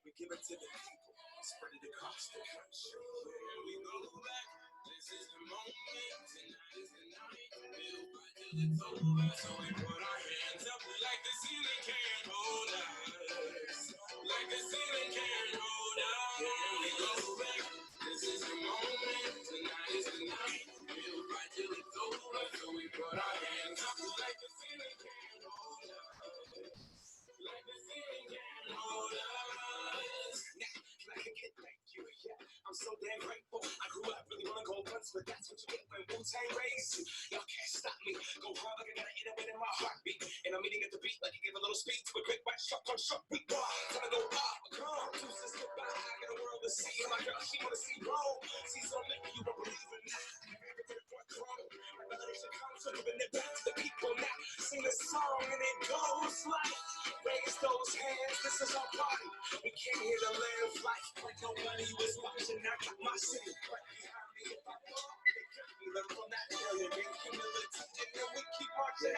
We give it to the people, spread it across the country. Here we go back. This is the moment. Tonight is the night. We'll fight till it's over. So we put our hands up like the ceiling can't hold us. Like the ceiling can't hold us. Here we go back. This is the moment. Tonight is the night. We'll fight till it's over. So we put our hands up like the ceiling can't hold us. Like the ceiling can't hold us. Now, like a kid, thank you. Yeah, I'm so damn grateful. I grew up really wanna go once, but that's what you get when Wu-Tang raised you. Y'all can't stop me. Go hard like I got an innovate in my heartbeat. And I'm eating at the beat like you give a little speech to a quick white shot on shot beat. Trying to go up, come, two sisters goodbye. I got a world to see. And my girl, she wanna see Rome. See so many you don't believe in now. Revelation comes, so giving it back to the people now. Sing a song and it goes like, raise those hands, this is our party. We came here to live life like nobody was watching. I got my city right behind me. If I fall, they got me. Learn from that failure, gain humility, and then we keep marching.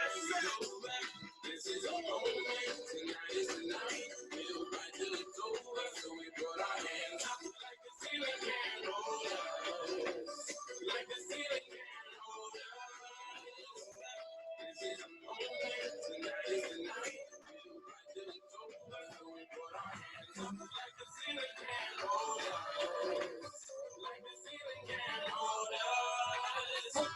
This is a moment, tonight is the night. We'll fight till it's over, so we put our hands up like the ceiling can't hold us. Like the ceiling can't hold us. This is a moment, tonight is the night. We'll fight till it's over, so we put our hands up like the ceiling can't hold us. Like the ceiling can't hold us.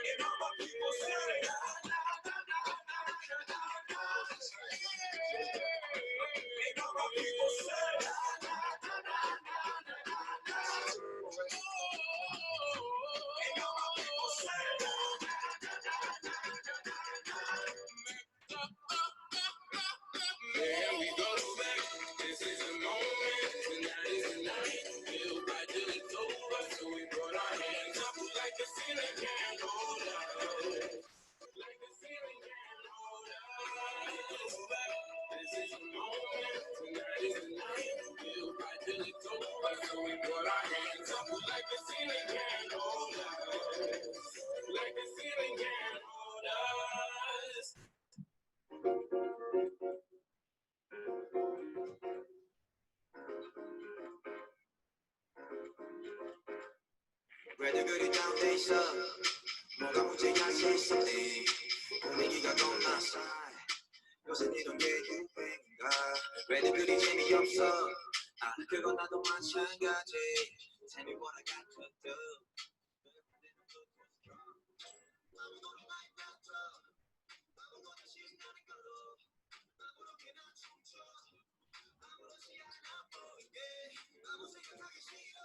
And all my people say, and all my people say, and all my people say, there we go back. This is the moment. Tonight is the night. We'll fight till it's over. So we put our hands up like the ceiling can't hold us. Like the ceiling can't hold us. This is the moment. Tonight is the night. We'll fight till it's over. So we put our hands up like the ceiling can't hold us. Like the ceiling can't hold us. 왜들 그리 다운돼 있어 뭐가 문제야 실수니 분위기가 겁나 싸 요새 이런 게 유행인가 왜들 그리 재미없어 아 그건 나도 마찬가지 Tell me what I got to do 아무거나 신나는 걸로 아무렇게나 춤춰 아무렇지 않아 보이게 아무 생각하기 싫어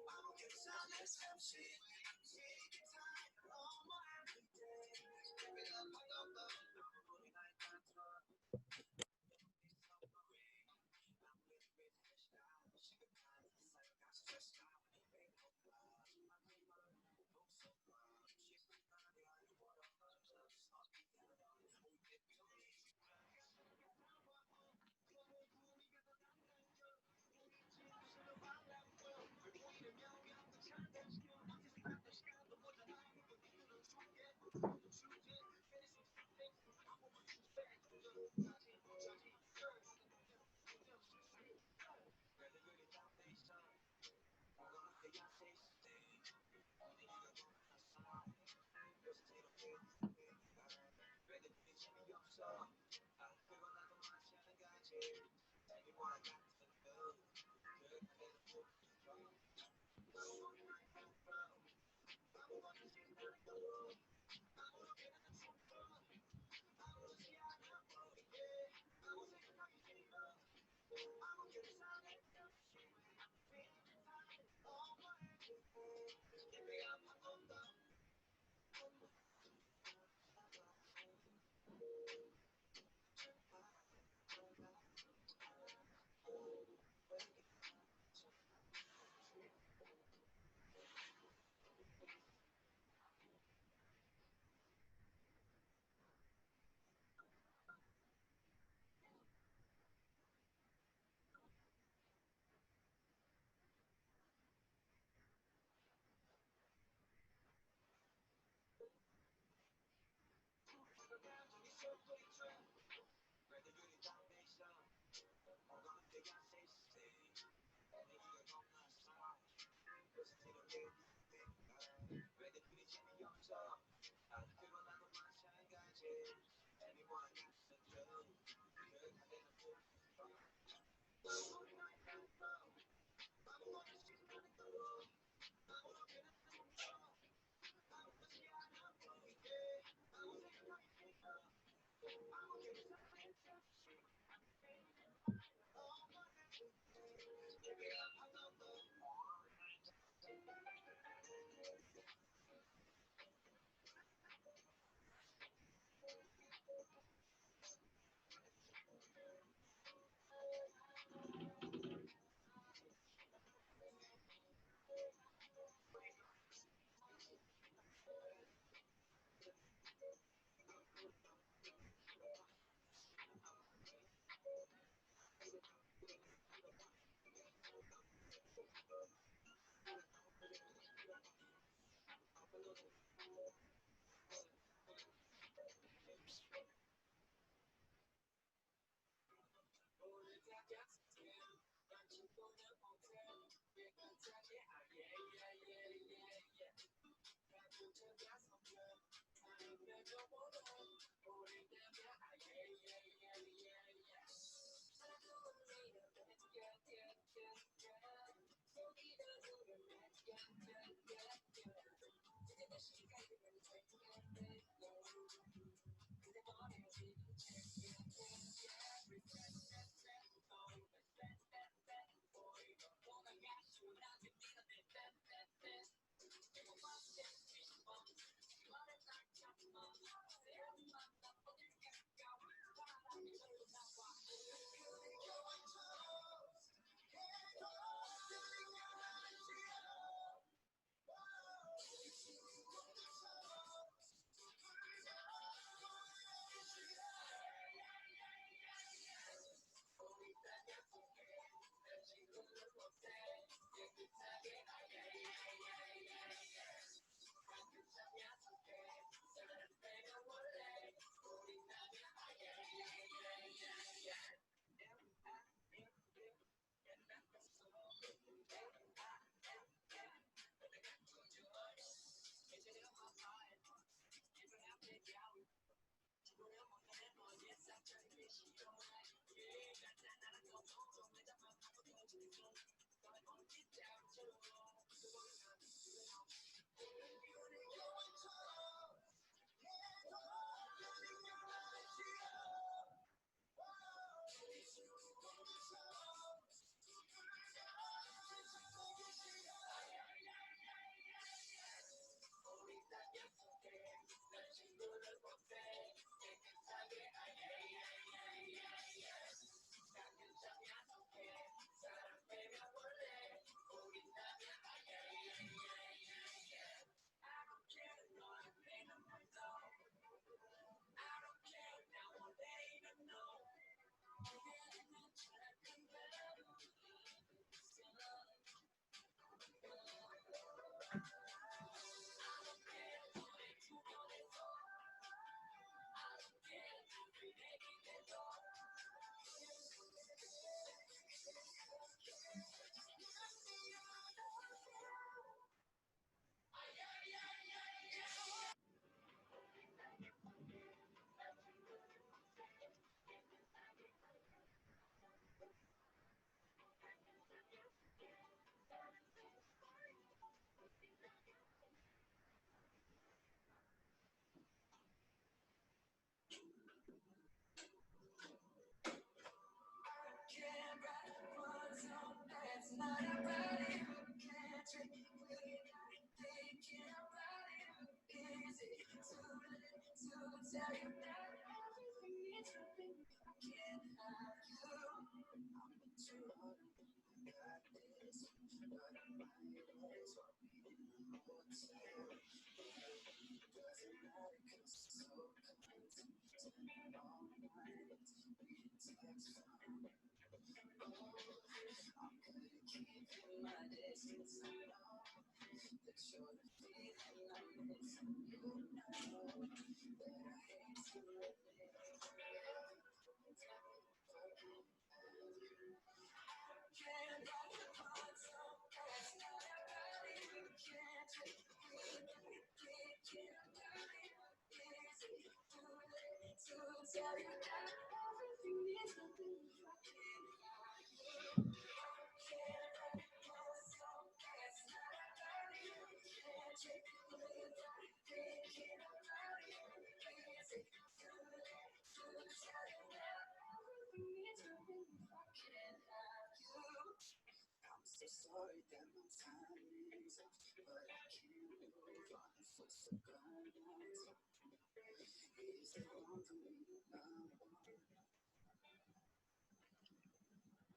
아무 괜찮아 let's have shit Take your time almost every day Give it up like I'm the 우리 나의 컨트롤 I'm with this style 시급한 사용가서 just stop Baby hold the love my dreamer move so far she's the body I want to love I'll be down on it we get believe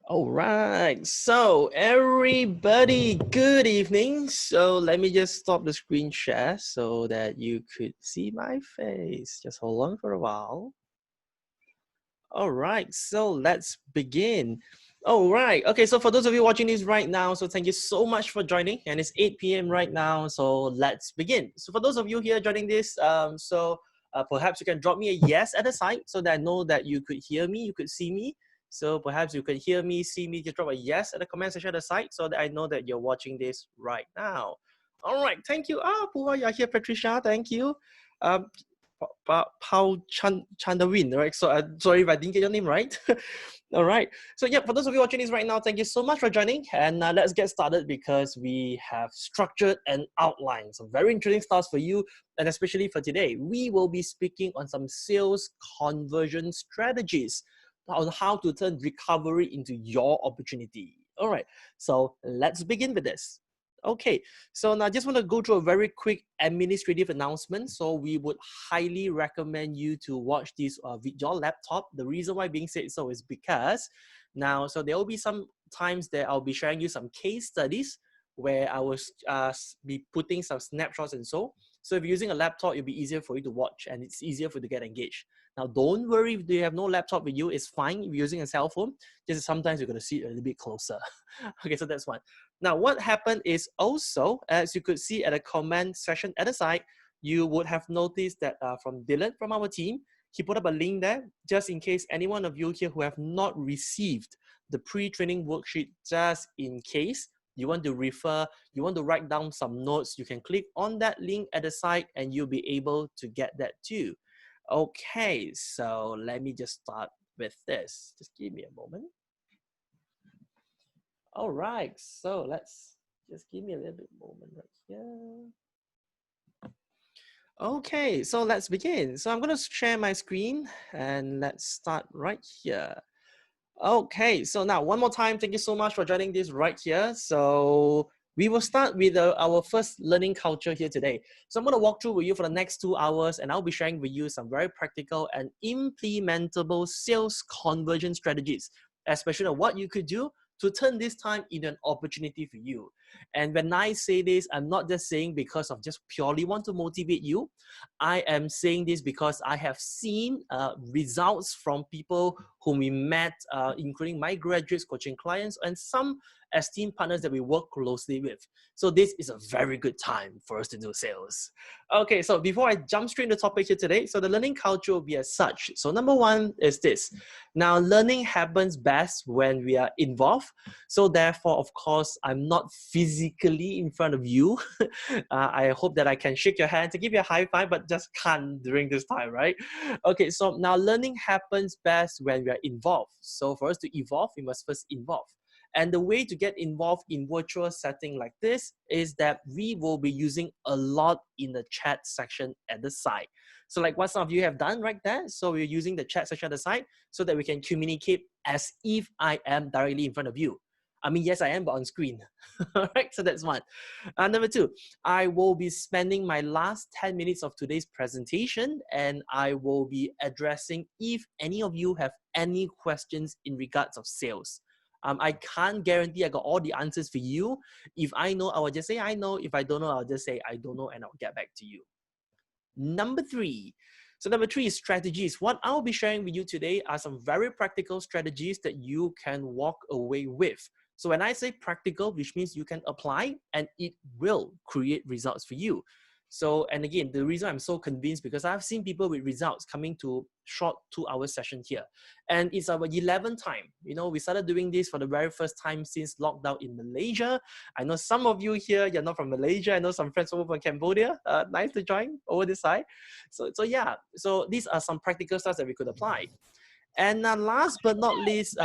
All right, so everybody, good evening. So let me just stop the screen share so that you could see my face. Just hold on for a while. All right, so let's begin. All right, okay, so for those of you watching this right now, so thank you so much for joining, and it's 8 p.m. right now, so let's begin. So for those of you here joining this, perhaps you can drop me a yes at the side so that I know that you could hear me, you could see me. So perhaps you could hear me, see me, just drop a yes at the comment section at the side so that I know that you're watching this right now. All right, thank you. Puwa, you're here, Patricia, thank you. Pao Chandawin, right? So sorry if I didn't get your name right. All right. So yeah, for those of you watching this right now, thank you so much for joining. And let's get started because we have structured and outlined some very interesting stuff for you. And especially for today, we will be speaking on some sales conversion strategies on how to turn recovery into your opportunity. All right. So let's begin with this. Okay, so now I just want to go through a very quick administrative announcement. So we would highly recommend you to watch this with your laptop. The reason why being said so is because now, so there will be some times that I'll be sharing you some case studies where I will be putting some snapshots and so. So if you're using a laptop, it'll be easier for you to watch and it's easier for you to get engaged. Now, don't worry if you have no laptop with you, it's fine if you're using a cell phone. Just sometimes you're going to see it a little bit closer. Okay, so that's one. Now, what happened is also, as you could see at the comment section at the side, you would have noticed that from Dylan from our team, he put up a link there just in case any one of you here who have not received the pre-training worksheet, just in case you want to refer, you want to write down some notes, you can click on that link at the side and you'll be able to get that too. Okay, so let me just start with this. Just give me a moment. All right, so let's just give me a little bit moment right here. Okay, so let's begin. So I'm going to share my screen and let's start right here. Okay, so now one more time, thank you so much for joining this right here. So we will start with our first learning culture here today. So I'm going to walk through with you for the next 2 hours and I'll be sharing with you some very practical and implementable sales conversion strategies, especially what you could do to turn this time into an opportunity for you. And when I say this, I'm not just saying because of just purely want to motivate you. I am saying this because I have seen results from people whom we met, including my graduates, coaching clients, and some esteemed partners that we work closely with. So this is a very good time for us to do sales. Okay, so before I jump straight into the topic here today, so the learning culture will be as such. So number one is this. Now, learning happens best when we are involved. So therefore, of course, I'm not physically in front of you. I hope that I can shake your hand to give you a high five, but just can't during this time, right? Okay, so now learning happens best when we are involved. So for us to evolve, we must first involve. And the way to get involved in virtual setting like this is that we will be using a lot in the chat section at the side. So like what some of you have done right there. So we're using the chat section at the side so that we can communicate as if I am directly in front of you. I mean, yes, I am, but on screen. All right, so that's one. Number two, I will be spending my last 10 minutes of today's presentation, and I will be addressing if any of you have any questions in regards of sales. I can't guarantee I got all the answers for you. If I know, I will just say I know. If I don't know, I'll just say I don't know, and I'll get back to you. Number three. So number three is strategies. What I'll be sharing with you today are some very practical strategies that you can walk away with. So when I say practical, which means you can apply and it will create results for you. So, and again, the reason I'm so convinced because I've seen people with results coming to short 2-hour session here. And it's our 11th time. You know, we started doing this for the very first time since lockdown in Malaysia. I know some of you here, you're not from Malaysia. I know some friends over from Cambodia. Nice to join over this side. So yeah, so these are some practical stuff that we could apply. And last but not least,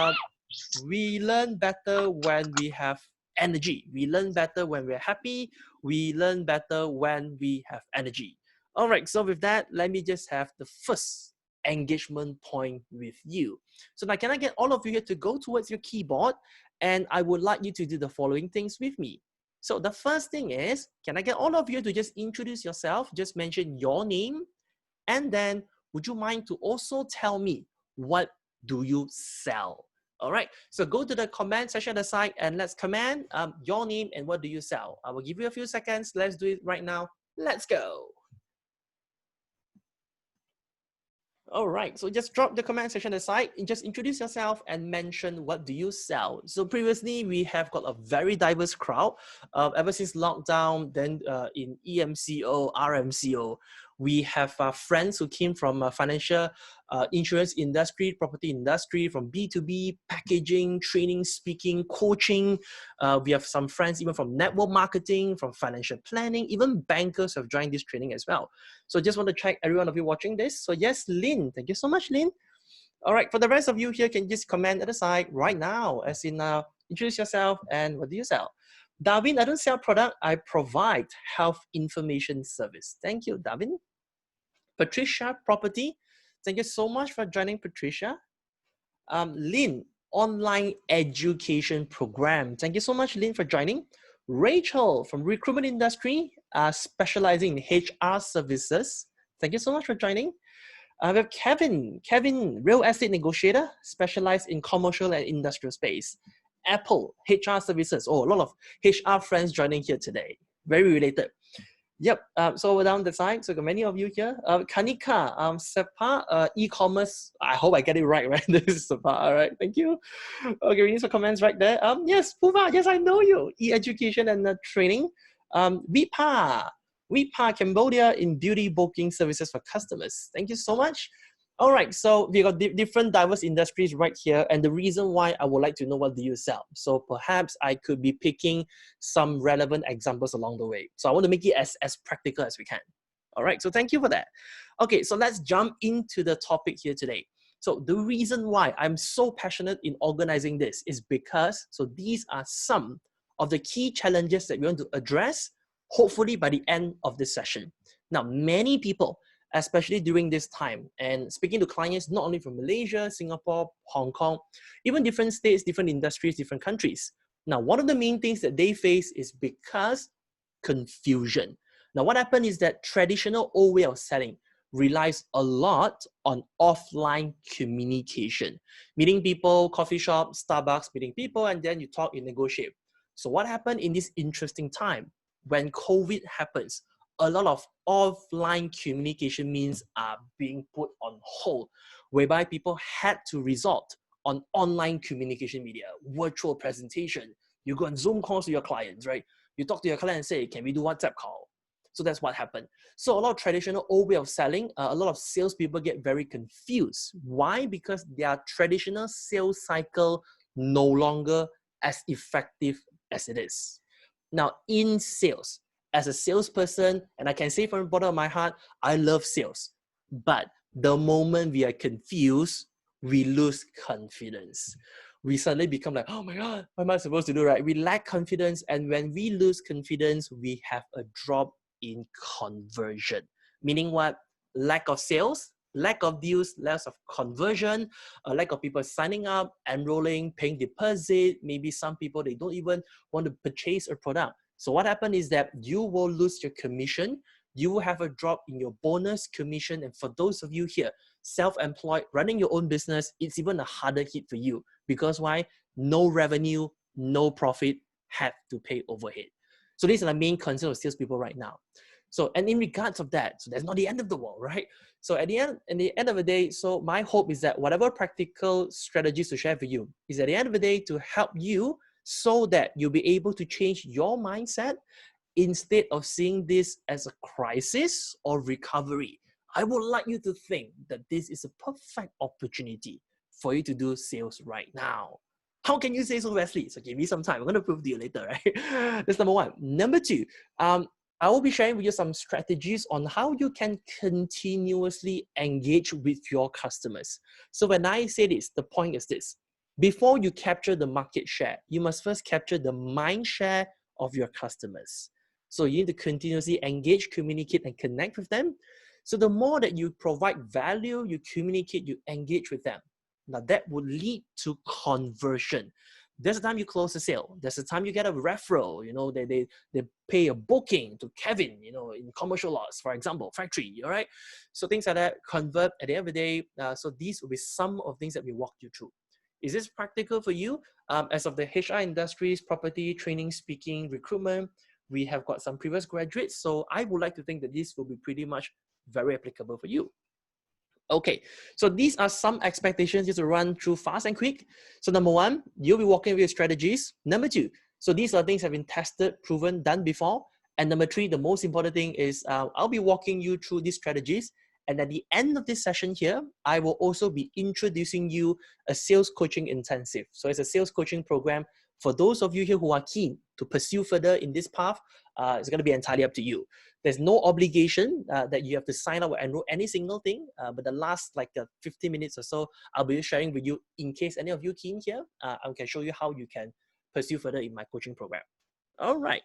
we learn better when we have energy. We learn better when we're happy. We learn better when we have energy. All right, so with that, let me just have the first engagement point with you. So now, can I get all of you here to go towards your keyboard? And I would like you to do the following things with me. So the first thing is, can I get all of you to just introduce yourself, just mention your name, and then would you mind to also tell me what do you sell? All right, so go to the comment section at the side and let's comment your name and what do you sell. I will give you a few seconds. Let's do it right now. Let's go. All right, so just drop the comment section aside and just introduce yourself and mention what do you sell. So previously we have got a very diverse crowd ever since lockdown, then in EMCO, RMCO, we have friends who came from financial insurance industry, property industry, from B2B, packaging, training, speaking, coaching. We have some friends even from network marketing, from financial planning, even bankers have joined this training as well. So just want to check every one of you watching this. So yes, Lynn, thank you so much, Lynn. All right, for the rest of you here, can just comment at the side right now, as in introduce yourself and what do you sell? Darwin, I don't sell product, I provide health information service. Thank you, Darwin. Patricia, property. Thank you so much for joining, Patricia. Lynn, online education program. Thank you so much, Lynn, for joining. Rachel from recruitment industry, specializing in HR services. Thank you so much for joining. We have Kevin, real estate negotiator, specialized in commercial and industrial space. Apple, HR services. Oh, a lot of HR friends joining here today. Very related. Yep, so down the side, so many of you here. Kanika, Sepa, e-commerce. I hope I get it right? This is Sepa, all right, thank you. Okay, we need some comments right there. Yes, Puva, yes, I know you. E-education and training. Vipa, Cambodia in beauty booking services for customers. Thank you so much. All right, so we got different diverse industries right here, and the reason why I would like to know what do you sell. So perhaps I could be picking some relevant examples along the way. So I want to make it as practical as we can. All right, so thank you for that. Okay, so let's jump into the topic here today. So the reason why I'm so passionate in organizing this is because, so these are some of the key challenges that we want to address, hopefully by the end of this session. Now, many people, especially during this time, and speaking to clients not only from Malaysia, Singapore, Hong Kong, even different states, different industries, different countries. Now, one of the main things that they face is because confusion. Now, what happened is that traditional old way of selling relies a lot on offline communication, meeting people, coffee shop, Starbucks, meeting people, and then you talk, you negotiate. So what happened in this interesting time when COVID happens? A lot of offline communication means are being put on hold, whereby people had to resort on online communication media, virtual presentation. You go on Zoom calls to your clients, right? You talk to your client and say, can we do WhatsApp call? So that's what happened. So a lot of traditional old way of selling, a lot of salespeople get very confused. Why? Because their traditional sales cycle no longer as effective as it is. Now, in sales, as a salesperson, and I can say from the bottom of my heart, I love sales. But the moment we are confused, we lose confidence. We suddenly become like, oh my God, what am I supposed to do, right? We lack confidence. And when we lose confidence, we have a drop in conversion. Meaning what? Lack of sales, lack of deals, less of conversion, a lack of people signing up, enrolling, paying deposit. Maybe some people, they don't even want to purchase a product. So what happened is that you will lose your commission. You will have a drop in your bonus commission. And for those of you here, self-employed, running your own business, it's even a harder hit for you. Because why? No revenue, no profit, have to pay overhead. So these are the main concerns of salespeople right now. So, and in regards of that, so that's not the end of the world, right? So at the end of the day, so my hope is that whatever practical strategies to share for you is at the end of the day to help you so that you'll be able to change your mindset instead of seeing this as a crisis or recovery. I would like you to think that this is a perfect opportunity for you to do sales right now. How can you say so, Wesley? So give me some time. I'm going to prove to you later, right? That's number one. Number two, I will be sharing with you some strategies on how you can continuously engage with your customers. So when I say this, the point is this. Before you capture the market share, you must first capture the mind share of your customers. So you need to continuously engage, communicate, and connect with them. So the more that you provide value, you communicate, you engage with them. Now that would lead to conversion. There's a time you close a sale. There's a time you get a referral. You know, they pay a booking to Kevin, you know, in commercial lots, for example, factory, all right? So things like that convert at the end of the day. So these will be some of things that we walk you through. Is this practical for you? As of the HR industries, property, training, speaking, recruitment, we have got some previous graduates. So I would like to think that this will be pretty much very applicable for you. Okay, so these are some expectations just to run through fast and quick. So number one, you'll be walking with your strategies. Number two, so these are things that have been tested, proven, done before. And number three, the most important thing is I'll be walking you through these strategies. And at the end of this session here, I will also be introducing you a sales coaching intensive. So it's a sales coaching program for those of you here who are keen to pursue further in this path. It's going to be entirely up to you. There's no obligation that you have to sign up or enroll any single thing. But the last 15 minutes or so, I'll be sharing with you in case any of you keen here. I can show you how you can pursue further in my coaching program. All right.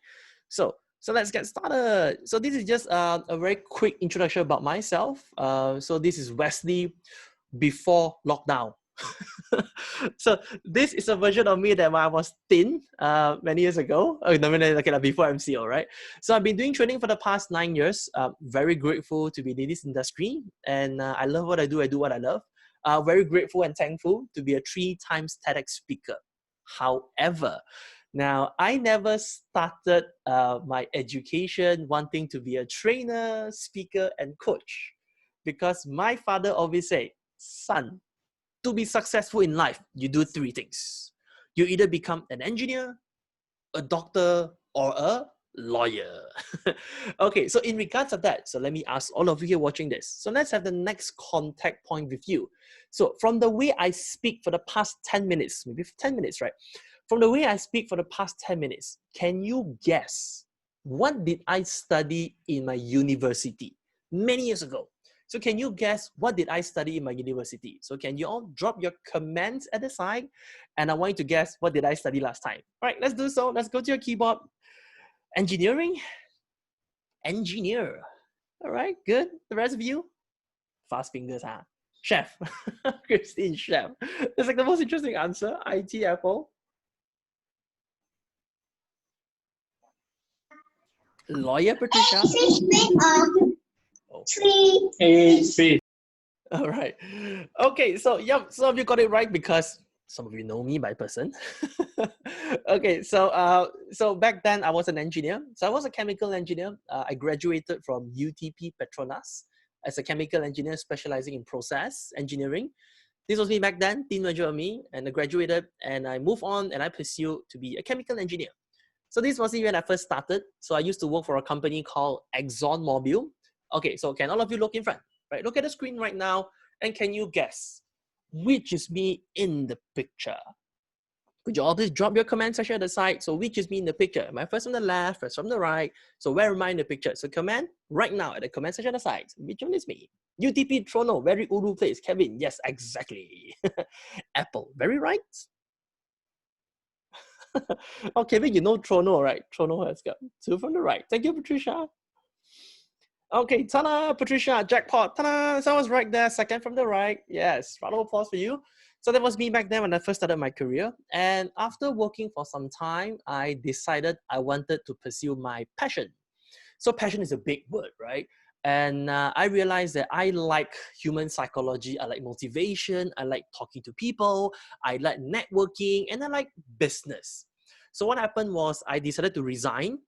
So let's get started. So this is just a very quick introduction about myself. So this is Wesley before lockdown. So this is a version of me that when I was thin many years ago. Before MCO, right? So I've been doing training for the past 9 years. Very grateful to be in this industry, and I love what I do. I do what I love. Very grateful and thankful to be a 3 times TEDx speaker. However, now I never started my education wanting to be a trainer, speaker, and coach, because my father always said, "Son, to be successful in life, you do 3 things. You either become an engineer, a doctor, or a lawyer." Okay, so in regards of that, so let me ask all of you here watching this. So let's have the next contact point with you. So from the way I speak for the past 10 minutes, maybe 10 minutes, right? From the way I speak for the past 10 minutes, can you guess what did I study in my university many years ago? So can you guess what did I study in my university? So can you all drop your comments at the side? And I want you to guess what did I study last time. All right, let's do so. Let's go to your keyboard. Engineering? Engineer. All right, good. The rest of you? Fast fingers, huh? Chef. Christine, chef. That's like the most interesting answer. IT, Apple. Lawyer, Patricia. Three. All right. Okay, so yep, some of you got it right because some of you know me by person. Okay, so back then I was an engineer. So I was a chemical engineer. I graduated from UTP Petronas as a chemical engineer specializing in process engineering. This was me back then, teenager of me, and I graduated and I moved on and I pursued to be a chemical engineer. So this was when I first started. So I used to work for a company called ExxonMobil. Okay, so can all of you look in front? Right, look at the screen right now, and can you guess which is me in the picture? Could you all please drop your comment section at the side? So which is me in the picture? Am I first from the left, first from the right? So where am I in the picture? So comment right now at the comment section at the side. Which one is me? UTP Toronto, very ulu place. Kevin, yes, exactly. Apple, very right. Oh, Kevin, you know Toronto, right? Toronto has got 2 from the right. Thank you, Patricia. Okay, ta-da, Patricia, jackpot, ta-da, someone's right there, second from the right. Yes, round of applause for you. So that was me back then when I first started my career. And after working for some time, I decided I wanted to pursue my passion. So passion is a big word, right? And I realized that I like human psychology. I like motivation. I like talking to people. I like networking, and I like business. So what happened was I decided to resign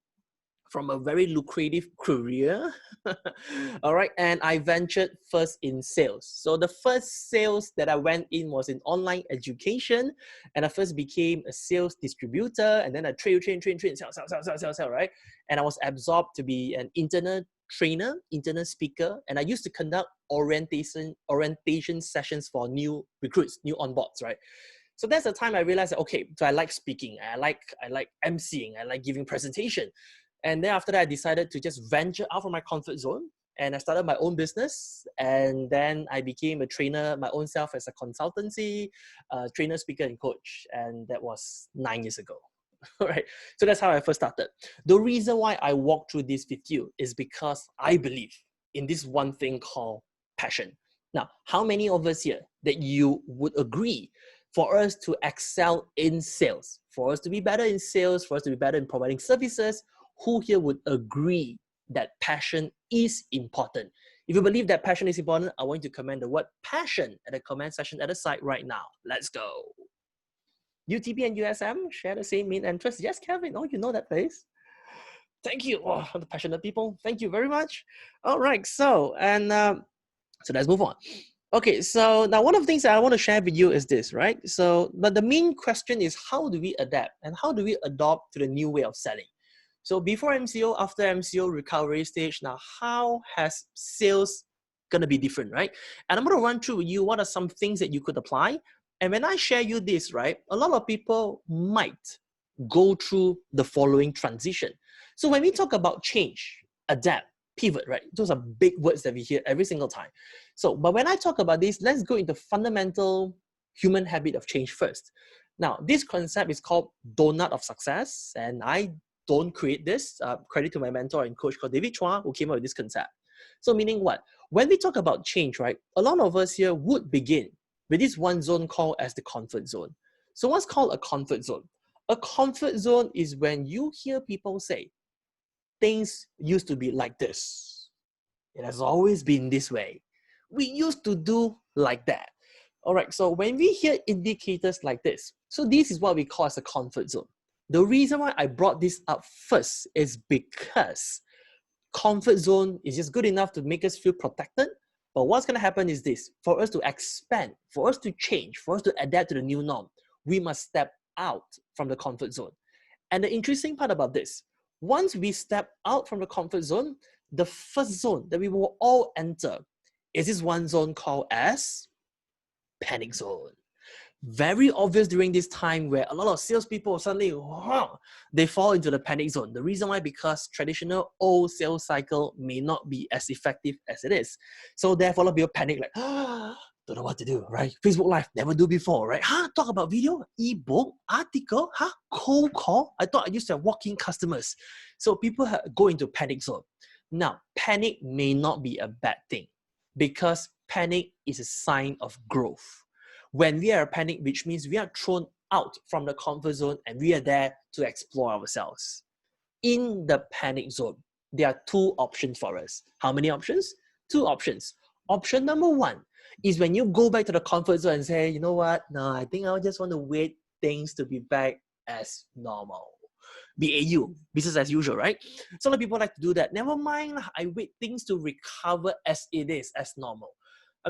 from a very lucrative career. All right. And I ventured first in sales. So the first sales that I went in was in online education. And I first became a sales distributor. And then I train, sell, right? And I was absorbed to be an internal trainer, internal speaker. And I used to conduct orientation sessions for new recruits, new onboards, right? So that's the time I realized that, okay, so I like speaking, I like emceeing, I like giving presentation. And then after that, I decided to just venture out from my comfort zone. And I started my own business. And then I became a trainer, my own self as a consultancy, trainer, speaker, and coach. And that was 9 years ago. All right. So that's how I first started. The reason why I walk through this with you is because I believe in this one thing called passion. Now, how many of us here that you would agree for us to excel in sales, for us to be better in sales, for us to be better in providing services, who here would agree that passion is important? If you believe that passion is important, I want you to comment the word passion at the comment section at the side right now. Let's go. UTB and USM share the same main interest. Yes, Kevin. Oh, you know that place. Thank you. Oh, the passionate people. Thank you very much. All right. So let's move on. Okay, so now one of the things that I want to share with you is this, right? So, but the main question is how do we adapt and how do we adopt to the new way of selling? So before MCO, after MCO, recovery stage, now how has sales gonna be different, right? And I'm gonna run through with you what are some things that you could apply. And when I share you this, right, a lot of people might go through the following transition. So when we talk about change, adapt, pivot, right? Those are big words that we hear every single time. So, but when I talk about this, let's go into fundamental human habit of change first. Now, this concept is called donut of success, and I don't create this. Credit to my mentor and coach called David Chua, who came up with this concept. So meaning what? When we talk about change, right, a lot of us here would begin with this one zone called as the comfort zone. So what's called a comfort zone? A comfort zone is when you hear people say, things used to be like this. It has always been this way. We used to do like that. All right, so when we hear indicators like this, so this is what we call as a comfort zone. The reason why I brought this up first is because comfort zone is just good enough to make us feel protected. But what's going to happen is this: for us to expand, for us to change, for us to adapt to the new norm, we must step out from the comfort zone. And the interesting part about this, once we step out from the comfort zone, the first zone that we will all enter is this one zone called as panic zone. Very obvious during this time where a lot of salespeople suddenly, they fall into the panic zone. The reason why, because traditional old sales cycle may not be as effective as it is. So therefore, a lot of people panic like, don't know what to do, right? Facebook Live, never do before, right? Talk about video, ebook, article, cold call. I thought I used to have walk-in customers. So people go into panic zone. Now, panic may not be a bad thing because panic is a sign of growth. When we are panicked, which means we are thrown out from the comfort zone and we are there to explore ourselves. In the panic zone, there are two options for us. How many options? Two options. Option number one is when you go back to the comfort zone and say, you know what? No, I think I just want to wait things to be back as normal. BAU, business as usual, right? So a lot of people like to do that. Never mind, I wait things to recover as it is, as normal.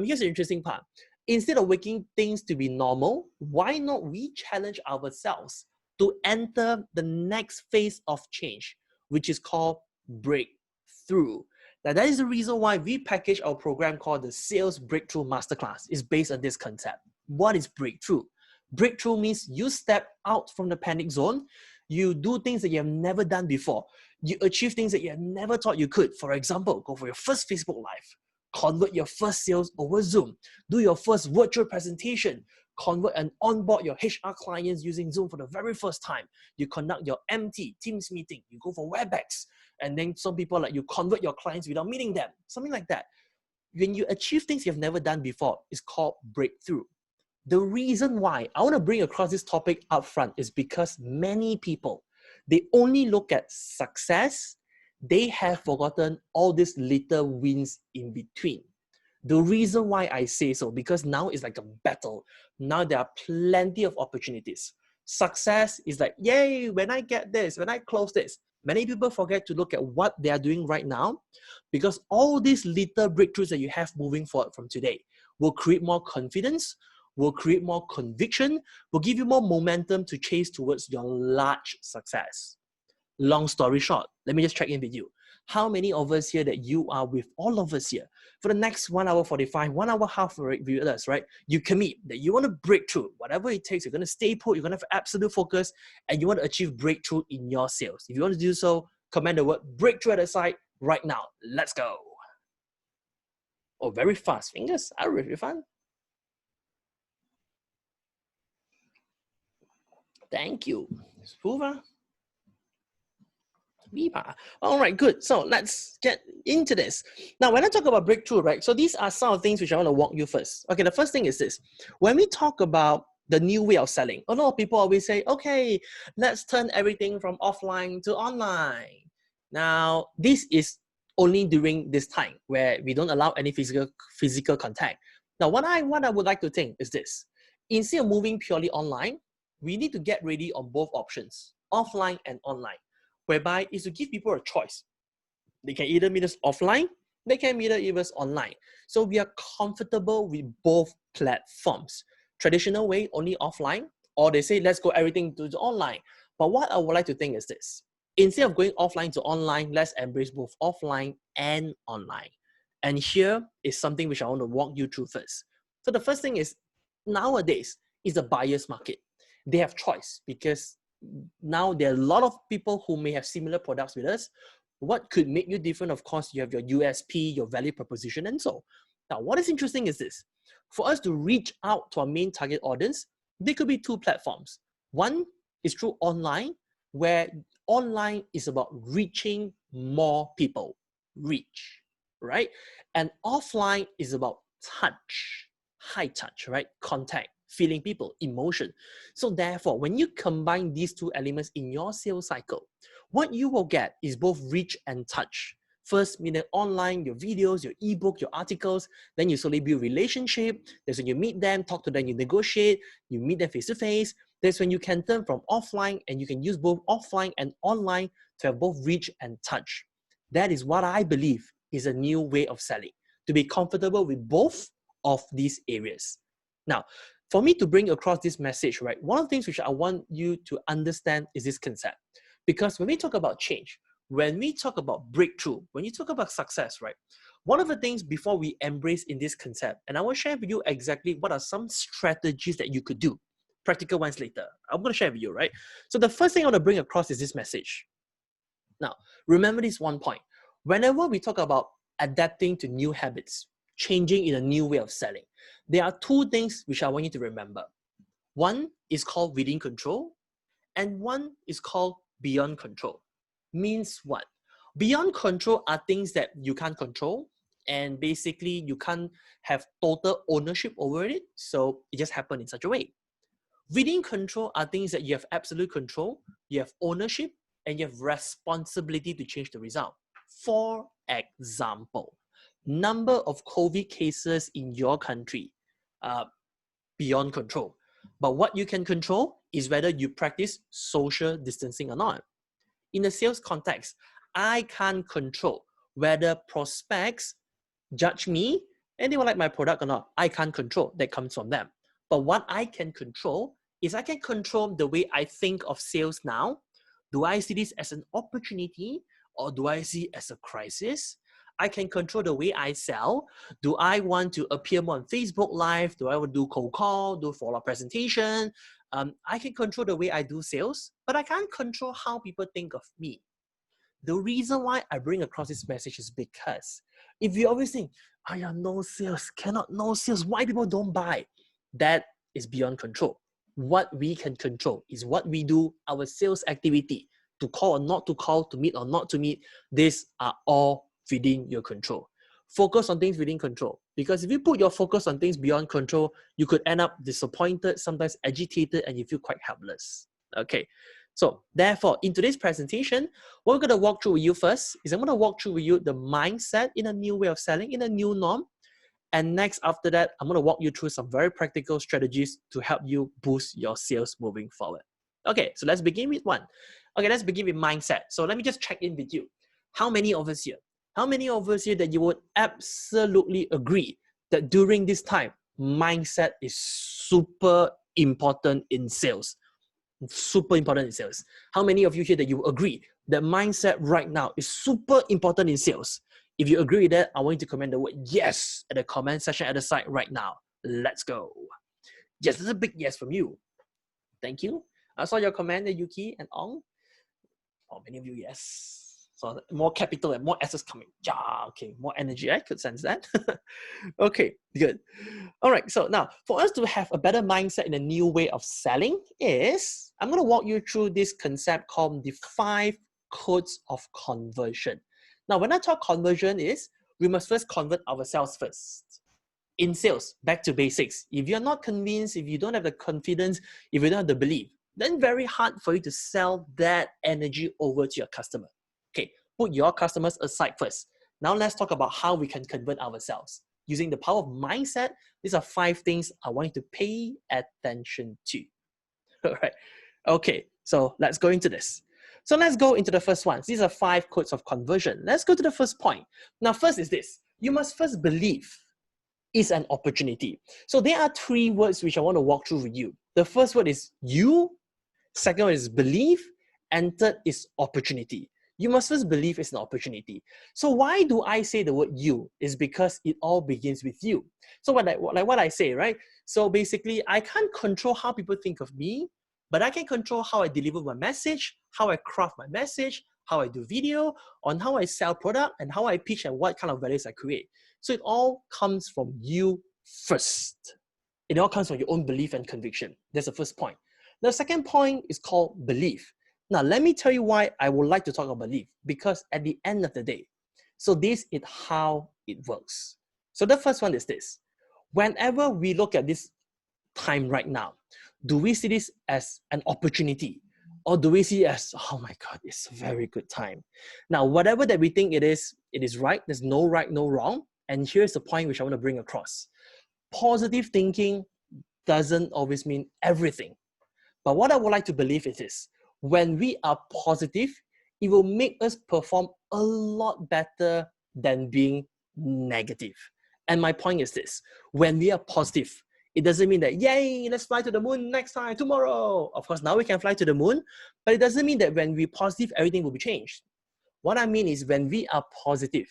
Here's the interesting part. Instead of waiting things to be normal, why not we challenge ourselves to enter the next phase of change, which is called breakthrough. Now, that is the reason why we package our program called the Sales Breakthrough Masterclass. It's based on this concept. What is breakthrough? Breakthrough means you step out from the panic zone. You do things that you have never done before. You achieve things that you have never thought you could. For example, go for your first Facebook Live. Convert your first sales over Zoom. Do your first virtual presentation. convert and onboard your HR clients using Zoom for the very first time. You conduct your MT, Teams meeting, you go for WebEx, and then some people like you convert your clients without meeting them, something like that. When you achieve things you've never done before, it's called breakthrough. The reason why I want to bring across this topic up front is because many people, they only look at success. They have forgotten all these little wins in between. The reason why I say so, because now it's like a battle. Now there are plenty of opportunities. Success is like, yay, when I get this, when I close this. Many people forget to look at what they are doing right now, because all these little breakthroughs that you have moving forward from today will create more confidence, will create more conviction, will give you more momentum to chase towards your large success. Long story short, let me just check in with you. How many of us here that you are with all of us here for the next 1 hour 45, 1 hour half with us, right? You commit that you want to break through, whatever it takes. You're going to stay put, you're going to have absolute focus, and you want to achieve breakthrough in your sales. If you want to do so, comment the word breakthrough at the side right now. Let's go. Oh, very fast. Fingers are really fun. Thank you. Spoover. All right, good. So let's get into this. Now, when I talk about breakthrough, right? So these are some of the things which I want to walk you first. Okay, the first thing is this. When we talk about the new way of selling, a lot of people always say, okay, let's turn everything from offline to online. Now, this is only during this time where we don't allow any physical contact. Now, what I would like to think is this. Instead of moving purely online, we need to get ready on both options, offline and online, whereby is to give people a choice. They can either meet us offline, they can meet us online. So we are comfortable with both platforms. Traditional way, only offline, or they say, let's go everything to the online. But what I would like to think is this. Instead of going offline to online, let's embrace both offline and online. And here is something which I want to walk you through first. So the first thing is, nowadays is a buyer's market. They have choice because now there are a lot of people who may have similar products with us. What could make you different? Of course, you have your USP, your value proposition, and so. Now, what is interesting is this. For us to reach out to our main target audience, there could be two platforms. One is through online, where online is about reaching more people, reach, right? And offline is about touch, high touch, right? Contact, feeling people, emotion. So therefore, when you combine these two elements in your sales cycle, what you will get is both reach and touch. First, meaning online, your videos, your ebook, your articles, then you slowly build relationship. That's when you meet them, talk to them, you negotiate, you meet them face-to-face. That's when you can turn from offline and you can use both offline and online to have both reach and touch. That is what I believe is a new way of selling, to be comfortable with both of these areas. Now, for me to bring across this message, right, one of the things which I want you to understand is this concept. Because when we talk about change, when we talk about breakthrough, when you talk about success, right, one of the things before we embrace in this concept, and I will share with you exactly what are some strategies that you could do, practical ones later. I'm going to share with you, right? So the first thing I want to bring across is this message. Now, remember this one point. Whenever we talk about adapting to new habits, changing in a new way of selling, there are two things which I want you to remember. One is called within control, and one is called beyond control. Means what? Beyond control are things that you can't control, and basically you can't have total ownership over it, so it just happened in such a way. Within control are things that you have absolute control, you have ownership, and you have responsibility to change the result. For example, number of COVID cases in your country, beyond control. But what you can control is whether you practice social distancing or not. In the sales context, I can't control whether prospects judge me and they will like my product or not. I can't control. That comes from them. But what I can control is I can control the way I think of sales now. Do I see this as an opportunity or do I see it as a crisis? I can control the way I sell. Do I want to appear more on Facebook Live? Do I want to do cold call, do follow-up presentation? I can control the way I do sales, but I can't control how people think of me. The reason why I bring across this message is because if you always think, no sales, cannot no sales, why people don't buy? That is beyond control. What we can control is what we do, our sales activity, to call or not to call, to meet or not to meet. These are all within your control. Focus on things within control. Because if you put your focus on things beyond control, you could end up disappointed, sometimes agitated, and you feel quite helpless. Okay. So therefore, in today's presentation, what we're going to walk through with you first is I'm going to walk through with you the mindset in a new way of selling, in a new norm. And next, after that, I'm going to walk you through some very practical strategies to help you boost your sales moving forward. Okay, so let's begin with one. Okay, let's begin with mindset. So let me just check in with you. How many of us here that you would absolutely agree that during this time, mindset is super important in sales? Super important in sales. How many of you here that you agree that mindset right now is super important in sales? If you agree with that, I want you to comment the word yes at the comment section at the side right now. Let's go. Yes, that's a big yes from you. Thank you. I saw your comment, Yuki and Ong. Oh, many of you, yes. So more capital and more assets coming. Yeah, okay, more energy. I could sense that. Okay, good. All right, so now for us to have a better mindset in a new way of selling is, I'm going to walk you through this concept called the 5 codes of conversion. Now, when I talk conversion is, we must first convert ourselves first. In sales, back to basics. If you're not convinced, if you don't have the confidence, if you don't have the belief, then very hard for you to sell that energy over to your customer. Okay, put your customers aside first. Now let's talk about how we can convert ourselves. Using the power of mindset, these are 5 things I want you to pay attention to. All right. Okay, so let's go into this. So let's go into the first one. These are 5 codes of conversion. Let's go to the first point. Now, first is this. You must first believe is an opportunity. So there are 3 words which I want to walk through with you. The first word is you, second one is believe, and third is opportunity. You must first believe it's an opportunity. So why do I say the word you? Is because it all begins with you. So what I say, right? So basically, I can't control how people think of me, but I can control how I deliver my message, how I craft my message, how I do video, on how I sell product, and how I pitch and what kind of values I create. So it all comes from you first. It all comes from your own belief and conviction. That's the first point. The second point is called belief. Now, let me tell you why I would like to talk about belief. Because at the end of the day, so this is how it works. So the first one is this. Whenever we look at this time right now, do we see this as an opportunity? Or do we see it as, oh my God, it's a very good time? Now, whatever that we think it is right. There's no right, no wrong. And here's the point which I want to bring across. Positive thinking doesn't always mean everything. But what I would like to believe is this. When we are positive, it will make us perform a lot better than being negative. And my point is this. When we are positive, it doesn't mean that, yay, let's fly to the moon next time, tomorrow. Of course, now we can fly to the moon, but it doesn't mean that when we're positive, everything will be changed. What I mean is when we are positive,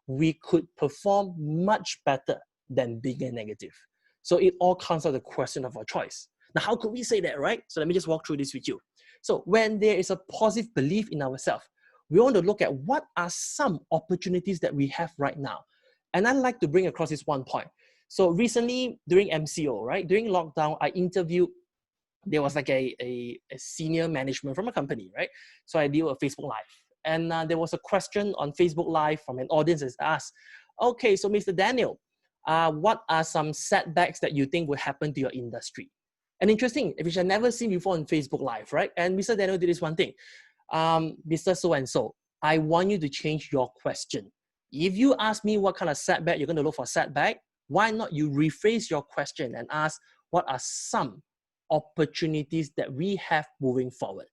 we could perform much better than being a negative. So it all comes down to the question of our choice. Now, how could we say that, right? So let me just walk through this with you. So when there is a positive belief in ourselves, we want to look at what are some opportunities that we have right now. And I'd like to bring across this one point. So recently during MCO, right, during lockdown, I interviewed, there was like a senior management from a company, right? So I did a Facebook Live. And there was a question on Facebook Live from an audience that asked, okay, so Mr. Daniel, what are some setbacks that you think will happen to your industry? And interesting, which I've never seen before on Facebook Live, right? And Mr. Daniel did this one thing. Mr. So-and-so, I want you to change your question. If you ask me what kind of setback you're going to look for setback, why not you rephrase your question and ask what are some opportunities that we have moving forward?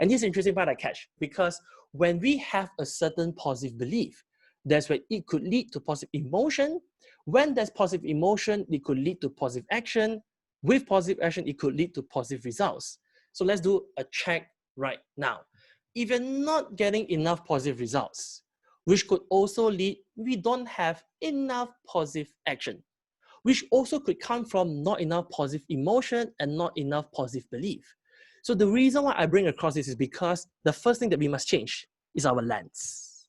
And this is interesting part I catch, because when we have a certain positive belief, that's where it could lead to positive emotion. When there's positive emotion, it could lead to positive action. With positive action, it could lead to positive results. So let's do a check right now. If you're not getting enough positive results, which could also lead, we don't have enough positive action, which also could come from not enough positive emotion and not enough positive belief. So the reason why I bring across this is because the first thing that we must change is our lens.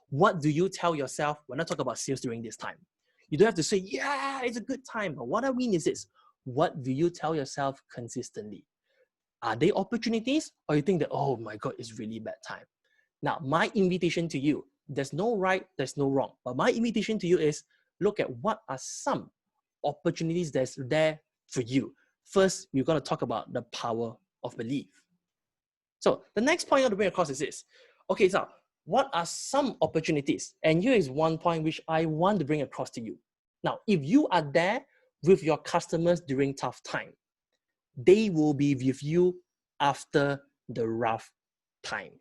What do you tell yourself when I talk about sales during this time? You don't have to say, yeah, it's a good time. But what I mean is this. what do you tell yourself consistently? Are they opportunities, or you think that, oh my God, it's really bad time? Now, my invitation to you, there's no right, there's no wrong, but my invitation to you is look at what are some opportunities that's there for you. First, we're going to talk about the power of belief. So the next point I want to bring across is this. Okay, so what are some opportunities? And here is one point which I want to bring across to you. Now, if you are there with your customers during tough time, they will be with you after the rough time.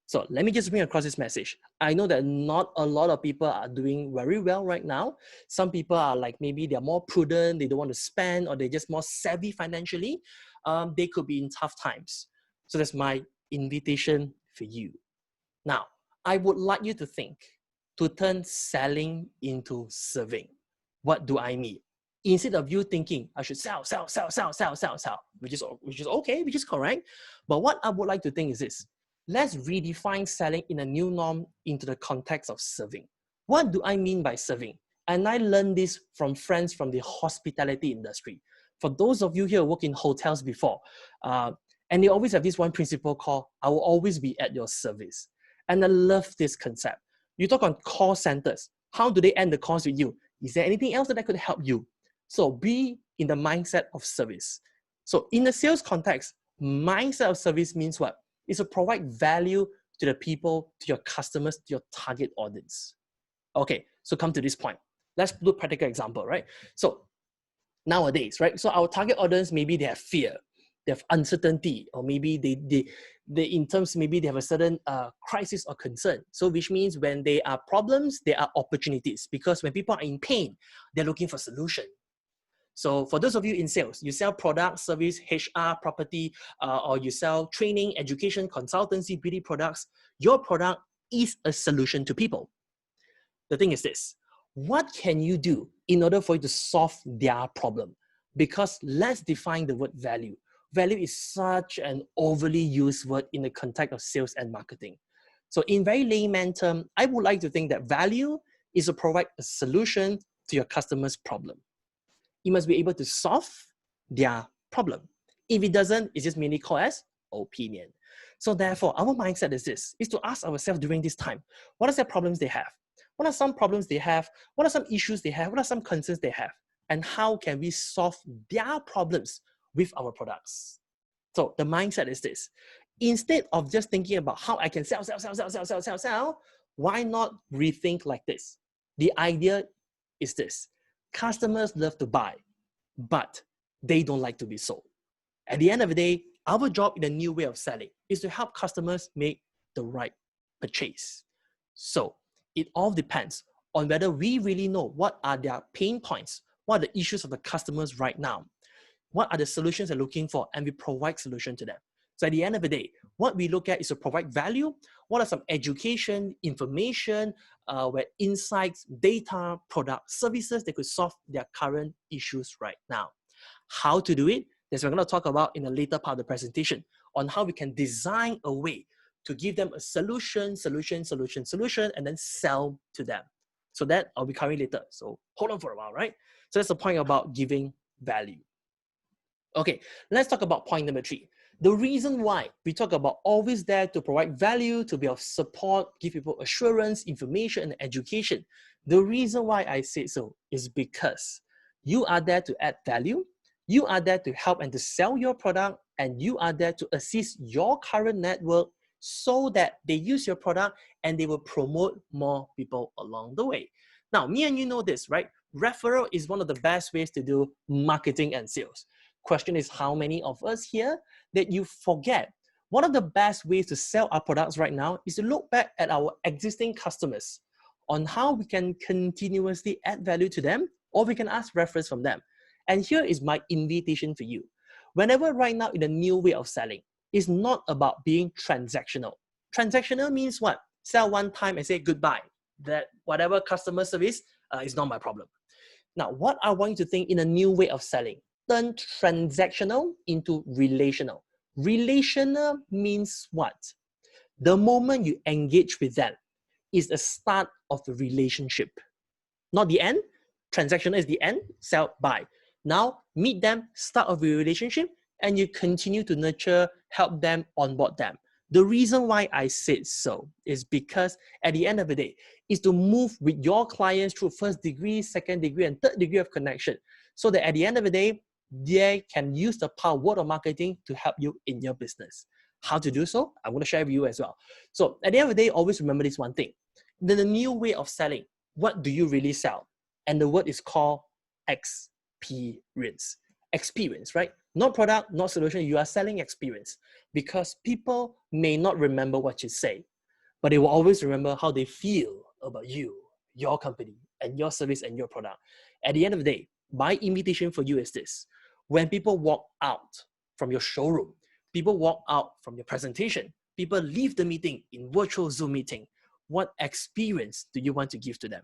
So let me just bring across this message. I know that not a lot of people are doing very well right now. Some people are like, maybe they're more prudent, they don't want to spend, or they're just more savvy financially. They could be in tough times. So that's my invitation for you. Now, I would like you to think, to turn selling into serving. What do I mean? Instead of you thinking, I should sell, which is okay, which is correct. But what I would like to think is this. Let's redefine selling in a new norm into the context of serving. What do I mean by serving? And I learned this from friends from the hospitality industry. For those of you here who work in hotels before, and they always have this one principle called, I will always be at your service. And I love this concept. You talk on call centers. How do they end the calls with you? Is there anything else that could help you? So be in the mindset of service. So in the sales context, mindset of service means what? It's to provide value to the people, to your customers, to your target audience. Okay, so come to this point. Let's do a practical example, right? So nowadays, right? So our target audience, maybe they have fear, they have uncertainty, or maybe they in terms, maybe they have a certain crisis or concern. So which means when there are problems, there are opportunities, because when people are in pain, they're looking for solution. So for those of you in sales, you sell product, service, HR, property, or you sell training, education, consultancy, beauty products, your product is a solution to people. The thing is this, what can you do in order for you to solve their problem? Because let's define the word value. Value is such an overly used word in the context of sales and marketing. So in very layman term, I would like to think that value is to provide a solution to your customer's problem. You must be able to solve their problem. If it doesn't, it's just mainly called as opinion. So therefore, our mindset is this, is to ask ourselves during this time, what are the problems they have? What are some problems they have? What are some issues they have? What are some concerns they have? And how can we solve their problems with our products? So the mindset is this. Instead of just thinking about how I can sell, why not rethink like this? The idea is this. Customers love to buy, but they don't like to be sold. At the end of the day, our job in a new way of selling is to help customers make the right purchase. So it all depends on whether we really know what are their pain points, what are the issues of the customers right now, what are the solutions they're looking for, and we provide solution to them. So at the end of the day, what we look at is to provide value. What are some education, information, where insights, data, product, services that could solve their current issues right now. How to do it? That's what we're going to talk about in the later part of the presentation on how we can design a way to give them a solution, and then sell to them. So that I'll be covering later. So hold on for a while, right? So that's the point about giving value. Okay, let's talk about point number 3. The reason why we talk about always there to provide value, to be of support, give people assurance, information, and education. The reason why I say so is because you are there to add value, you are there to help and to sell your product, and you are there to assist your current network so that they use your product and they will promote more people along the way. Now, me and you know this, right? Referral is one of the best ways to do marketing and sales. Question is, how many of us here that you forget? One of the best ways to sell our products right now is to look back at our existing customers on how we can continuously add value to them, or we can ask reference from them. And here is my invitation for you. Whenever right now in a new way of selling, it's not about being transactional. Transactional means what? Sell one time and say goodbye. That whatever customer service is not my problem. Now, what I want you to think in a new way of selling, turn transactional into relational. Relational means what? The moment you engage with them is the start of the relationship. Not the end. Transactional is the end, sell, buy. Now, meet them, start a relationship, and you continue to nurture, help them, onboard them. The reason why I said so is because at the end of the day, is to move with your clients through first degree, second degree, and third degree of connection. So that at the end of the day, they can use the power of word of marketing to help you in your business. How to do so? I'm going to share with you as well. So at the end of the day, always remember this one thing. The new way of selling, what do you really sell? And the word is called experience. Experience, right? Not product, not solution. You are selling experience because people may not remember what you say, but they will always remember how they feel about you, your company, and your service and your product. At the end of the day, my invitation for you is this. When people walk out from your showroom, people walk out from your presentation, people leave the meeting in virtual Zoom meeting, what experience do you want to give to them?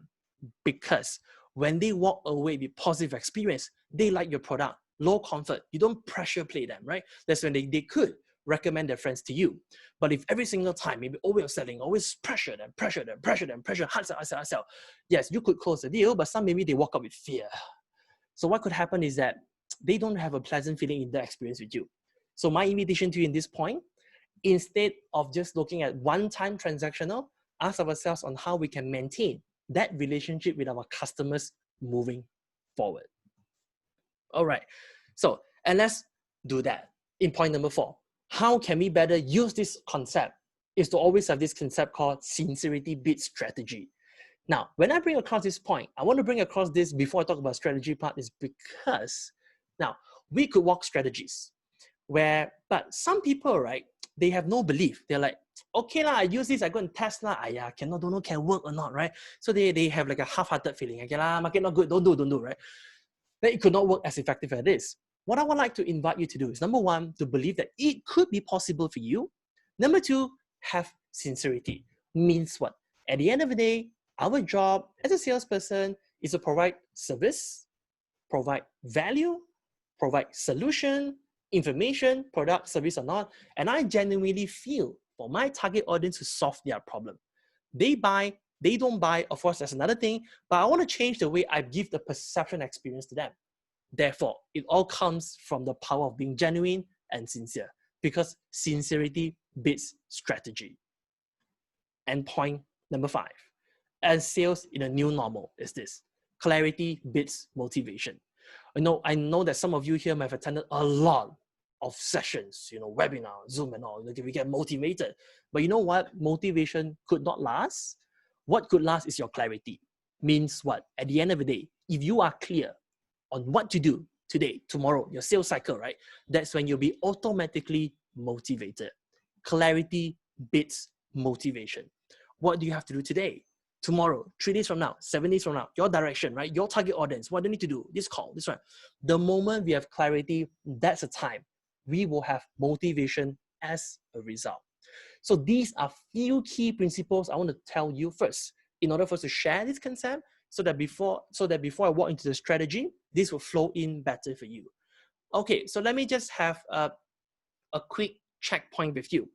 Because when they walk away with positive experience, they like your product, low comfort. You don't pressure play them, right? That's when they could recommend their friends to you. But if every single time, maybe always selling, always pressure them, hard sell. Yes, you could close the deal, but some maybe they walk out with fear. So what could happen is that they don't have a pleasant feeling in their experience with you. So my invitation to you in this point, instead of just looking at one-time transactional, ask ourselves on how we can maintain that relationship with our customers moving forward. All right. So, and let's do that in point number 4. How can we better use this concept? Is to always have this concept called sincerity beats strategy. Now, when I bring across this point, I want to bring across this before I talk about strategy part is because now we could walk strategies but some people, right, they have no belief. They're like, okay I use this, I go and test don't know can work or not, right? So they have like a half-hearted feeling. Okay market not good, don't do, right? Then it could not work as effective as this. What I would like to invite you to do is, number 1, to believe that it could be possible for you. Number 2, have sincerity. Means what? At the end of the day, our job as a salesperson is to provide service, provide value, provide solution, information, product, service or not. And I genuinely feel for my target audience to solve their problem. They buy, they don't buy, of course, that's another thing, but I want to change the way I give the perception experience to them. Therefore, it all comes from the power of being genuine and sincere, because sincerity beats strategy. And point number 5, as sales in a new normal is this: clarity beats motivation. I know that some of you here might have attended a lot of sessions, webinar, Zoom and all, we get motivated. But you know what? Motivation could not last. What could last is your clarity. Means what? At the end of the day, if you are clear on what to do today, tomorrow, your sales cycle, right? That's when you'll be automatically motivated. Clarity beats motivation. What do you have to do today? Tomorrow, 3 days from now, 7 days from now, your direction, right? Your target audience, what do you need to do? This call, this one. The moment we have clarity, that's the time we will have motivation as a result. So these are few key principles I want to tell you first, in order for us to share this concept, so that before I walk into the strategy, this will flow in better for you. Okay, so let me just have a quick checkpoint with you.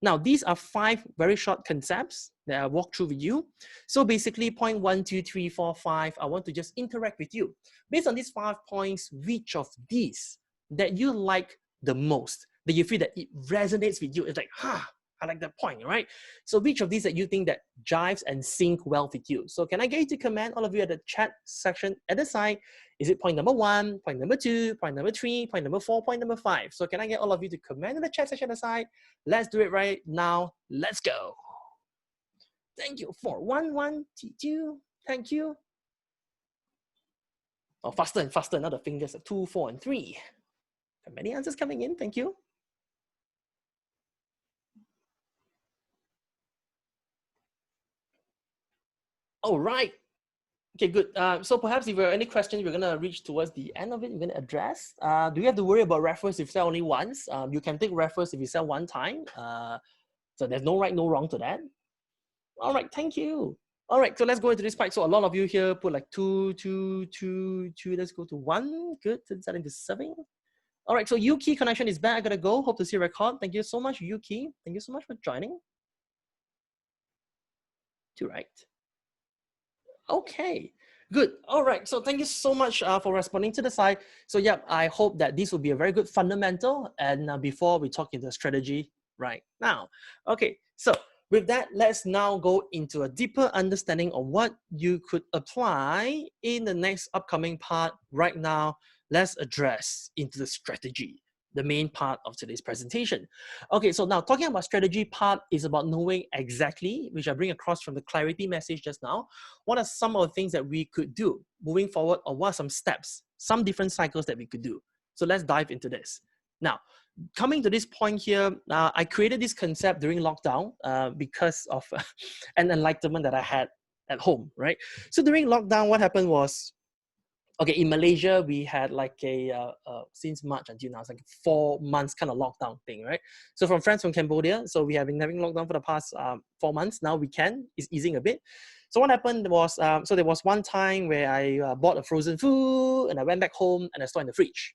Now, these are 5 very short concepts that I walk through with you. So basically, point 1, 2, 3, 4, 5, I want to just interact with you. Based on these 5 points, which of these that you like the most, that you feel that it resonates with you, it's like, I like that point, right? So which of these that you think that jives and sync well with you? So can I get you to comment, all of you, at the chat section at the side? Is it point number 1, point number 2, point number 3, point number 4, point number 5? So can I get all of you to comment in the chat section at the side? Let's do it right now. Let's go. Thank you for 1, 1, 2. Thank you. Oh, faster and faster. Now the fingers are 2, 4, and 3. Many answers coming in. Thank you. All right. Okay, good. So perhaps if there are any questions, we're going to reach towards the end of it. We're going to address. Do you have to worry about referrals if you sell only once? You can take referrals if you sell one time. So there's no right, no wrong to that. All right, thank you. All right, so let's go into this part. So a lot of you here put like 2, 2, 2, 2. Let's go to 1. Good. Starting to 7. All right, so Yuki connection is back. I gotta go. Hope to see your record. Thank you so much, Yuki. Thank you so much for joining. 2, right? Okay. Good. All right. So thank you so much for responding to the side. So yeah, I hope that this will be a very good fundamental. And before we talk into strategy right now. Okay. So with that, let's now go into a deeper understanding of what you could apply in the next upcoming part. Right now, let's address into the strategy, the main part of today's presentation. Okay, so now talking about strategy part is about knowing exactly, which I bring across from the clarity message just now, what are some of the things that we could do moving forward, or what are some steps, some different cycles that we could do. So let's dive into this. Now, coming to this point here, I created this concept during lockdown because of an enlightenment that I had at home, right? So during lockdown, what happened was, okay, in Malaysia, we had like since March until now, it's like 4 months kind of lockdown thing, right? So from friends from Cambodia, so we have been having lockdown for the past 4 months. Now it's easing a bit. So what happened was, so there was one time where I bought a frozen food and I went back home and I stored in the fridge.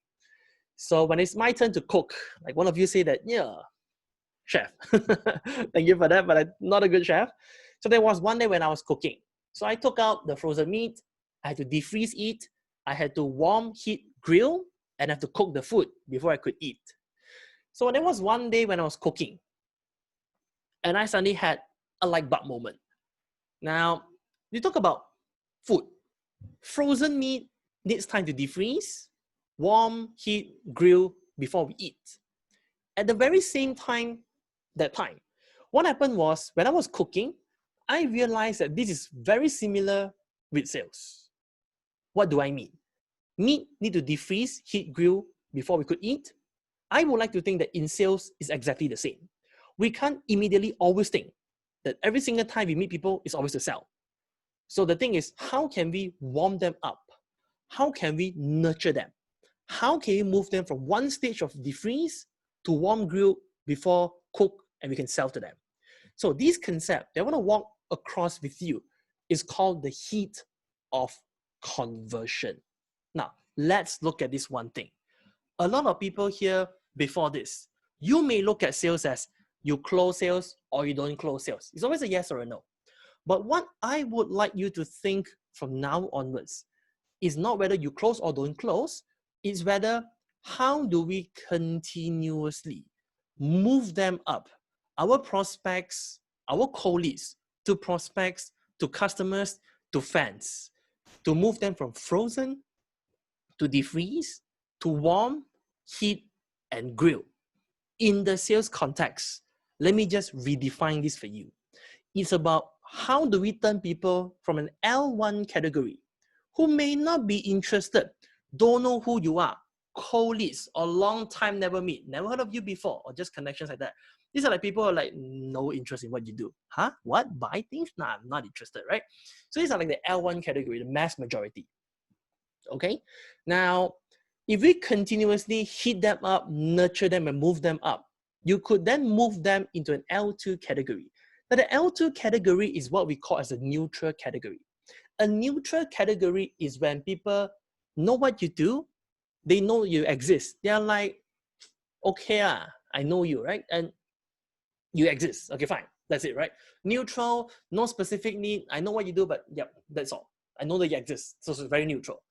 So when it's my turn to cook, like one of you say that, yeah, chef, thank you for that, but I'm not a good chef. So there was one day when I was cooking. So I took out the frozen meat, I had to defreeze it, I had to warm, heat, grill, and I have to cook the food before I could eat. So there was one day when I was cooking, and I suddenly had a light bulb moment. Now, you talk about food. Frozen meat needs time to defreeze, warm, heat, grill before we eat. At the very same time, what happened was when I was cooking, I realized that this is very similar with sales. What do I mean? Meat need to defreeze, heat, grill before we could eat. I would like to think that in sales is exactly the same. We can't immediately always think that every single time we meet people is always to sell. So the thing is, how can we warm them up? How can we nurture them? How can we move them from one stage of defreeze to warm grill before cook and we can sell to them? So this concept that I want to walk across with you is called the heat of conversion. Now, let's look at this one thing. A lot of people here before this, you may look at sales as you close sales or you don't close sales. It's always a yes or a no. But what I would like you to think from now onwards is not whether you close or don't close, it's whether how do we continuously move them up, our prospects, our colleagues, to prospects, to customers, to fans, to move them from frozen to defreeze, to warm, heat, and grill. In the sales context, let me just redefine this for you. It's about how do we turn people from an L1 category who may not be interested, don't know who you are, colleagues, or long time never meet, never heard of you before, or just connections like that. These are like people who are like no interest in what you do. Huh? What? Buy things? Nah, I'm not interested, right? So these are like the L1 category, the mass majority. Okay? Now, if we continuously heat them up, nurture them, and move them up, you could then move them into an L2 category. Now, the L2 category is what we call as a neutral category. A neutral category is when people know what you do, they know you exist. They are like, okay, I know you, right? And you exist. Okay, fine. That's it, right? Neutral, no specific need. I know what you do, but yep, that's all. I know that you exist. So it's very neutral.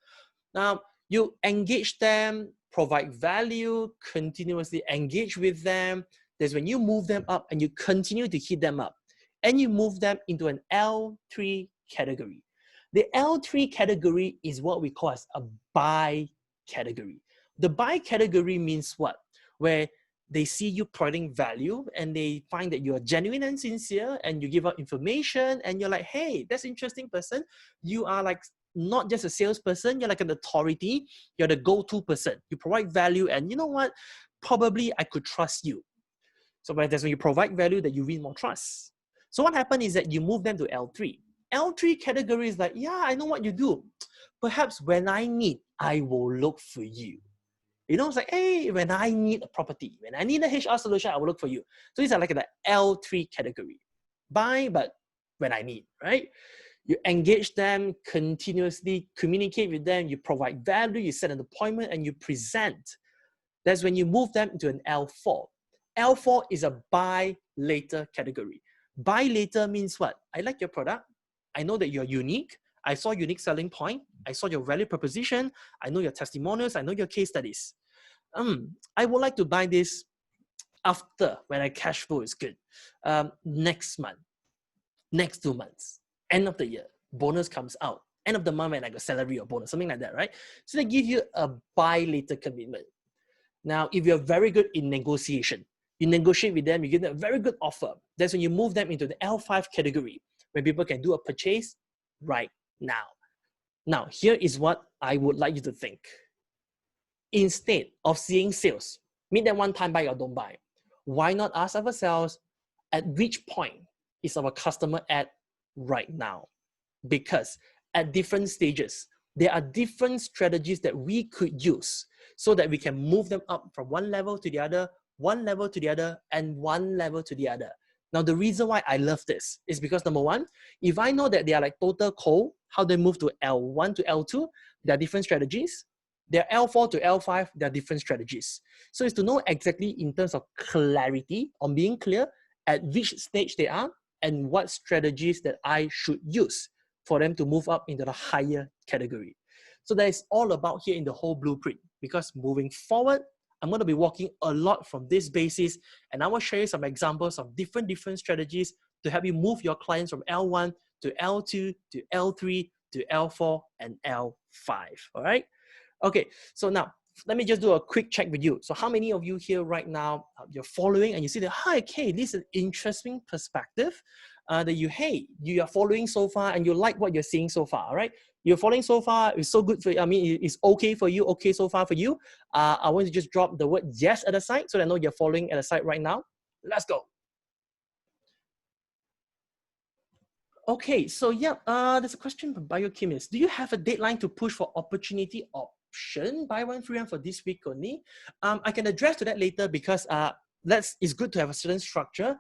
Now, you engage them, provide value, continuously engage with them. That's when you move them up and you continue to heat them up. And you move them into an L3 category. The L3 category is what we call as a buy category. The buy category means what? Where they see you providing value and they find that you're genuine and sincere and you give out information and you're like, hey, that's an interesting person. You are like not just a salesperson, you're like an authority, you're the go-to person. You provide value and you know what? Probably I could trust you. So that's when you provide value that you win more trust. So what happened is that you move them to L3. L3 category is like, yeah, I know what you do. Perhaps when I need, I will look for you. You know, it's like, hey, when I need a property, when I need a HR solution, I will look for you. So these are like the L3 category. Buy, but when I need, right? You engage them, continuously communicate with them, you provide value, you set an appointment, and you present. That's when you move them into an L4. L4 is a buy later category. Buy later means what? I like your product. I know that you're unique. I saw unique selling point. I saw your value proposition. I know your testimonials. I know your case studies. I would like to buy this after when my cash flow is good. Next month, next 2 months, end of the year, bonus comes out. End of the month when I got salary or bonus, something like that, right? So they give you a buy later commitment. Now, if you're very good in negotiation, you negotiate with them, you give them a very good offer. That's when you move them into the L5 category, where people can do a purchase right now. Now, here is what I would like you to think. Instead of seeing sales, meet them one time, buy or don't buy. Why not ask ourselves, at which point is our customer at right now? Because at different stages, there are different strategies that we could use so that we can move them up from one level to the other, one level to the other, and one level to the other. Now, the reason why I love this is because number one, if I know that they are like total cold, how they move to L1 to L2, there are different strategies. They're L4 to L5, there are different strategies. So it's to know exactly in terms of clarity, on being clear at which stage they are and what strategies that I should use for them to move up into the higher category. So that is all about here in the whole blueprint, because moving forward, I'm going to be walking a lot from this basis, and I will show you some examples of different strategies to help you move your clients from L1 to L2 to L3 to L4 and L5. All right. Okay, so now let me just do a quick check with you. So how many of you here right now, you're following and you see that, hi, okay, this is an interesting perspective that you are following so far and you like what you're seeing so far, right? You're following so far, it's so good for you. I mean, it's okay for you, okay so far for you. I want to just drop the word yes at the side so that I know you're following at the side right now. Let's go. Okay, so yeah, there's a question from Biochemist. Do you have a deadline to push for opportunity option, buy one free one for this week only? I can address to that later because it's good to have a certain structure.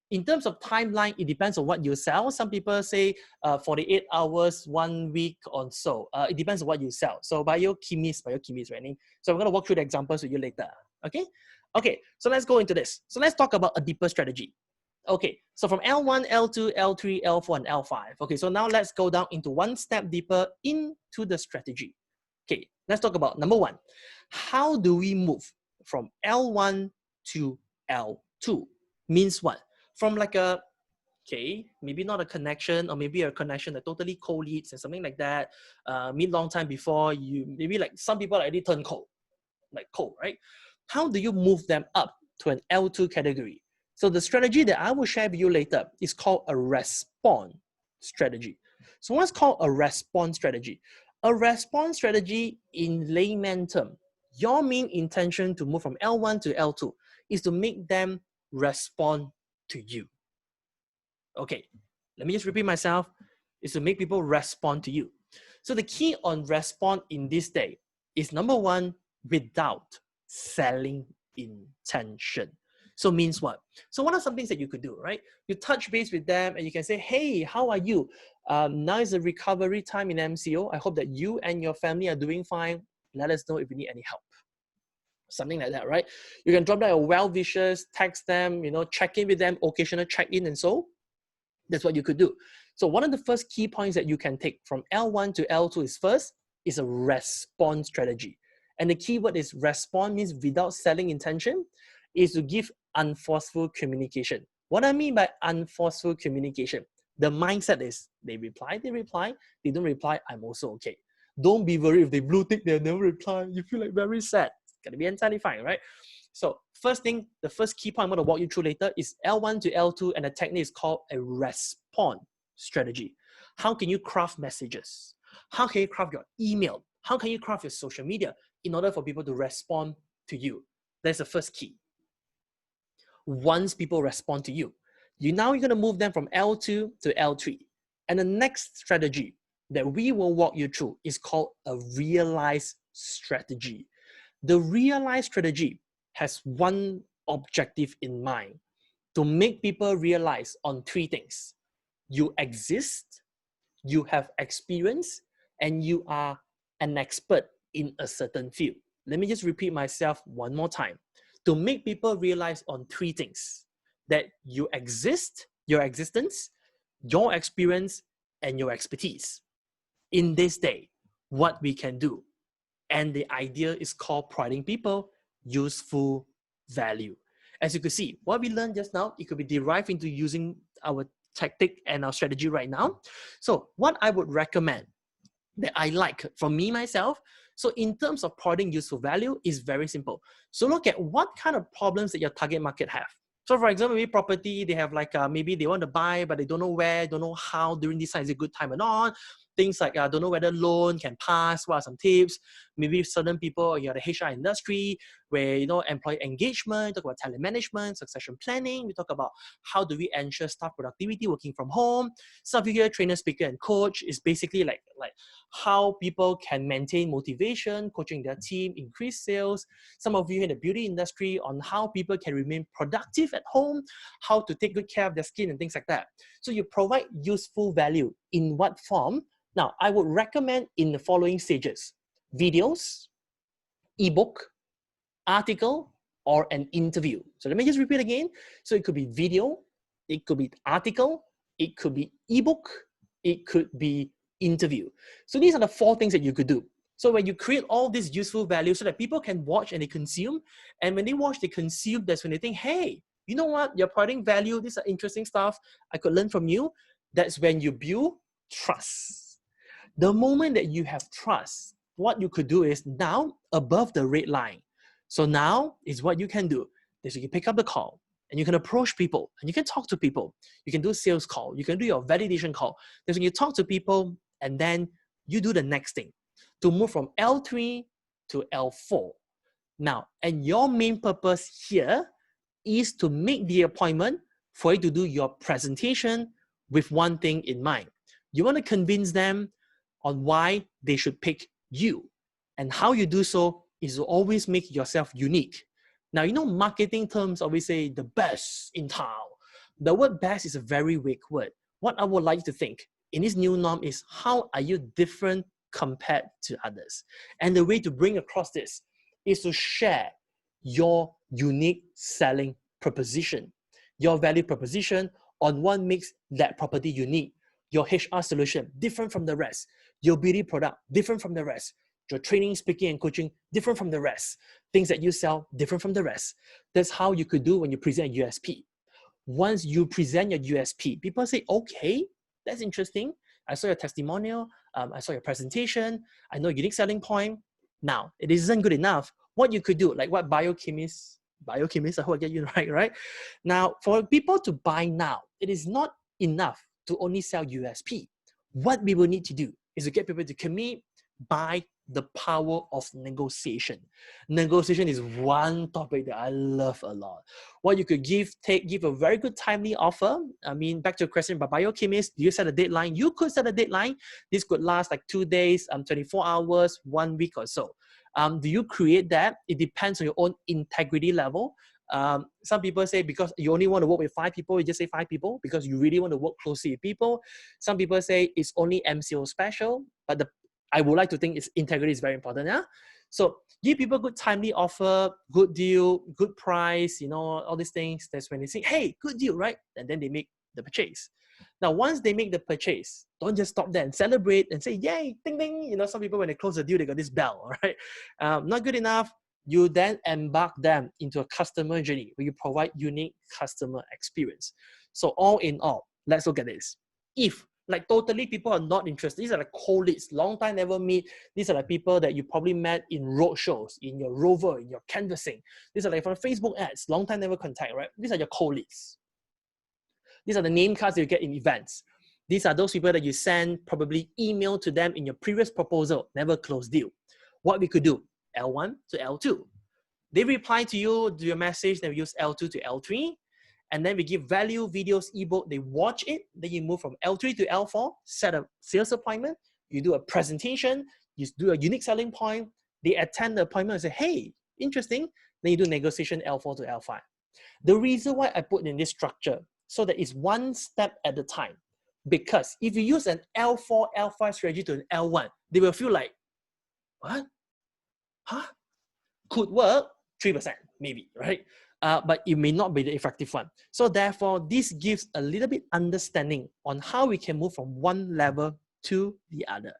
In terms of timeline, it depends on what you sell. Some people say 48 hours, 1 week or so. It depends on what you sell. So biochemist, right? So I'm going to walk through the examples with you later. Okay, so let's go into this. So let's talk about a deeper strategy. Okay, so from L1, L2, L3, L4, and L5. Okay, so now let's go down into one step deeper into the strategy. Okay, let's talk about number one. How do we move from L1 to L2? Means what? From like a, maybe not a connection, or maybe a connection that totally cold leads and something like that. Meet long time before you, maybe like some people already turn cold, like cold, right? How do you move them up to an L2 category? So the strategy that I will share with you later is called a response strategy. So what's called a response strategy? A response strategy in layman term, your main intention to move from L1 to L2 is to make them respond to you. Okay, let me just repeat myself, is to make people respond to you. So the key on respond in this day is number one, without selling intention. So means what? So what are some things that you could do, right? You touch base with them and you can say, hey, how are you? Now is the recovery time in MCO. I hope that you and your family are doing fine. Let us know if you need any help. Something like that, right? You can drop down a well wishes, text them, check in with them, occasional check-in and so. That's what you could do. So one of the first key points that you can take from L1 to L2 is first, is a response strategy. And the key word is respond, means without selling intention, is to give unforceful communication. What I mean by unforceful communication, the mindset is they reply, they don't reply, I'm also okay. Don't be worried if they blue tick, they'll never reply. You feel like very sad. It's gonna be entirely fine, right? So first thing, the first key point I'm gonna walk you through later is L1 to L2, and the technique is called a response strategy. How can you craft messages? How can you craft your email? How can you craft your social media in order for people to respond to you? That's the first key. Once people respond to you, you're going to move them from L2 to L3. And the next strategy that we will walk you through is called a realize strategy. The realize strategy has one objective in mind: to make people realize on three things. You exist, you have experience, and you are an expert in a certain field. Let me just repeat myself one more time. To make people realize on three things: that you exist, your existence, your experience, and your expertise. In this day, what we can do. And the idea is called providing people useful value. As you could see, what we learned just now, it could be derived into using our tactic and our strategy right now. So what I would recommend that I like from me myself, so in terms of providing useful value, is very simple. So look at what kind of problems that your target market have. So for example, maybe property, they have like, maybe they want to buy, but they don't know where, don't know how during this time is a good time or not. Things like, don't know whether loan can pass, what are some tips. Maybe certain people, you're the HR industry, where, employee engagement, talk about talent management, succession planning. We talk about how do we ensure staff productivity working from home. Some of you here, trainer, speaker, and coach, is basically like how people can maintain motivation, coaching their team, increase sales. Some of you in the beauty industry on how people can remain productive at home, how to take good care of their skin and things like that. So you provide useful value in what form? Now, I would recommend in the following stages: videos, ebook, article, or an interview. So let me just repeat again. So it could be video, it could be article, it could be ebook, it could be interview. So these are the 4 things that you could do. So when you create all these useful value so that people can watch and they consume, and when they watch, they consume, that's when they think, hey, you know what, you're providing value, these are interesting stuff, I could learn from you. That's when you build trust. The moment that you have trust, what you could do is now above the red line. So now is what you can do is you can pick up the call and you can approach people and you can talk to people. You can do a sales call. You can do your validation call. That's when you talk to people and then you do the next thing to move from L3 to L4. Now, and your main purpose here is to make the appointment for you to do your presentation with one thing in mind. You want to convince them on why they should pick you. And how you do so is to always make yourself unique. Now, marketing terms always say the best in town. The word best is a very weak word. What I would like you to think in this new norm is, how are you different compared to others? And the way to bring across this is to share your unique selling proposition, your value proposition on what makes that property unique. Your HR solution, different from the rest. Your beauty product, different from the rest. Your training, speaking, and coaching, different from the rest. Things that you sell, different from the rest. That's how you could do when you present a USP. Once you present your USP, people say, okay, that's interesting. I saw your testimonial. I saw your presentation. I know unique selling point. Now, it isn't good enough. What you could do, like what biochemists, I hope I get you right? Now, for people to buy now, it is not enough to only sell USP. What we will need to do is to get people to commit by the power of negotiation. Negotiation is one topic that I love a lot. What you could give a very good timely offer. I mean, back to your question about biochemists, do you set a deadline? You could set a deadline. This could last like 2 days, 24 hours, 1 week or so. Do you create that? It depends on your own integrity level. Some people say because you only want to work with 5 people, you just say 5 people because you really want to work closely with people. Some people say it's only MCO special, but I would like to think integrity is very important. Yeah. So give people good timely offer, good deal, good price, all these things. That's when they say, hey, good deal, right? And then they make the purchase. Now, once they make the purchase, don't just stop there and celebrate and say, yay, ding, ding. Some people, when they close the deal, they got this bell, all right? Not good enough. You then embark them into a customer journey where you provide unique customer experience. So all in all, let's look at this. If totally people are not interested, these are like cold leads, long time never meet. These are like people that you probably met in road shows, in your rover, in your canvassing. These are like from Facebook ads, long time never contact, right? These are your cold leads. These are the name cards that you get in events. These are those people that you send probably email to them in your previous proposal, never closed deal. What we could do, L1 to L2. They reply to you, do your message, then we use L2 to L3. And then we give value, videos, ebook, they watch it. Then you move from L3 to L4, set a sales appointment. You do a presentation, you do a unique selling point. They attend the appointment and say, hey, interesting. Then you do negotiation L4 to L5. The reason why I put in this structure, so that it's one step at a time. Because if you use an L4, L5 strategy to an L1, they will feel like, what? Huh? Could work, 3%, maybe, right? but it may not be the effective one. So therefore, this gives a little bit understanding on how we can move from one level to the other.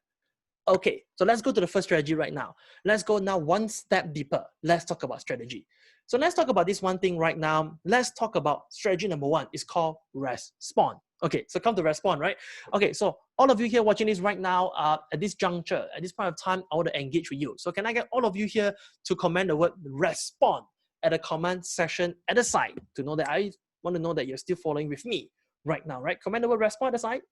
Okay, so let's go to the first strategy right now. Let's go now one step deeper. Let's talk about strategy. So let's talk about this one thing right now. Let's talk about strategy number one. It's called respond. Okay, so come to respond, right? Okay, so all of you here watching this right now, at this juncture, at this point of time, I want to engage with you. So can I get all of you here to comment the word respond at the comment section at the side to know that I want to know that you're still following with me right now, right? Comment the word respond at the side.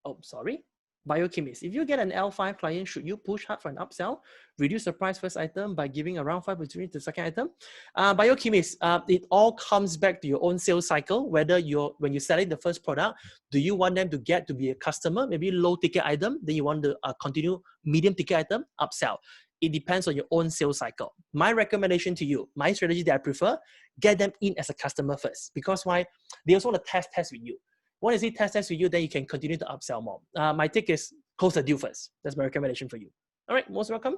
Oh, sorry. Biochemist. If you get an L5 client, should you push hard for an upsell? Reduce the price first item by giving around 5% to the second item? Biochemist, it all comes back to your own sales cycle. Whether when you're selling the first product, do you want them to get to be a customer, maybe low ticket item, then you want to continue medium ticket item, upsell. It depends on your own sales cycle. My recommendation to you, my strategy that I prefer, get them in as a customer first. Because why? They also want to test with you. Once you see test with you, then you can continue to upsell more. My take is close the deal first. That's my recommendation for you. All right, most welcome.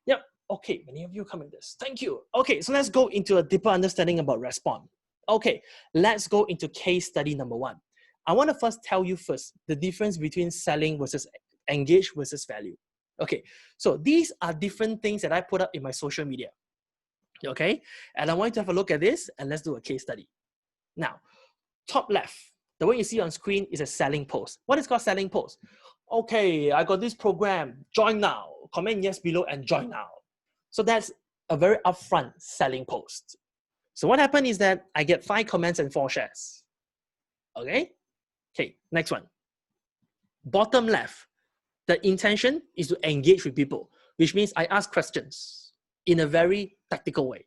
Yep. Okay, many of you come with this. Thank you. Okay, so let's go into a deeper understanding about respond. Okay, let's go into case study number one. I want to first tell you first the difference between selling versus engage versus value. Okay, so these are different things that I put up in my social media. Okay, and I want you to have a look at this and let's do a case study. Now, top left, the one you see on screen is a selling post. What is called selling post? Okay, I got this program, join now. Comment yes below and join now. So that's a very upfront selling post. So what happened is that I get 5 comments and 4 shares. Okay, next one. Bottom left, the intention is to engage with people, which means I ask questions in a very tactical way.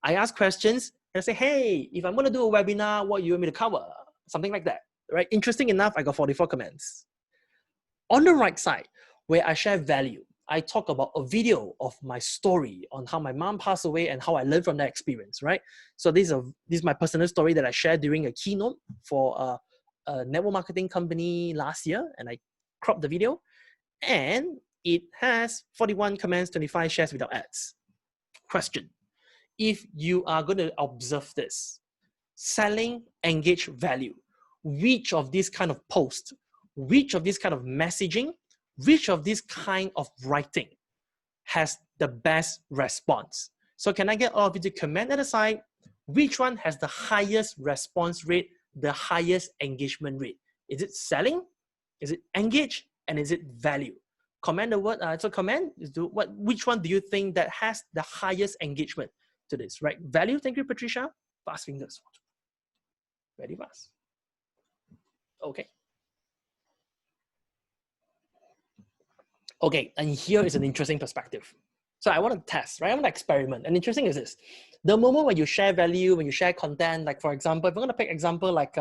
I ask questions and I say, hey, if I'm going to do a webinar, what you want me to cover? Something like that, right? Interesting enough, I got 44 comments. On the right side, where I share value, I talk about a video of my story on how my mom passed away and how I learned from that experience, right? So this is my personal story that I shared during a keynote for a network marketing company last year, and I cropped the video, and it has 41 comments, 25 shares without ads. Question: if you are going to observe this, selling, engage, value, which of these kind of posts, which of this kind of messaging, which of this kind of writing has the best response? So can I get all of you to comment at the side, which one has the highest response rate, the highest engagement rate? Is it selling? Is it engage? And is it value? Comment the word, so comment, which one do you think that has the highest engagement to this, right? Value, thank you, Patricia. Fast fingers. Very fast. Okay. Okay, and here is an interesting perspective. So I want to test, right? I want to experiment. And interesting is this. The moment when you share value, when you share content, like for example, if we're going to pick example like,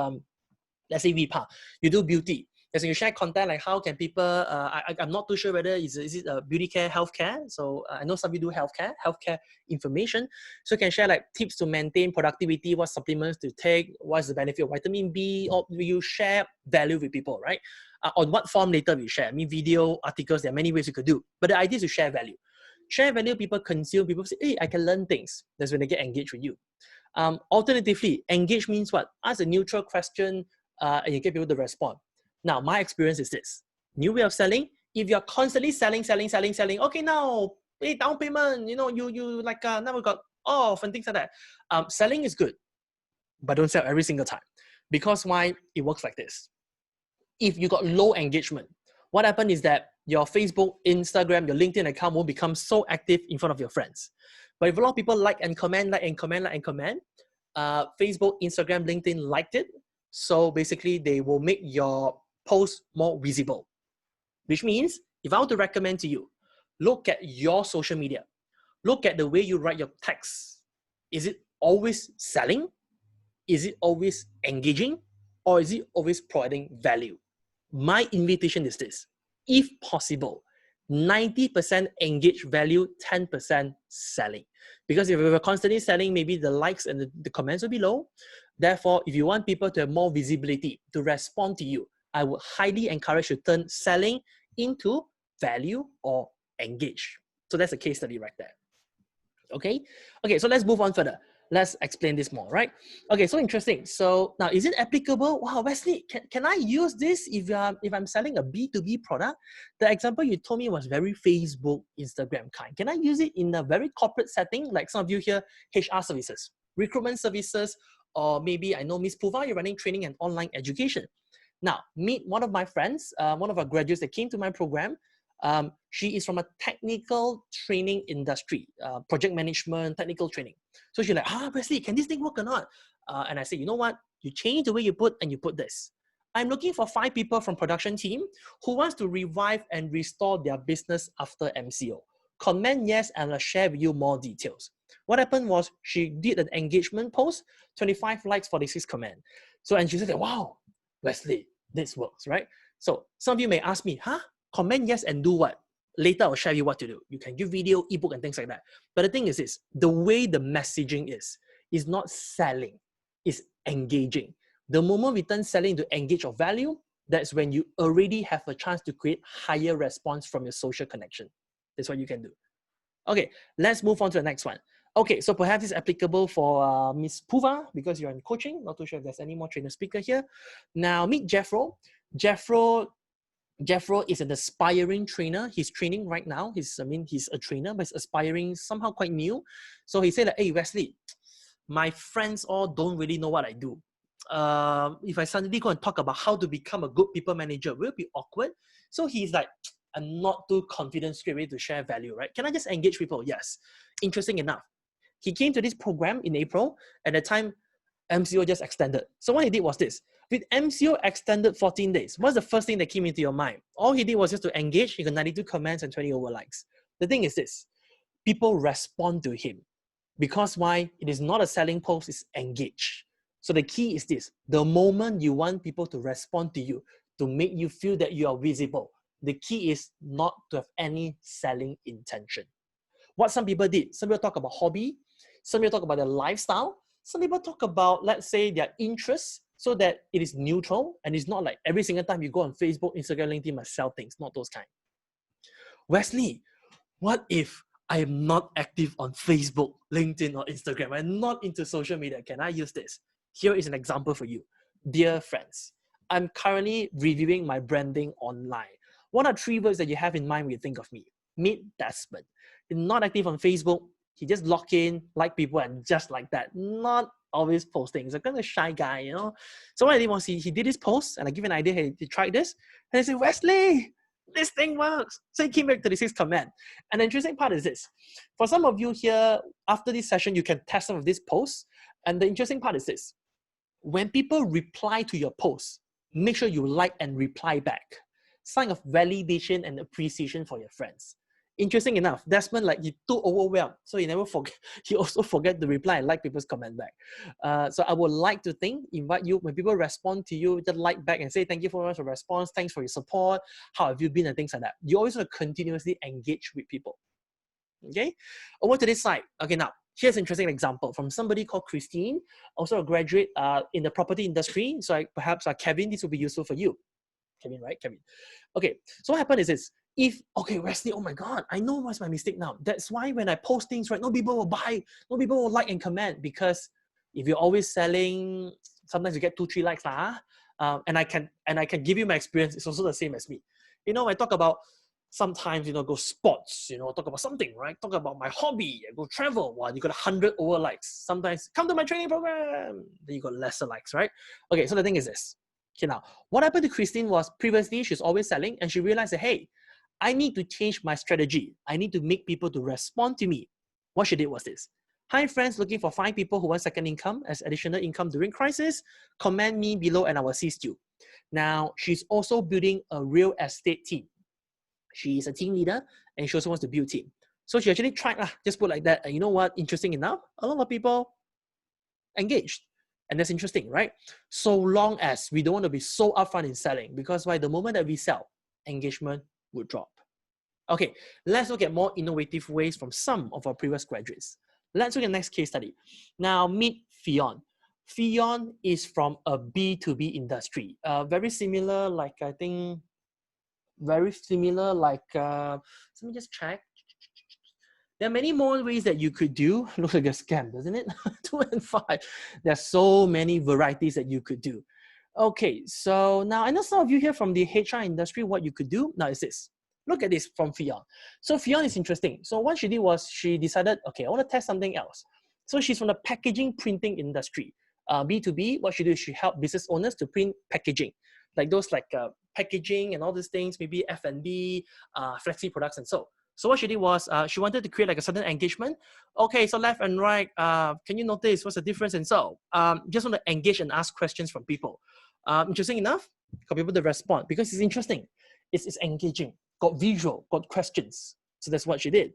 let's say VPA, you do beauty. As you share content, like how can people, I'm not too sure whether is it beauty care, healthcare. So I know some people do healthcare information. So you can share like tips to maintain productivity, what supplements to take, what's the benefit of vitamin B, or you share value with people, right? On what form later we share. I mean, video, articles, there are many ways you could do. But the idea is to share value. Share value, people consume, people say, hey, I can learn things. That's when they get engaged with you. Alternatively, engage means what? Ask a neutral question and you get people to respond. Now, my experience is this. New way of selling, if you're constantly selling, okay, now, hey, down payment, you like, now we got off and things like that. Selling is good, but don't sell every single time. Because why? It works like this. If you got low engagement, what happened is that your Facebook, Instagram, your LinkedIn account won't become so active in front of your friends. But if a lot of people like and comment, Facebook, Instagram, LinkedIn liked it. So basically, they will make your post more visible. Which means, if I were to recommend to you, look at your social media. Look at the way you write your text. Is it always selling? Is it always engaging? Or is it always providing value? My invitation is this. If possible, 90% engage value, 10% selling. Because if we were constantly selling, maybe the likes and the comments will be low. Therefore, if you want people to have more visibility, to respond to you, I would highly encourage you to turn selling into value or engage. So that's a case study right there. Okay. Okay. So let's move on further. Let's explain this more, right? Okay. So interesting. So now, is it applicable? Wow, Wesley, can I use this if I'm selling a B2B product? The example you told me was very Facebook, Instagram kind. Can I use it in a very corporate setting, like some of you here, HR services, recruitment services, or maybe I know Miss Puva, you're running training and online education. Now, meet one of my friends, one of our graduates that came to my program. She is from a technical training industry, project management, technical training. So she's like, Wesley, can this thing work or not? And I said, you know what? You change the way you put and you put this. I'm looking for 5 people from production team who wants to revive and restore their business after MCO. Comment yes, and I'll share with you more details. What happened was she did an engagement post, 25 likes, 46 comment. So, and she said, wow, Wesley, this works, right? So some of you may ask me, comment yes and do what? Later, I'll share you what to do. You can give video, ebook, and things like that. But the thing is this, the way the messaging is not selling, it's engaging. The moment we turn selling to engage or value, that's when you already have a chance to create higher response from your social connection. That's what you can do. Okay, let's move on to the next one. Okay, so perhaps it's applicable for Miss Puva because you're in coaching. Not too sure if there's any more trainer speaker here. Now meet Jeffro. Jeffro is an aspiring trainer. He's training right now. He's a trainer, but he's aspiring, somehow quite new. So he said that, hey, Wesley, my friends all don't really know what I do. If I suddenly go and talk about how to become a good people manager, will it be awkward? So he's like, I'm not too confident straight away to share value, right? Can I just engage people? Yes. Interesting enough. He came to this program in April. At the time, MCO just extended. So what he did was this. With MCO extended 14 days, what's the first thing that came into your mind? All he did was just to engage. He got 92 comments and 20 over likes. The thing is this. People respond to him. Because why? It is not a selling post, it's engage. So the key is this. The moment you want people to respond to you, to make you feel that you are visible, the key is not to have any selling intention. What some people did, some people talk about hobby, some people talk about their lifestyle, some people talk about, let's say, their interests, so that it is neutral and it's not like every single time you go on Facebook, Instagram, LinkedIn must sell things, not those kind. Wesley, what if I am not active on Facebook, LinkedIn, or Instagram? I'm not into social media. Can I use this? Here is an example for you. Dear friends, I'm currently reviewing my branding online. What are 3 words that you have in mind when you think of me? Meet Desmond. He's not active on Facebook. He just log in, like people, and just like that. Not always posting. He's a kind of shy guy, you know. So what I did was he did his post, and I give an idea, hey, he tried this. And I said, Wesley, this thing works. So he came back to this comment. And the interesting part is this. For some of you here, after this session, you can test some of these posts. And the interesting part is this. When people reply to your post, make sure you like and reply back. Sign of validation and appreciation for your friends. Interesting enough, Desmond, like, he too overwhelmed, so he never forget. He also forget to reply and like people's comment back. So I would like to invite you, when people respond to you, just like back and say, thank you so much for your response, thanks for your support, how have you been, and things like that. You always want to continuously engage with people. Okay, over to this side. Okay, now here's an interesting example from somebody called Christine, also a graduate in the property industry. So perhaps Kevin, this will be useful for you. Kevin, right? Kevin. Okay, so what happened is this. Okay, Wesley, oh my God, I know what's my mistake now. That's why when I post things, right, no people will buy, no people will like and comment, because if you're always selling, sometimes you get 2-3 likes, and I can give you my experience. It's also the same as me. You know, I talk about sometimes, go sports, talk about something, right? Talk about my hobby, I go travel. Wow, you got 100 over likes. Sometimes come to my training program, then you got lesser likes, right? Okay, so the thing is this. Okay, now, what happened to Christine was previously she's always selling, and she realized that, hey, I need to change my strategy. I need to make people to respond to me. What she did was this. Hi friends, looking for 5 people who want second income as additional income during crisis. Comment me below and I will assist you. Now, she's also building a real estate team. She is a team leader and she also wants to build a team. So she actually tried, just put like that. And you know what? Interesting enough, a lot of people engaged. And that's interesting, right? So long as we don't want to be so upfront in selling, because why? The moment that we sell, engagement would drop. Okay, let's look at more innovative ways from some of our previous graduates. Let's look at the next case study. Now, meet Fion. Fion is from a B2B industry. Very similar, like, I think, let me just check. There are many more ways that you could do. Looks like a scam, doesn't it? 2 and 5. There's so many varieties that you could do. Okay, so now I know some of you here from the HR industry, what you could do. Now is this. Look at this from Fion. So Fion is interesting. So what she did was she decided, okay, I want to test something else. So she's from the packaging printing industry. B2B, what she do is she helped business owners to print packaging. Like those packaging and all these things, maybe F&B, flexi products and so. So what she did was she wanted to create like a certain engagement. Okay, so left and right, can you notice what's the difference? And so just want to engage and ask questions from people. Interesting enough, got people to respond because it's interesting. It's engaging, got visual, got questions. So that's what she did.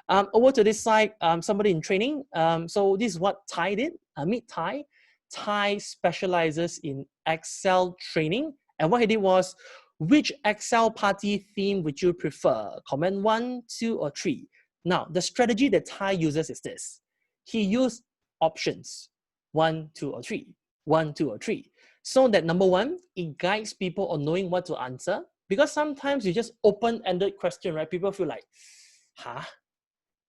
Over to this side, somebody in training. So this is what Ty did. Meet Ty. Ty specializes in Excel training. And what he did was, which Excel party theme would you prefer? Comment 1, 2, or 3. Now, the strategy that Ty uses is this. He used options, 1, 2, or 3. 1, 2, or 3. So that number 1, it guides people on knowing what to answer. Because sometimes you just open-ended question, right? People feel like, huh?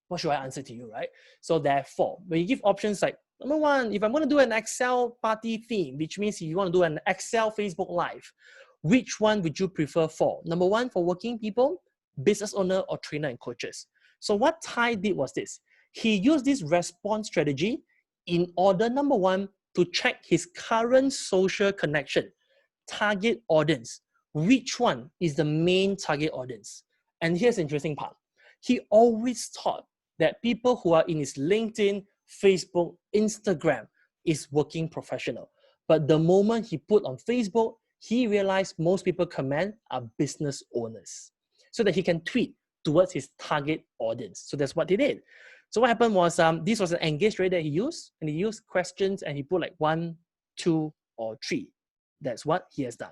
What should I answer to you, right? So therefore, when you give options like, number 1, if I'm going to do an Excel party theme, which means you want to do an Excel Facebook Live, which one would you prefer for? Number 1, for working people, business owner, or trainer and coaches. So what Ty did was this. He used this response strategy in order, number 1, to check his current social connection, target audience. Which one is the main target audience? And here's the interesting part. He always thought that people who are in his LinkedIn, Facebook, Instagram is working professional. But the moment he put on Facebook, he realized most people comment are business owners so that he can tweet towards his target audience. So that's what he did. So what happened was this was an engaged rate that he used, and he used questions and he put like 1, 2, or 3. That's what he has done.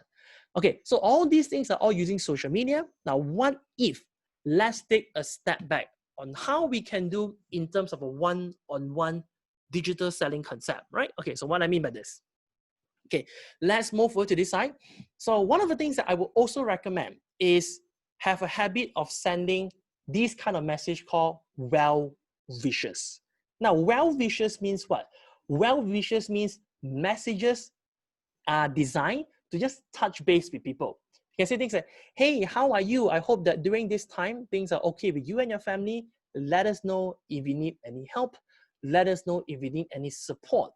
Okay, so all these things are all using social media. Now, what if, let's take a step back on how we can do in terms of a one-on-one digital selling concept, right? Okay, so what I mean by this. Okay, let's move over to this side. So one of the things that I would also recommend is have a habit of sending this kind of message called well wishes. Now, well wishes means what? Well wishes means messages are designed to just touch base with people. You can say things like, hey, how are you? I hope that during this time, things are okay with you and your family. Let us know if you need any help. Let us know if you need any support.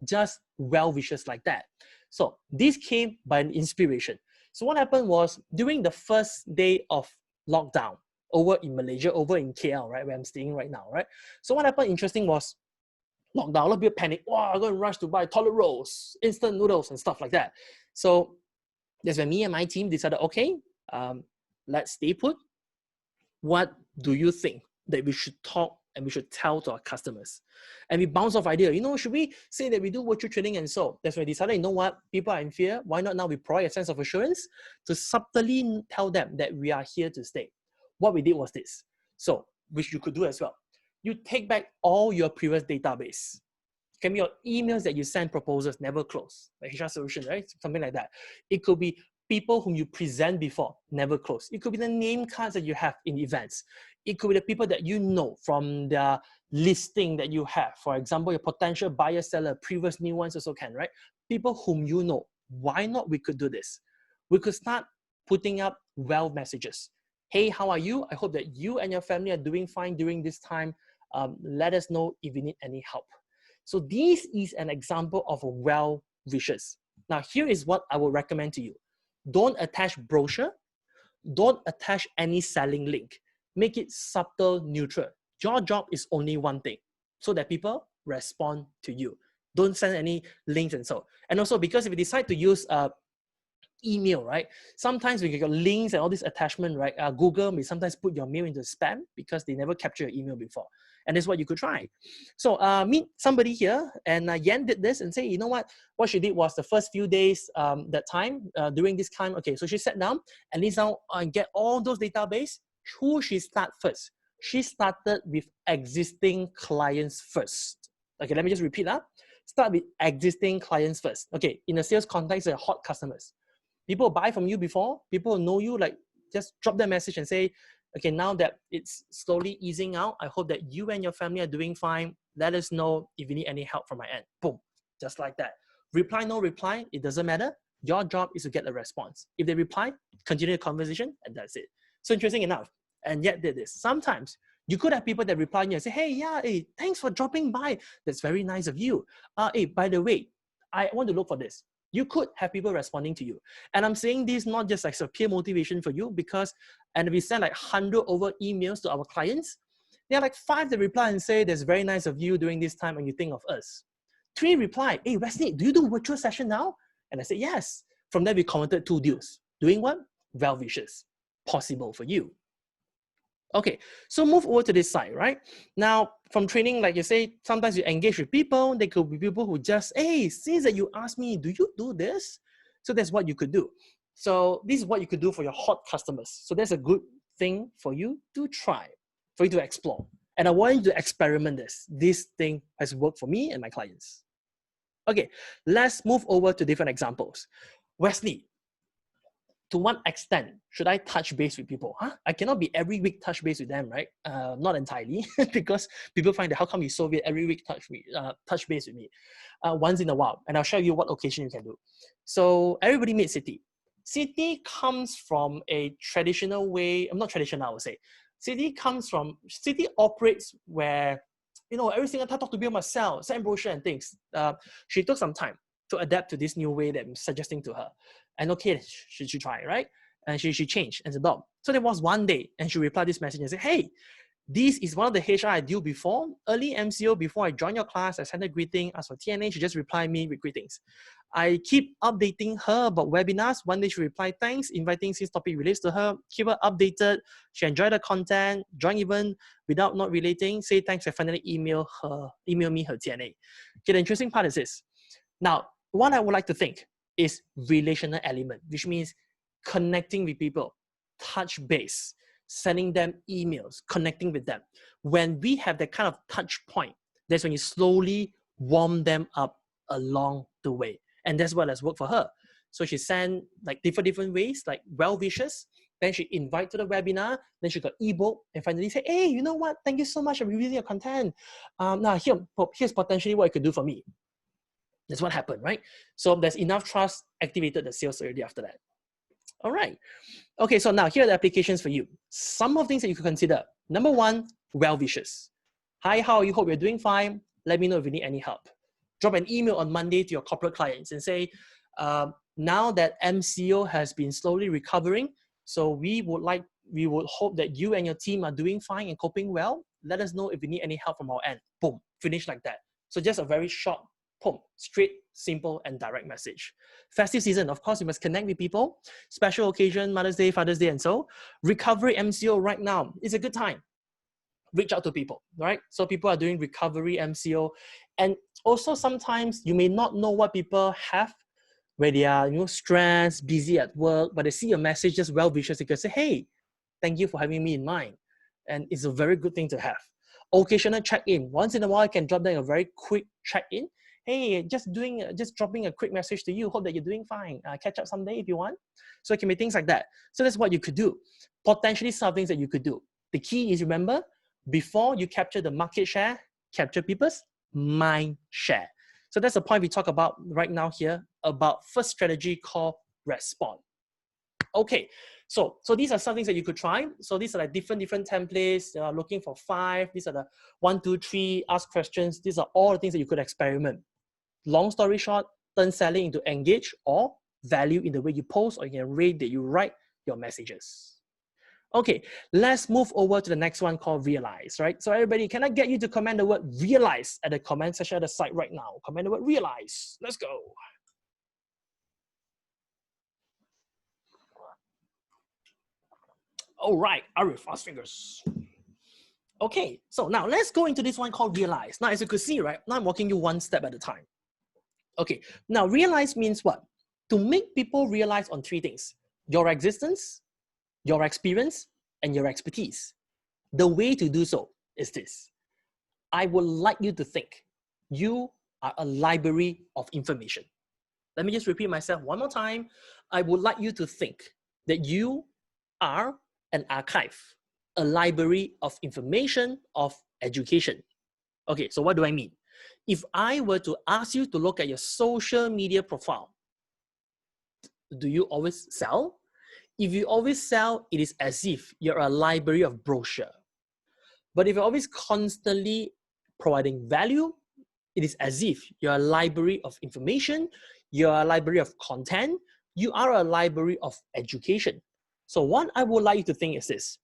Just well wishes like that. So this came by an inspiration. So what happened was during the first day of lockdown over in Malaysia, over in KL, right, where I'm staying right now, right? So what happened interesting was lockdown, a lot of people panic. Wow, I'm going to rush to buy toilet rolls, instant noodles and stuff like that. So that's when me and my team decided, okay, let's stay put. What do you think that we should talk and we should tell to our customers? And we bounce off idea, should we say that we do virtual training? And so that's when we decided, people are in fear. Why not now we provide a sense of assurance to subtly tell them that we are here to stay. What we did was this. So, which you could do as well. You take back all your previous database. It can be your emails that you send proposals, never close, like HR solution, right? Something like that. It could be people whom you present before, never close. It could be the name cards that you have in events. It could be the people that you know from the listing that you have. For example, your potential buyer, seller, previous new ones also can, right? People whom you know. Why not we could do this? We could start putting up well messages. Hey, how are you? I hope that you and your family are doing fine during this time. Let us know if you need any help. So this is an example of well wishes. Now, here is what I would recommend to you. Don't attach brochure. Don't attach any selling link. Make it subtle, neutral. Your job is only one thing, so that people respond to you. Don't send any links and so. And also because if you decide to use email, right? Sometimes when you get links and all this attachment, right? Google may sometimes put your mail into spam because they never captured your email before. And that's what you could try. So meet somebody here, and Yan did this and say, you know what? What she did was the first few days during this time, okay, so she sat down and this now get all those database. Who she start first? She started with existing clients first. Okay, let me just repeat that. Start with existing clients first. Okay, in a sales context, they're hot customers. People buy from you before, people know you, like just drop their message and say, Okay, now that it's slowly easing out, I hope that you and your family are doing fine. Let us know if you need any help from my end. Boom, just like that. Reply, no reply, it doesn't matter. Your job is to get a response. If they reply, continue the conversation, and that's it. So interesting enough, and yet did this. Sometimes you could have people that reply you and say, hey, yeah, hey, thanks for dropping by. That's very nice of you. Hey, by the way, I want to look for this. You could have people responding to you. And I'm saying this not just like a peer motivation for you, because, and we send like 100 over emails to our clients, there are like 5 that reply and say, that's very nice of you during this time and you think of us. 3 reply, hey, Wesley, do you do virtual session now? And I said, yes. From there, we commented 2 deals. Doing what? Well wishes. Possible for you. Okay, so move over to this side, right? Now, from training, like you say, sometimes you engage with people. They could be people who just, hey, since that you asked me, do you do this? So that's what you could do. So this is what you could do for your hot customers. So that's a good thing for you to try, for you to explore. And I want you to experiment this. This thing has worked for me and my clients. Okay, let's move over to different examples. Wesley, to what extent should I touch base with people? I cannot be every week touch base with them, right? Not entirely, because people find that how come you so weird every week touch base with me? Once in a while, and I'll show you what occasion you can do. So everybody meet City. City comes from a traditional way, not traditional, I would say. City operates where, every single time I talk to people myself, send brochure and things. She took some time to adapt to this new way that I'm suggesting to her. And okay, she try, right? And she changed and adopt. So there was one day, and she replied this message and said, hey, this is one of the HR I do before. Early MCO, before I joined your class, I sent a greeting. As for TNA, she just replied me with greetings. I keep updating her about webinars. One day she replied, thanks, inviting since topic relates to her. Keep her updated. She enjoyed the content. Join even without not relating. Say thanks, I finally email me her TNA. Okay, the interesting part is this. Now, what I would like to think is relational element, which means connecting with people, touch base, sending them emails, connecting with them. When we have that kind of touch point, that's when you slowly warm them up along the way. And that's what has worked for her. So she sent like different ways, like well wishes. Then she invite to the webinar. Then she got ebook and finally say, hey, you know what? Thank you so much for reviewing your content. Now here's potentially what you could do for me. That's what happened, right? So there's enough trust, activated the sales already after that. All right. Okay, so now here are the applications for you. Some of things that you could consider. Number 1, well wishes. Hi, how are you? Hope you're doing fine. Let me know if you need any help. Drop an email on Monday to your corporate clients and say, now that MCO has been slowly recovering, so we would hope that you and your team are doing fine and coping well. Let us know if you need any help from our end. Boom, finish like that. So just a very short, boom, straight, simple, and direct message. Festive season, of course, you must connect with people. Special occasion, Mother's Day, Father's Day, and so. Recovery MCO right now is a good time. Reach out to people, right? So people are doing recovery MCO. And also sometimes you may not know what people have where they are, stressed, busy at work, but they see your message, just well wishes, they can say, hey, thank you for having me in mind. And it's a very good thing to have. Occasional check-in. Once in a while, I can drop down a very quick check-in. Hey, just dropping a quick message to you. Hope that you're doing fine. Catch up someday if you want. So it can be things like that. So that's what you could do. Potentially some things that you could do. The key is, remember, before you capture the market share, capture people's mind share. So that's the point we talk about right now here about first strategy called respond. Okay, so these are some things that you could try. So these are like different templates. Looking for 5. These are the 1, 2, 3, ask questions. These are all the things that you could experiment. Long story short, turn selling into engage or value in the way you post or in the way that you write your messages. Okay, let's move over to the next one called realize, right? So everybody, can I get you to comment the word realize at the comment section at the site right now? Comment the word realize. Let's go. All right, Arif, fast fingers. Okay, so now let's go into this one called realize. Now, as you could see, right, now I'm walking you one step at a time. Okay, now realize means what? To make people realize on 3 things: your existence, your experience, and your expertise. The way to do so is this. I would like you to think you are a library of information. Let me just repeat myself one more time. I would like you to think that you are an archive a library of information, of education. Okay, so what do I mean? If I were to ask you to look at your social media profile, do you always sell? If you always sell, it is as if you're a library of brochure. But if you're always constantly providing value, it is as if you're a library of information, you're a library of content, you are a library of education. So what I would like you to think is this.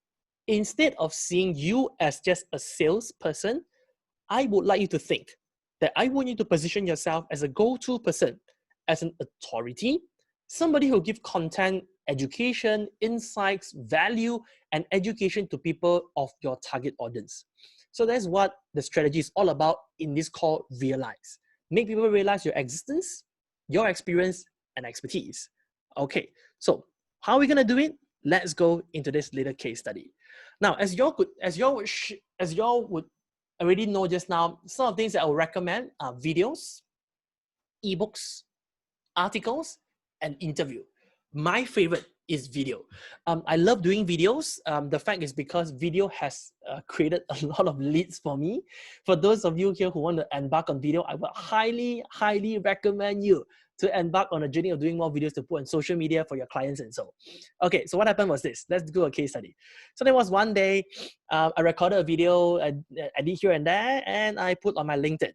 Instead of seeing you as just a salesperson, I would like you to think that I want you to position yourself as a go-to person, as an authority, somebody who gives content, education, insights, value, and education to people of your target audience. So that's what the strategy is all about in this called Realize. Make people realize your existence, your experience, and expertise. Okay, so how are we gonna do it? Let's go into this little case study. Now, as y'all would already know just now, some of the things that I will recommend are videos, ebooks, articles, and interview. My favorite is video. I love doing videos. The fact is because video has created a lot of leads for me. For those of you here who want to embark on video, I would highly, highly recommend you to embark on a journey of doing more videos to put on social media for your clients and so. Okay, so what happened was this. Let's do a case study. So there was one day, I recorded a video, I did here and there, and I put on my LinkedIn,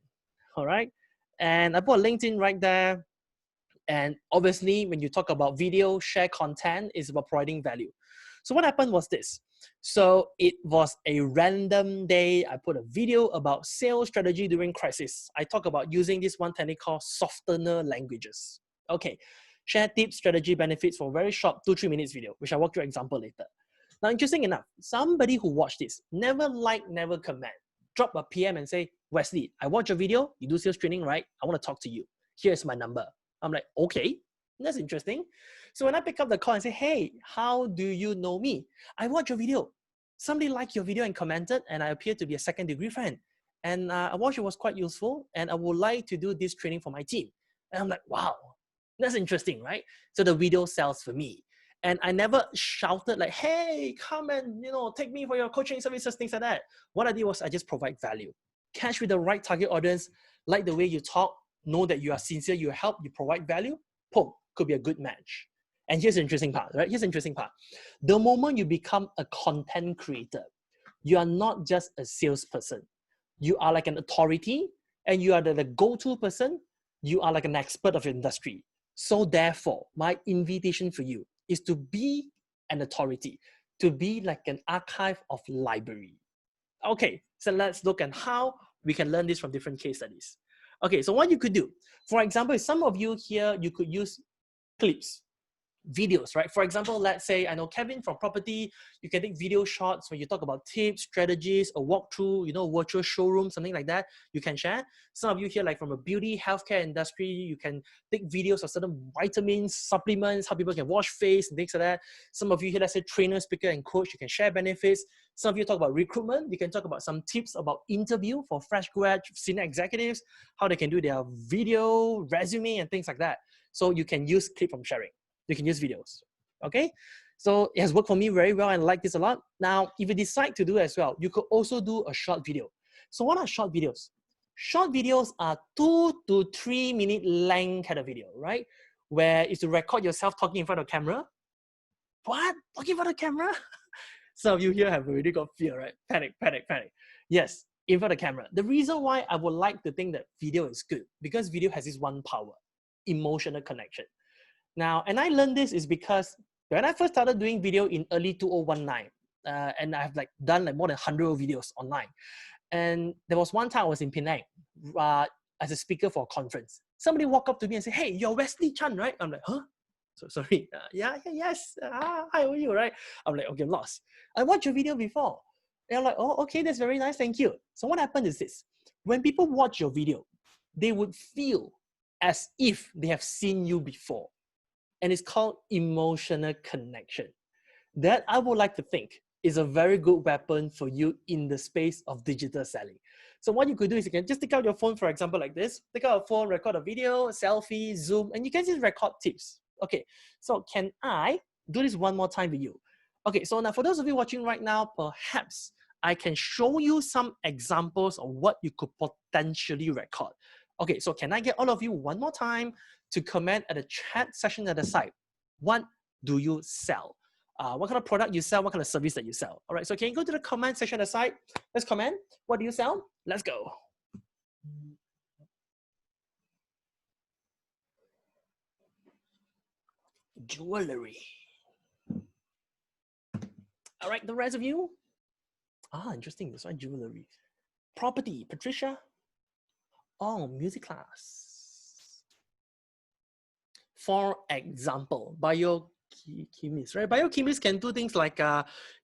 all right? And I put a LinkedIn right there. And obviously, when you talk about video, share content, it's about providing value. So what happened was this. So it was a random day. I put a video about sales strategy during crisis. I talk about using this one technique called softener languages. Okay, share tips, strategy, benefits for a very short 2-3 minutes video, which I'll walk through an example later. Now, interesting enough, somebody who watched this, never like, never comment, drop a PM and say, Wesley, I watch your video, you do sales training, right? I want to talk to you. Here's my number. I'm like, okay, that's interesting. So when I pick up the call and say, hey, how do you know me? I watched your video. Somebody liked your video and commented, and I appear to be a second-degree friend. And I watched it was quite useful, and I would like to do this training for my team. And I'm like, wow, that's interesting, right? So the video sells for me. And I never shouted like, hey, come and take me for your coaching services, things like that. What I did was I just provide value. Catch with the right target audience, like the way you talk, know that you are sincere, you help, you provide value, boom, could be a good match. And here's the interesting part, right? Here's the interesting part. The moment you become a content creator, you are not just a salesperson. You are like an authority, and you are the go-to person. You are like an expert of your industry. So therefore, my invitation for you is to be an authority, to be like an archive of library. Okay, so let's look at how we can learn this from different case studies. Okay, so what you could do, for example, some of you here, you could use clips, videos, right? For example, let's say, I know Kevin from property, you can take video shots when you talk about tips, strategies, a walkthrough, virtual showroom, something like that, you can share. Some of you here, like from a beauty, healthcare industry, you can take videos of certain vitamins, supplements, how people can wash face and things like that. Some of you here, let's say trainer, speaker, and coach, you can share benefits. Some of you talk about recruitment, you can talk about some tips about interview for fresh grad, senior executives, how they can do their video, resume, and things like that. So you can use clip from sharing. You can use videos, okay? So it has worked for me very well, and I like this a lot. Now, if you decide to do it as well, you could also do a short video. So what are short videos? Short videos are 2 to 3 minute length kind of video, right? Where it's to record yourself talking in front of camera. What? Talking in front of camera? Some of you here have already got fear, right? Panic, panic, panic. Yes, in front of camera. The reason why I would like to think that video is good, because video has this one power, emotional connection. Now, and I learned this is because when I first started doing video in early 2019, and I've done more than 100 videos online. And there was one time I was in Penang as a speaker for a conference. Somebody walked up to me and said, hey, you're Wesley Chan, right? I'm like, huh? So sorry. Yes. Hi, how are you, right? I'm like, okay, I'm lost. I watched your video before. And I'm like, oh, okay, that's very nice, thank you. So what happened is this. When people watch your video, they would feel as if they have seen you before. And it's called emotional connection. That I would like to think is a very good weapon for you in the space of digital selling. So what you could do is you can just take out your phone, for example, like this. Take out a phone, record a video, a selfie, Zoom, and you can just record tips. Okay, so can I do this one more time with you? Okay, so now for those of you watching right now, perhaps I can show you some examples of what you could potentially record. Okay, so can I get all of you one more time to comment at the chat section at the side? What do you sell? What kind of product you sell? What kind of service that you sell? All right, so can you go to the comment section at the side? Let's comment. What do you sell? Let's go. Jewelry. All right, the rest of you? Ah, interesting. This one, jewelry. Property, Patricia. Oh, music class. For example, biochemists, right? Biochemists can do things like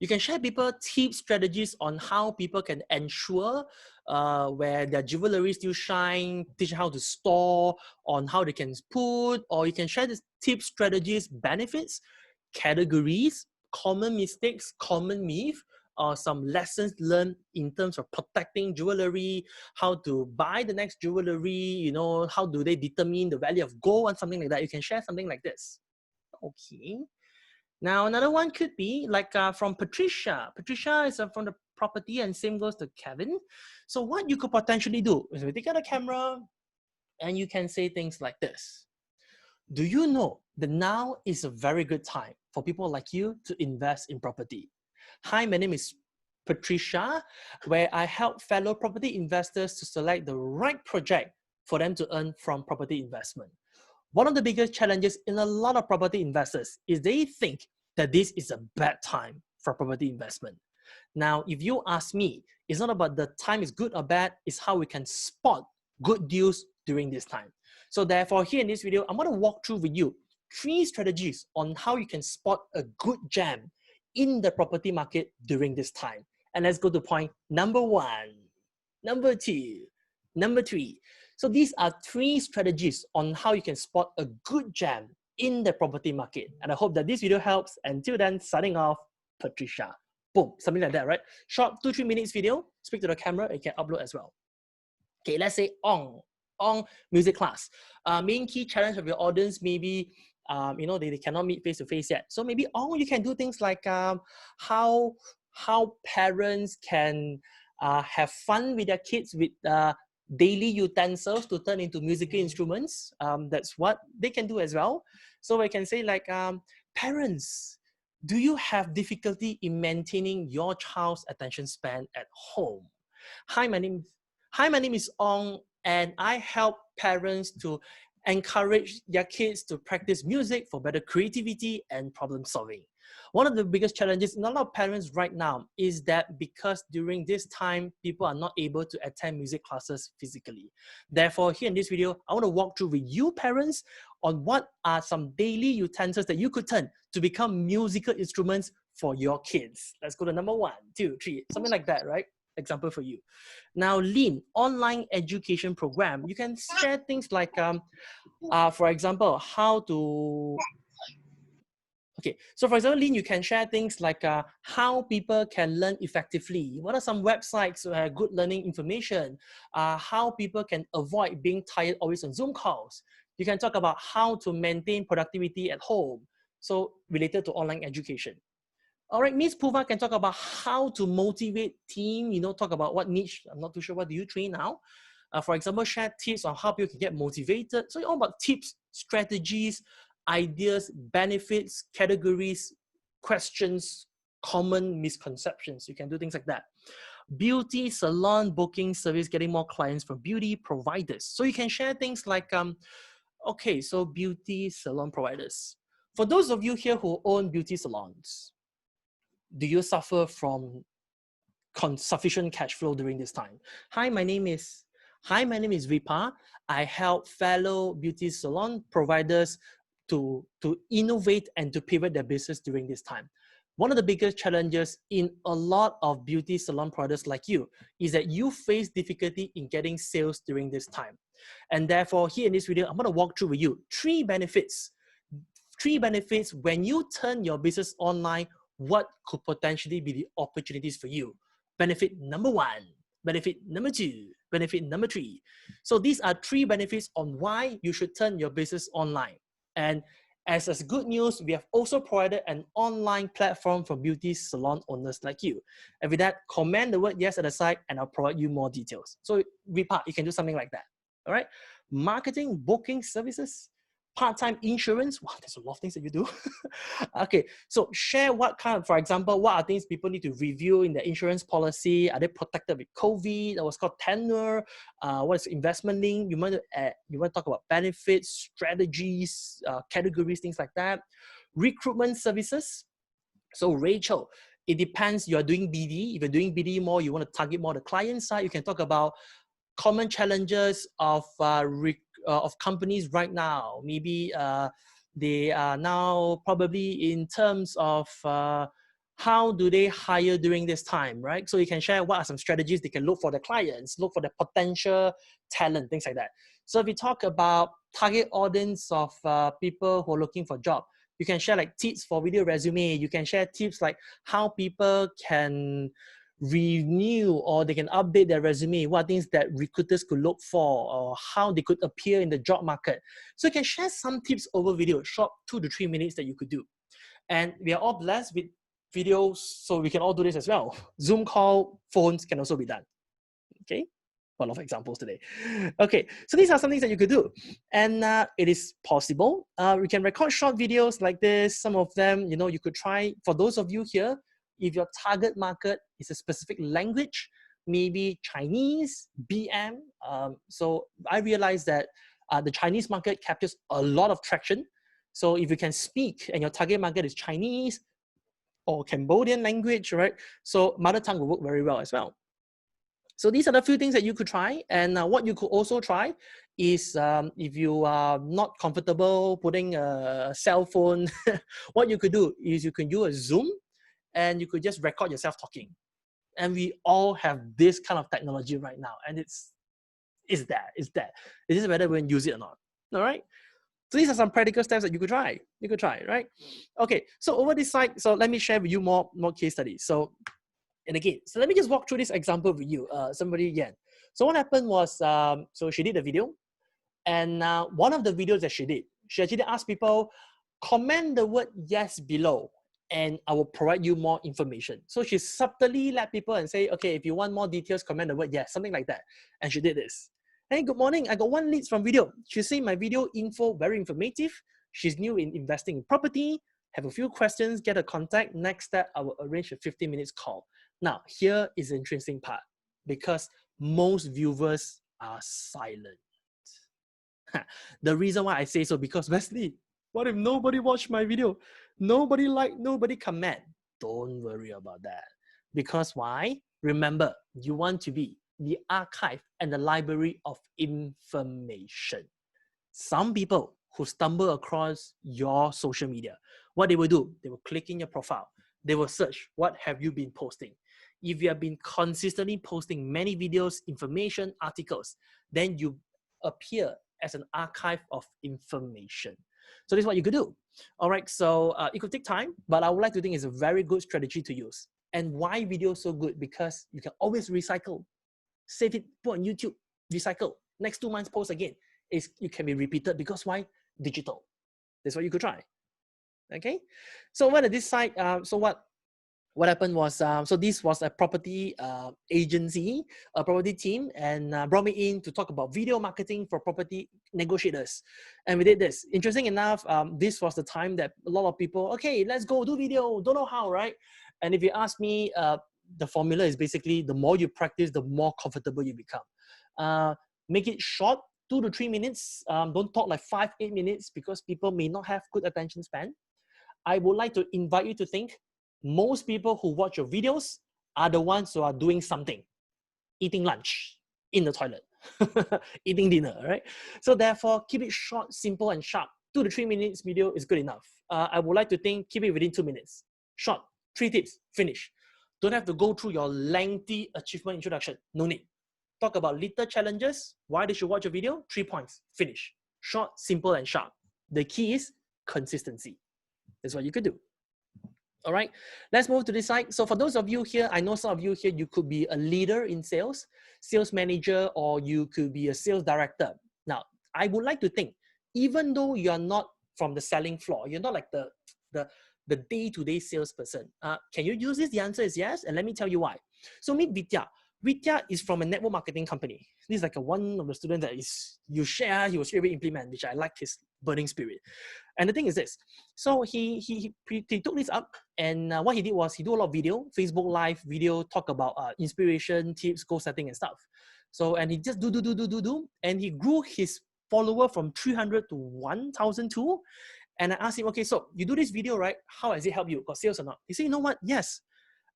you can share people tips, strategies on how people can ensure where their jewelry still shine, teach how to store, on how they can put, or you can share the tips, strategies, benefits, categories, common mistakes, common myth, or some lessons learned in terms of protecting jewelry, how to buy the next jewelry, you know, how do they determine the value of gold and something like that. You can share something like this. Okay. Now, another one could be like from Patricia. Patricia is from the property, and same goes to Kevin. So what you could potentially do is we take out a camera and you can say things like this. Do you know that now is a very good time for people like you to invest in property? Hi, my name is Patricia, where I help fellow property investors to select the right project for them to earn from property investment. One of the biggest challenges in a lot of property investors is they think that this is a bad time for property investment. Now, if you ask me, it's not about the time is good or bad, it's how we can spot good deals during this time. So therefore, here in this video, I'm going to walk through with you 3 strategies on how you can spot a good gem in the property market during this time. And let's go to point number 1, number 2, number 3. So these are 3 strategies on how you can spot a good gem in the property market. And I hope that this video helps. Until then, signing off, Patricia. Boom, something like that, right? Short 2-3 minutes video, speak to the camera, and you can upload as well. Okay, let's say Ong music class. Main key challenge of your audience maybe you know, they cannot meet face to face yet. So maybe you can do things like how parents can have fun with their kids with daily utensils to turn into musical instruments. That's what they can do as well. So I can say like parents, do you have difficulty in maintaining your child's attention span at home? Hi, my name is Ong, and I help parents to encourage their kids to practice music for better creativity and problem solving. One of the biggest challenges in a lot of parents right now is that because during this time, people are not able to attend music classes physically. Therefore, here in this video, I want to walk through with you parents on what are some daily utensils that you could turn to become musical instruments for your kids. Let's go to number 1, 2, 3, something like that, right? Example for you. Now, Lean, online education program. You can share things like, for example, how to, okay. So for example, Lean, you can share things like how people can learn effectively. What are some websites that have good learning information? How people can avoid being tired always on Zoom calls. You can talk about how to maintain productivity at home. So related to online education. All right, Miss Puva can talk about how to motivate team, you know, talk about what niche, I'm not too sure what do you train now. For example, share tips on how people can get motivated. So all about tips, strategies, ideas, benefits, categories, questions, common misconceptions. You can do things like that. Beauty salon booking service, getting more clients from beauty providers. So you can share things like, okay, so beauty salon providers. For those of you here who own beauty salons, do you suffer from sufficient cash flow during this time? Hi, my name is Vipa. I help fellow beauty salon providers to innovate and to pivot their business during this time. One of the biggest challenges in a lot of beauty salon providers like you is that you face difficulty in getting sales during this time. And therefore, here in this video, I'm going to walk through with you 3 benefits. 3 benefits when you turn your business online, what could potentially be the opportunities for you. Benefit number 1, benefit number 2, benefit number 3. So these are 3 benefits on why you should turn your business online. And As good news, we have also provided an online platform for beauty salon owners like you. And with that, comment the word yes at the side and I'll provide you more details. So repart, you can do something like that. All right. Marketing, booking services, part-time insurance. Wow, there's a lot of things that you do. Okay, so share what kind of, for example, what are things people need to review in the insurance policy? Are they protected with COVID? That was called tenure. What is investment link? You want to talk about benefits, strategies, categories, things like that. Recruitment services. So Rachel, it depends. You are doing BD. If you're doing BD more, you want to target more the client side. You can talk about common challenges of companies right now. Maybe they are now probably in terms of how do they hire during this time, right? So you can share what are some strategies they can look for the clients, look for the potential talent, things like that. So if you talk about target audience of people who are looking for job, you can share like tips for video resume. You can share tips like how people can renew or they can update their resume, what things that recruiters could look for or how they could appear in the job market. So you can share some tips over video, short 2 to 3 minutes that you could do. And we are all blessed with videos, so we can all do this as well. Zoom call, phones can also be done. Okay, a lot of examples today. Okay, so these are some things that you could do, and it is possible. We can record short videos like this. Some of them, you could try. For those of you here, if your target market is a specific language, maybe Chinese, BM. So I realized that the Chinese market captures a lot of traction. So if you can speak and your target market is Chinese or Cambodian language, right? So mother tongue will work very well as well. So these are the few things that you could try. And what you could also try is if you are not comfortable putting a cell phone, what you could do is you can use a Zoom and you could just record yourself talking. And we all have this kind of technology right now. And it's there. It's just whether we can use it or not. All right. So these are some practical steps that you could try. Right? Okay. So over this side, so let me share with you more case studies. So, and again, so let me just walk through this example with you. Somebody, Yan. So what happened was, so she did a video, and one of the videos that she did, she actually asked people, comment the word yes below, and I will provide you more information. So she subtly let people and say, okay, if you want more details, comment the word yes, something like that. And she did this. Hey, good morning. I got one lead from video. She's saying my video info, very informative. She's new in investing in property, have a few questions, get a contact. Next step, I will arrange a 15 minutes call. Now, here is the interesting part because most viewers are silent. The reason why I say so, because Wesley, what if nobody watched my video? Nobody liked, nobody comment. Don't worry about that. Because why? Remember, you want to be the archive and the library of information. Some people who stumble across your social media, what they will do, they will click in your profile. They will search, what have you been posting? If you have been consistently posting many videos, information, articles, then you appear as an archive of information. So this is what you could do. All right, so it could take time, but I would like to think it's a very good strategy to use. And why video is so good? Because you can always recycle. Save it, put on YouTube, recycle. Next 2 months, post again. It can be repeated because why? Digital. That's what you could try. Okay, so what at this side, so what happened was, so this was a property agency, a property team, and brought me in to talk about video marketing for property negotiators. And we did this. Interesting enough, this was the time that a lot of people, okay, let's go do video, don't know how, right? And if you ask me, the formula is basically the more you practice, the more comfortable you become. Make it short, 2 to 3 minutes. Don't talk like 5-8 minutes because people may not have good attention span. I would like to invite you to think, most people who watch your videos are the ones who are doing something, eating lunch in the toilet, eating dinner, right? So therefore, keep it short, simple, and sharp. 2 to 3 minutes video is good enough. I would like to think, keep it within 2 minutes. Short, 3 tips, finish. Don't have to go through your lengthy achievement introduction. No need. Talk about little challenges. Why they should watch your video? 3 points, finish. Short, simple, and sharp. The key is consistency. That's what you could do. All right, let's move to this side. So for those of you here, I know some of you here, you could be a leader in sales, sales manager, or you could be a sales director. Now, I would like to think, even though you're not from the selling floor. You're not like the day-to-day salesperson. Can you use this? The answer is yes, and let me tell you why. So meet Vidya. Vidya is from a network marketing company. This is like one of the students that is, you share, he will straight away implement, which I like his burning spirit. And the thing is this, so he took this up, and what he did was he do a lot of video, Facebook Live video, talk about inspiration, tips, goal setting and stuff. So, and he just do, and he grew his follower from 300 to 1,002. And I asked him, okay, so you do this video, right? How has it helped you? Got sales or not? He said, you know what? Yes,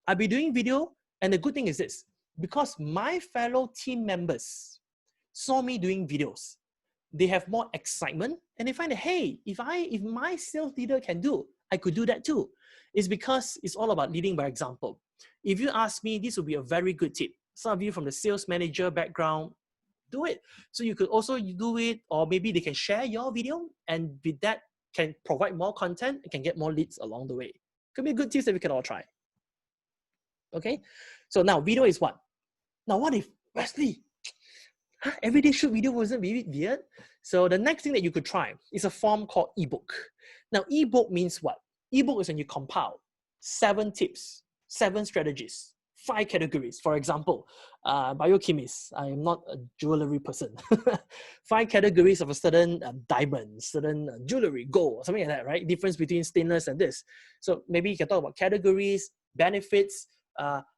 I'll be doing video. And the good thing is this, because my fellow team members saw me doing videos, they have more excitement, and they find that, hey, if my sales leader can do, I could do that too. It's because it's all about leading by example. If you ask me, this would be a very good tip. Some of you from the sales manager background, do it. So you could also do it, or maybe they can share your video, and with that can provide more content and can get more leads along the way. Could be good tips that we can all try. Okay, so now video is what? Now what if, Wesley, everyday shoot video wasn't really weird? So the next thing that you could try is a form called ebook. Now ebook means what? Ebook is when you compile 7 tips, 7 strategies, 5 categories. For example, biochemist, I am not a jewelry person. 5 categories of a certain diamond, certain jewelry, gold, something like that, right? Difference between stainless and this. So maybe you can talk about categories, benefits,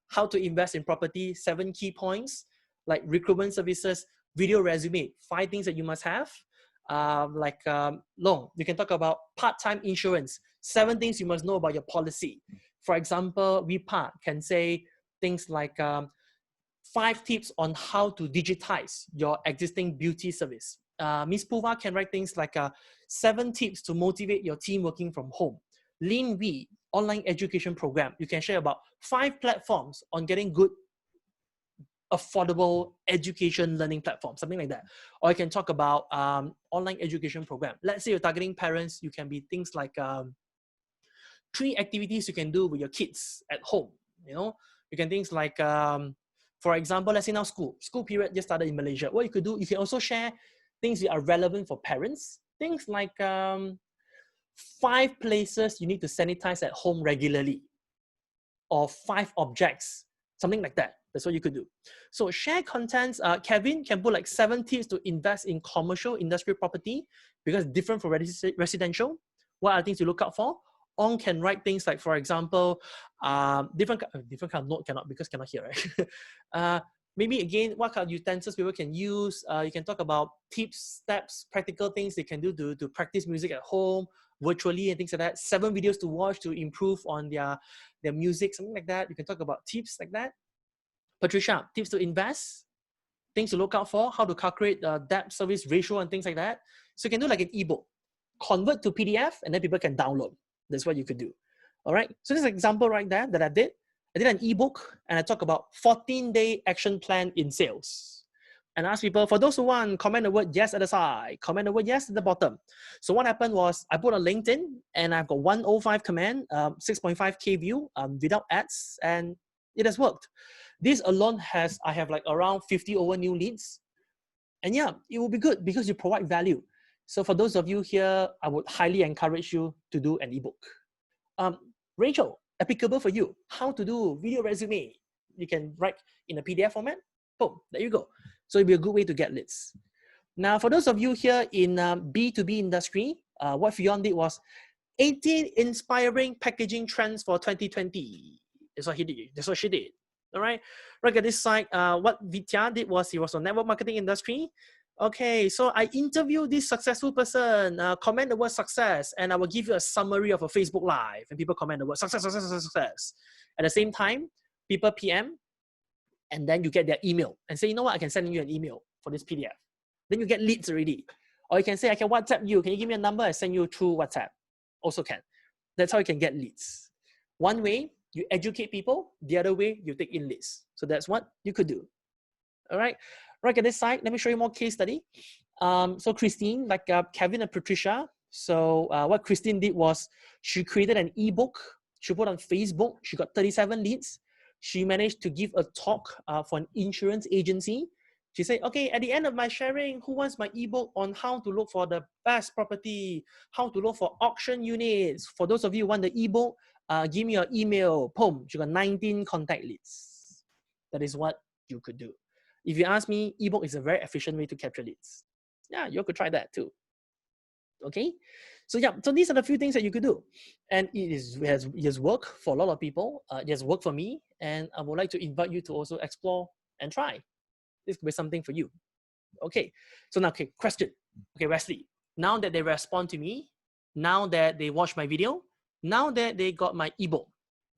how to invest in property, 7 key points, like recruitment services, video resume, 5 things that you must have. Loan, you can talk about part-time insurance, 7 things you must know about your policy. For example, WePart can say things like 5 tips on how to digitize your existing beauty service. Ms. Puva can write things like 7 tips to motivate your team working from home. Lin Wee, online education program, you can share about 5 platforms on getting good, affordable education learning platform, something like that. Or you can talk about online education program. Let's say you're targeting parents, you can be things like 3 activities you can do with your kids at home. You know, you can things like, for example, let's say now school period just started in Malaysia. What you could do, you can also share things that are relevant for parents. Things like 5 places you need to sanitize at home regularly, or 5 objects, something like that. That's what you could do. So share contents. Kevin can put like 7 tips to invest in commercial industry property, because different from residential. What are things you look out for? On can write things like, for example, different kind of note cannot, because cannot hear, right? Maybe again, what kind of utensils people can use. You can talk about tips, steps, practical things they can do to practice music at home, virtually, and things like that. 7 videos to watch to improve on their music, something like that. You can talk about tips like that. Patricia, tips to invest, things to look out for, how to calculate the debt service ratio and things like that. So you can do like an ebook, convert to PDF, and then people can download. That's what you could do. All right. So this is an example right there that I did. I did an ebook, and I talk about 14-day action plan in sales. And I asked people, for those who want, comment the word yes at the side, comment the word yes at the bottom. So what happened was I put on LinkedIn, and I've got 105 command, 6.5K view without ads, and it has worked. This alone I have like around 50 over new leads. And yeah, it will be good because you provide value. So for those of you here, I would highly encourage you to do an ebook. Rachel, applicable for you. How to do video resume. You can write in a PDF format. Boom, there you go. So it'll be a good way to get leads. Now, for those of you here in B2B industry, what Fionn did was 18 inspiring packaging trends for 2020. That's what he did. That's what she did. All right. Look at this side. What Vidya did was he was on network marketing industry. Okay, so I interviewed this successful person. Comment the word success, and I will give you a summary of a Facebook Live. And people comment the word success, success, success, success. At the same time, people PM, and then you get their email and say, you know what, I can send you an email for this PDF. Then you get leads already. Or you can say, I can WhatsApp you. Can you give me a number? I send you through WhatsApp. Also can. That's how you can get leads. One way, you educate people. The other way, you take in leads. So that's what you could do. All right. Right at this side, let me show you more case study. So Christine, like Kevin and Patricia. So what Christine did was she created an ebook. She put on Facebook. She got 37 leads. She managed to give a talk for an insurance agency. She said, okay, at the end of my sharing, who wants my ebook on how to look for the best property, how to look for auction units? For those of you who want the ebook, give me your email. Boom, you got 19 contact leads. That is what you could do. If you ask me, ebook is a very efficient way to capture leads. Yeah, you could try that too. Okay, so yeah, so these are the few things that you could do, and it has worked for a lot of people. It has worked for me, and I would like to invite you to also explore and try. This could be something for you. Okay, so now, okay, question. Okay, Wesley, now that they respond to me, now that they watch my video, now that they got my ebook,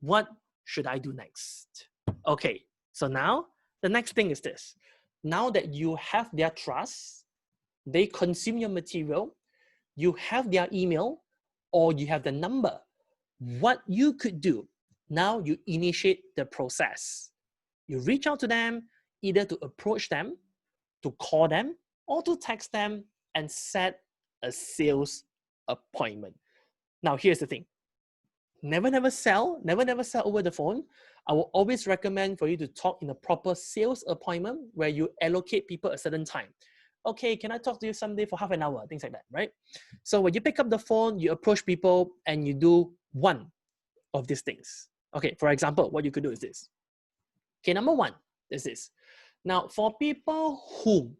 what should I do next? Okay, so now the next thing is this. Now that you have their trust, they consume your material, you have their email, or you have the number, what you could do, now you initiate the process. You reach out to them, either to approach them, to call them, or to text them and set a sales appointment. Now, here's the thing. Never sell over the phone. I will always recommend for you to talk in a proper sales appointment where you allocate people a certain time. Okay, can I talk to you someday for half an hour? Things like that, right? So when you pick up the phone, you approach people and you do one of these things. Okay, for example, what you could do is this. Okay, number one is this. Now, for people whom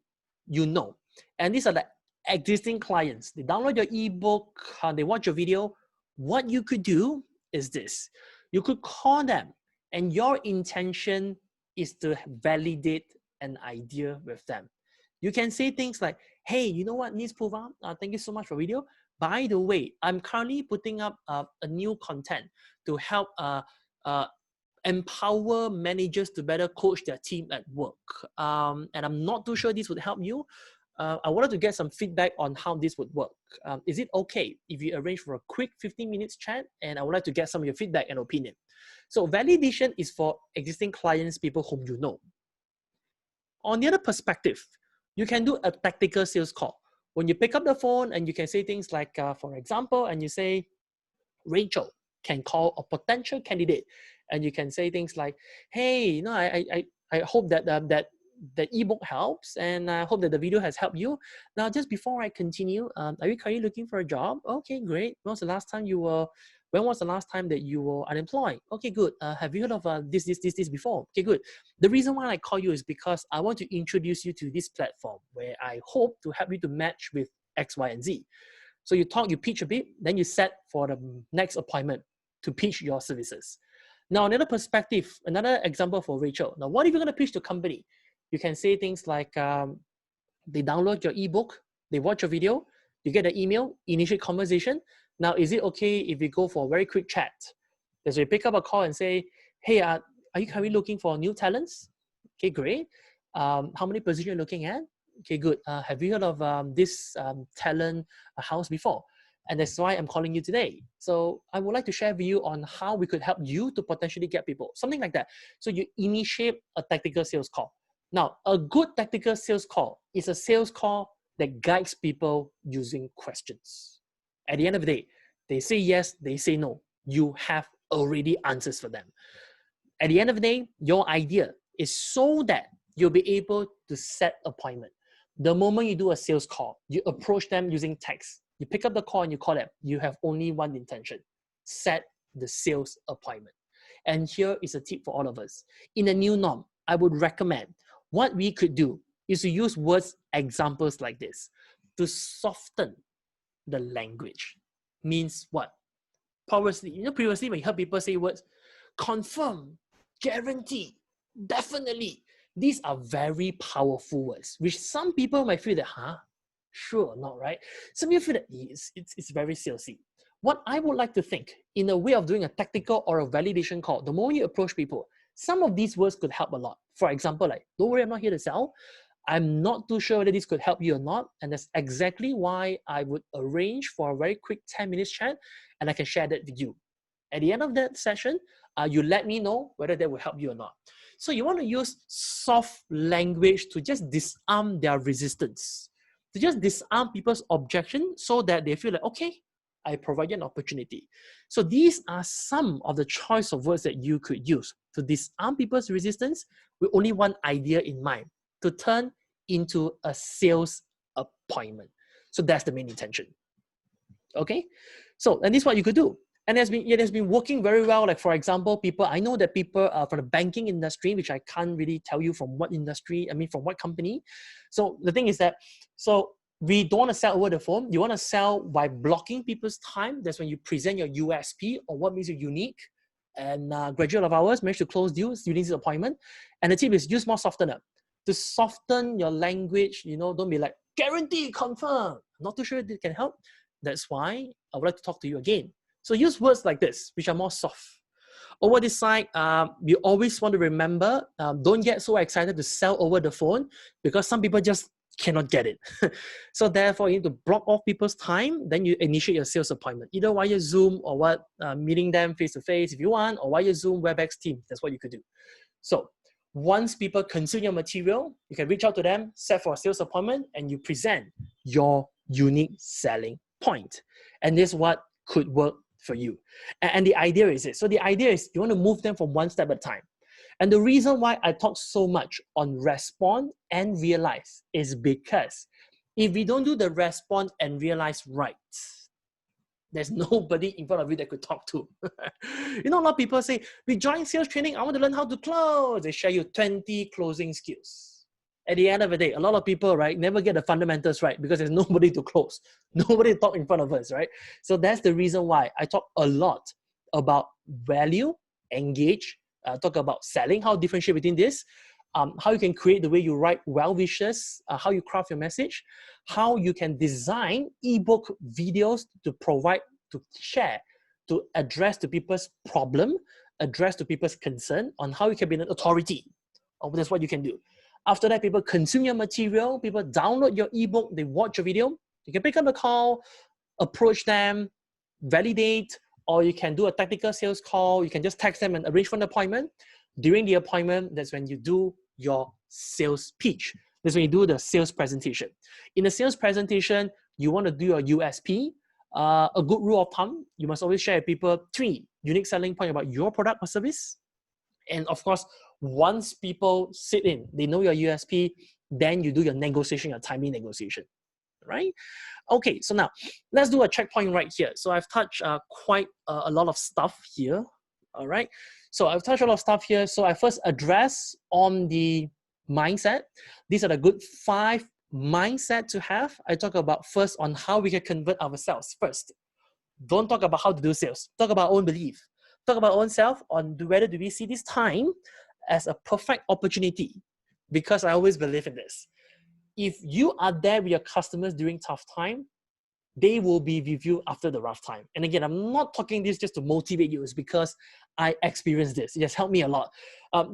you know, and these are the existing clients, they download your ebook, they watch your video, what you could do is this. You could call them, and your intention is to validate an idea with them. You can say things like, hey, you know what, Ms. Puva, thank you so much for video. By the way, I'm currently putting up a new content to help empower managers to better coach their team at work. And I'm not too sure this would help you. I wanted to get some feedback on how this would work. Is it okay if you arrange for a quick 15 minutes chat? And I would like to get some of your feedback and opinion. So validation is for existing clients, people whom you know. On the other perspective, you can do a tactical sales call. When you pick up the phone and you can say things like, for example, and you say, Rachel can call a potential candidate, and you can say things like, hey, you know, I hope that the ebook helps, and I hope that the video has helped you. Now, just before I continue, are you currently looking for a job? Okay, great. When was the last time that you were unemployed? Okay, good. Have you heard of this before? Okay, good. The reason why I call you is because I want to introduce you to this platform where I hope to help you to match with X, Y, and Z. So you talk, you pitch a bit, then you set for the next appointment to pitch your services. Now, another perspective, another example for Rachel. Now, what if you're going to pitch to a company? You can say things like, they download your ebook, they watch your video, you get an email, initiate conversation. Now, is it okay if we go for a very quick chat? So you pick up a call and say, hey, are you currently looking for new talents? Okay, great. How many positions you're looking at? Okay, good. Have you heard of this talent house before? And that's why I'm calling you today. So I would like to share with you on how we could help you to potentially get people, something like that. So you initiate a tactical sales call. Now, a good tactical sales call is a sales call that guides people using questions. At the end of the day, they say yes, they say no. You have already answers for them. At the end of the day, your idea is so that you'll be able to set appointment. The moment you do a sales call, you approach them using text. You pick up the call and you call them. You have only one intention: set the sales appointment. And here is a tip for all of us. In a new norm, I would recommend what we could do is to use words, examples like this to soften the language. Means what? Previously, when you heard people say words, confirm, guarantee, definitely. These are very powerful words, which some people might feel that, sure or not, right? Some people feel that it's very salesy. What I would like to think, in a way of doing a tactical or a validation call, the more you approach people, some of these words could help a lot. For example, like, don't worry, I'm not here to sell. I'm not too sure whether this could help you or not. And that's exactly why I would arrange for a very quick 10 minutes chat, and I can share that with you. At the end of that session, you let me know whether that will help you or not. So you want to use soft language to just disarm their resistance, to just disarm people's objection so that they feel like, okay, I provide you an opportunity. So these are some of the choice of words that you could use to disarm people's resistance with only one idea in mind: to turn into a sales appointment. So that's the main intention. Okay, so and this is what you could do. And it has been working very well. Like for example, I know that people from the banking industry, which I can't really tell you from what industry, from what company. So the thing is that, so we don't want to sell over the phone. You want to sell by blocking people's time. That's when you present your USP or what makes you unique. And graduate of ours managed to close deals using this appointment. And the tip is use more softener to soften your language. Don't be like, guarantee, confirm. I'm not too sure if it can help. That's why I would like to talk to you again. So use words like this, which are more soft. Over this side, you always want to remember, don't get so excited to sell over the phone because some people just cannot get it. So therefore, you need to block off people's time, then you initiate your sales appointment, either via Zoom or meeting them face-to-face if you want, or via Zoom, WebEx, Teams. That's what you could do. So once people consume your material, you can reach out to them, set for a sales appointment, and you present your unique selling point. And this is what could work for you. And the idea is this. So the idea is you want to move them from one step at a time. And the reason why I talk so much on respond and realize is because if we don't do the respond and realize right, there's nobody in front of you that could talk to. A lot of people say, we join sales training, I want to learn how to close. They share you 20 closing skills. At the end of the day, a lot of people, right, never get the fundamentals right because there's nobody to close. Nobody to talk in front of us, right? So that's the reason why I talk a lot about value, engage, talk about selling, how to differentiate between this, how you can create the way you write well wishes, how you craft your message, how you can design ebook videos to provide, to share, to address to people's problem, address to people's concern on how you can be an authority. That's what you can do. After that, people consume your material, people download your ebook, they watch your video, you can pick up the call, approach them, validate, or you can do a technical sales call. You can just text them and arrange for an appointment. During the appointment, that's when you do your sales pitch. That's when you do the sales presentation. In the sales presentation, you want to do your USP. A good rule of thumb, you must always share with people 3 unique selling points about your product or service. And of course, once people sit in, they know your USP, then you do your negotiation, your timely negotiation, right? Okay, so now let's do a checkpoint right here. So I've touched quite a lot of stuff here, all right? So I've touched a lot of stuff here. So I first address on the mindset. These are the good 5 mindset to have. I talk about first on how we can convert ourselves first. Don't talk about how to do sales. Talk about our own belief. Talk about our own self on whether do we see this time as a perfect opportunity, because I always believe in this. If you are there with your customers during tough time, they will be with you after the rough time. And again, I'm not talking this just to motivate you. It's because I experienced this. It has helped me a lot.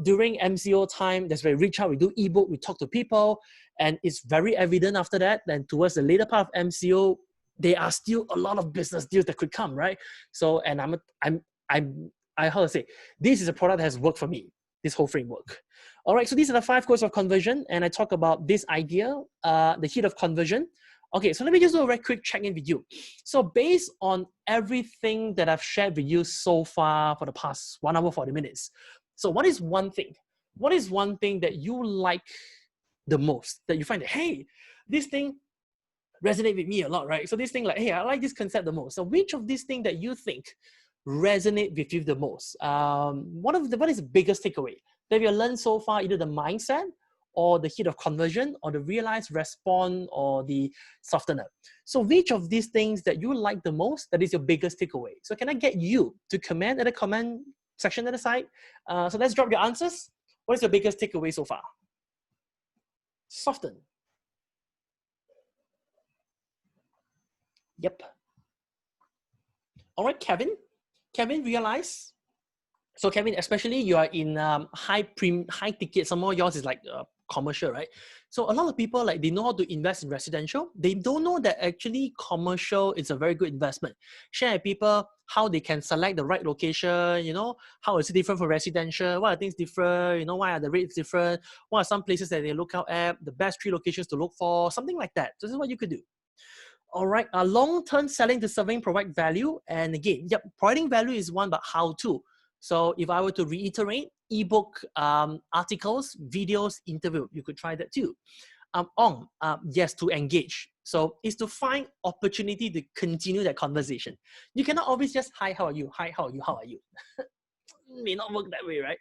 During MCO time, that's where we reach out, we do ebook, we talk to people, and it's very evident after that. Then towards the later part of MCO, there are still a lot of business deals that could come, right? So, and how to say, this is a product that has worked for me, this whole framework. All right, so these are the 5 codes of conversion, and I talk about this idea, the heat of conversion. Okay, so let me just do a very quick check-in with you. So based on everything that I've shared with you so far for the past 1 hour, 40 minutes, so what is one thing? What is one thing that you like the most, that you find that, hey, this thing resonates with me a lot, right? So this thing like, hey, I like this concept the most. So which of these things that you think resonate with you the most? What is the biggest takeaway that you learned so far, either the mindset or the heat of conversion or the realized response or the softener? So which of these things that you like the most, that is your biggest takeaway? So can I get you to comment at the comment section at the side? So let's drop your answers. What is your biggest takeaway so far? Soften. Yep. All right, Kevin, realize. So Kevin, especially you are in high ticket, some more yours is like commercial, right? So a lot of people, like, they know how to invest in residential. They don't know that actually commercial is a very good investment. Share with people how they can select the right location, how is it different from residential? What are things different? Why are the rates different? What are some places that they look out at? The best 3 locations to look for, something like that. So this is what you could do. All right, long-term selling to serving provide value. And again, yep, providing value is one, but how to. So if I were to reiterate, ebook, articles, videos, interview, you could try that too. Yes, to engage. So it's to find opportunity to continue that conversation. You cannot always just, hi, how are you? Hi, how are you? How are you? May not work that way, right?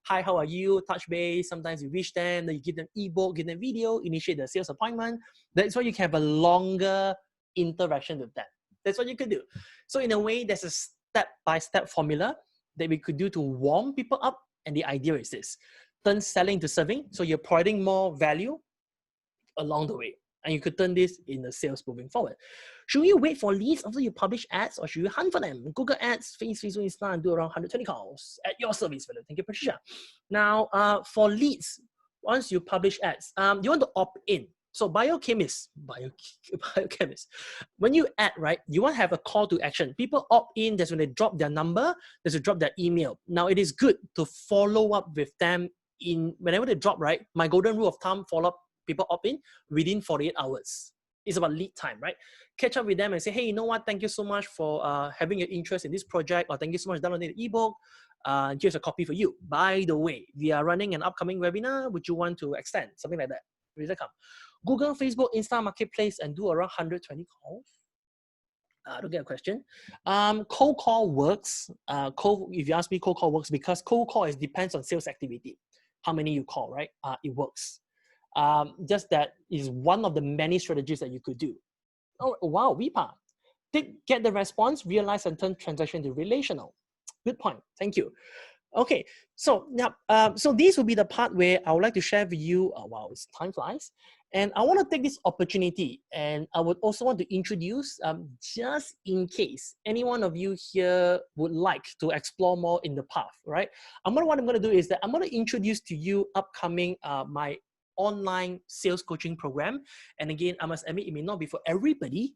Hi, how are you? Touch base. Sometimes you wish them, then you give them ebook, give them video, initiate the sales appointment. That's why you can have a longer interaction with them. That's what you could do. So in a way, there's a step-by-step formula that we could do to warm people up. And the idea is this: turn selling into serving. So you're providing more value along the way. And you could turn this in the sales moving forward. Should you wait for leads after you publish ads, or should you hunt for them? Google Ads, Facebook, Instagram, and do around 120 calls at your service value. Thank you, Patricia. Now, for leads, once you publish ads, you want to opt in. So biochemist, when you add, right, you want to have a call to action. People opt in, that's when they drop their number, that's when they drop their email. Now, it is good to follow up with them whenever they drop, right? My golden rule of thumb, follow up, people opt in within 48 hours. It's about lead time, right? Catch up with them and say, hey, you know what? Thank you so much for having your interest in this project, or thank you so much for downloading the ebook. Here's a copy for you. By the way, we are running an upcoming webinar. Would you want to extend? Something like that. Google, Facebook, Insta Marketplace, and do around 120 calls. I don't get a question. Cold call works. If you ask me, cold call works because cold call depends on sales activity. How many you call, right? It works. Just that is one of the many strategies that you could do. Oh, wow, VPA. Get the response, realize, and turn transaction to relational. Good point. Thank you. Okay, so now, so this will be the part where I would like to share with you. Wow, time flies. And I want to take this opportunity, and I would also want to introduce, just in case any one of you here would like to explore more in the path, right? What I'm going to do is that I'm going to introduce to you upcoming my online sales coaching program. And again, I must admit, it may not be for everybody.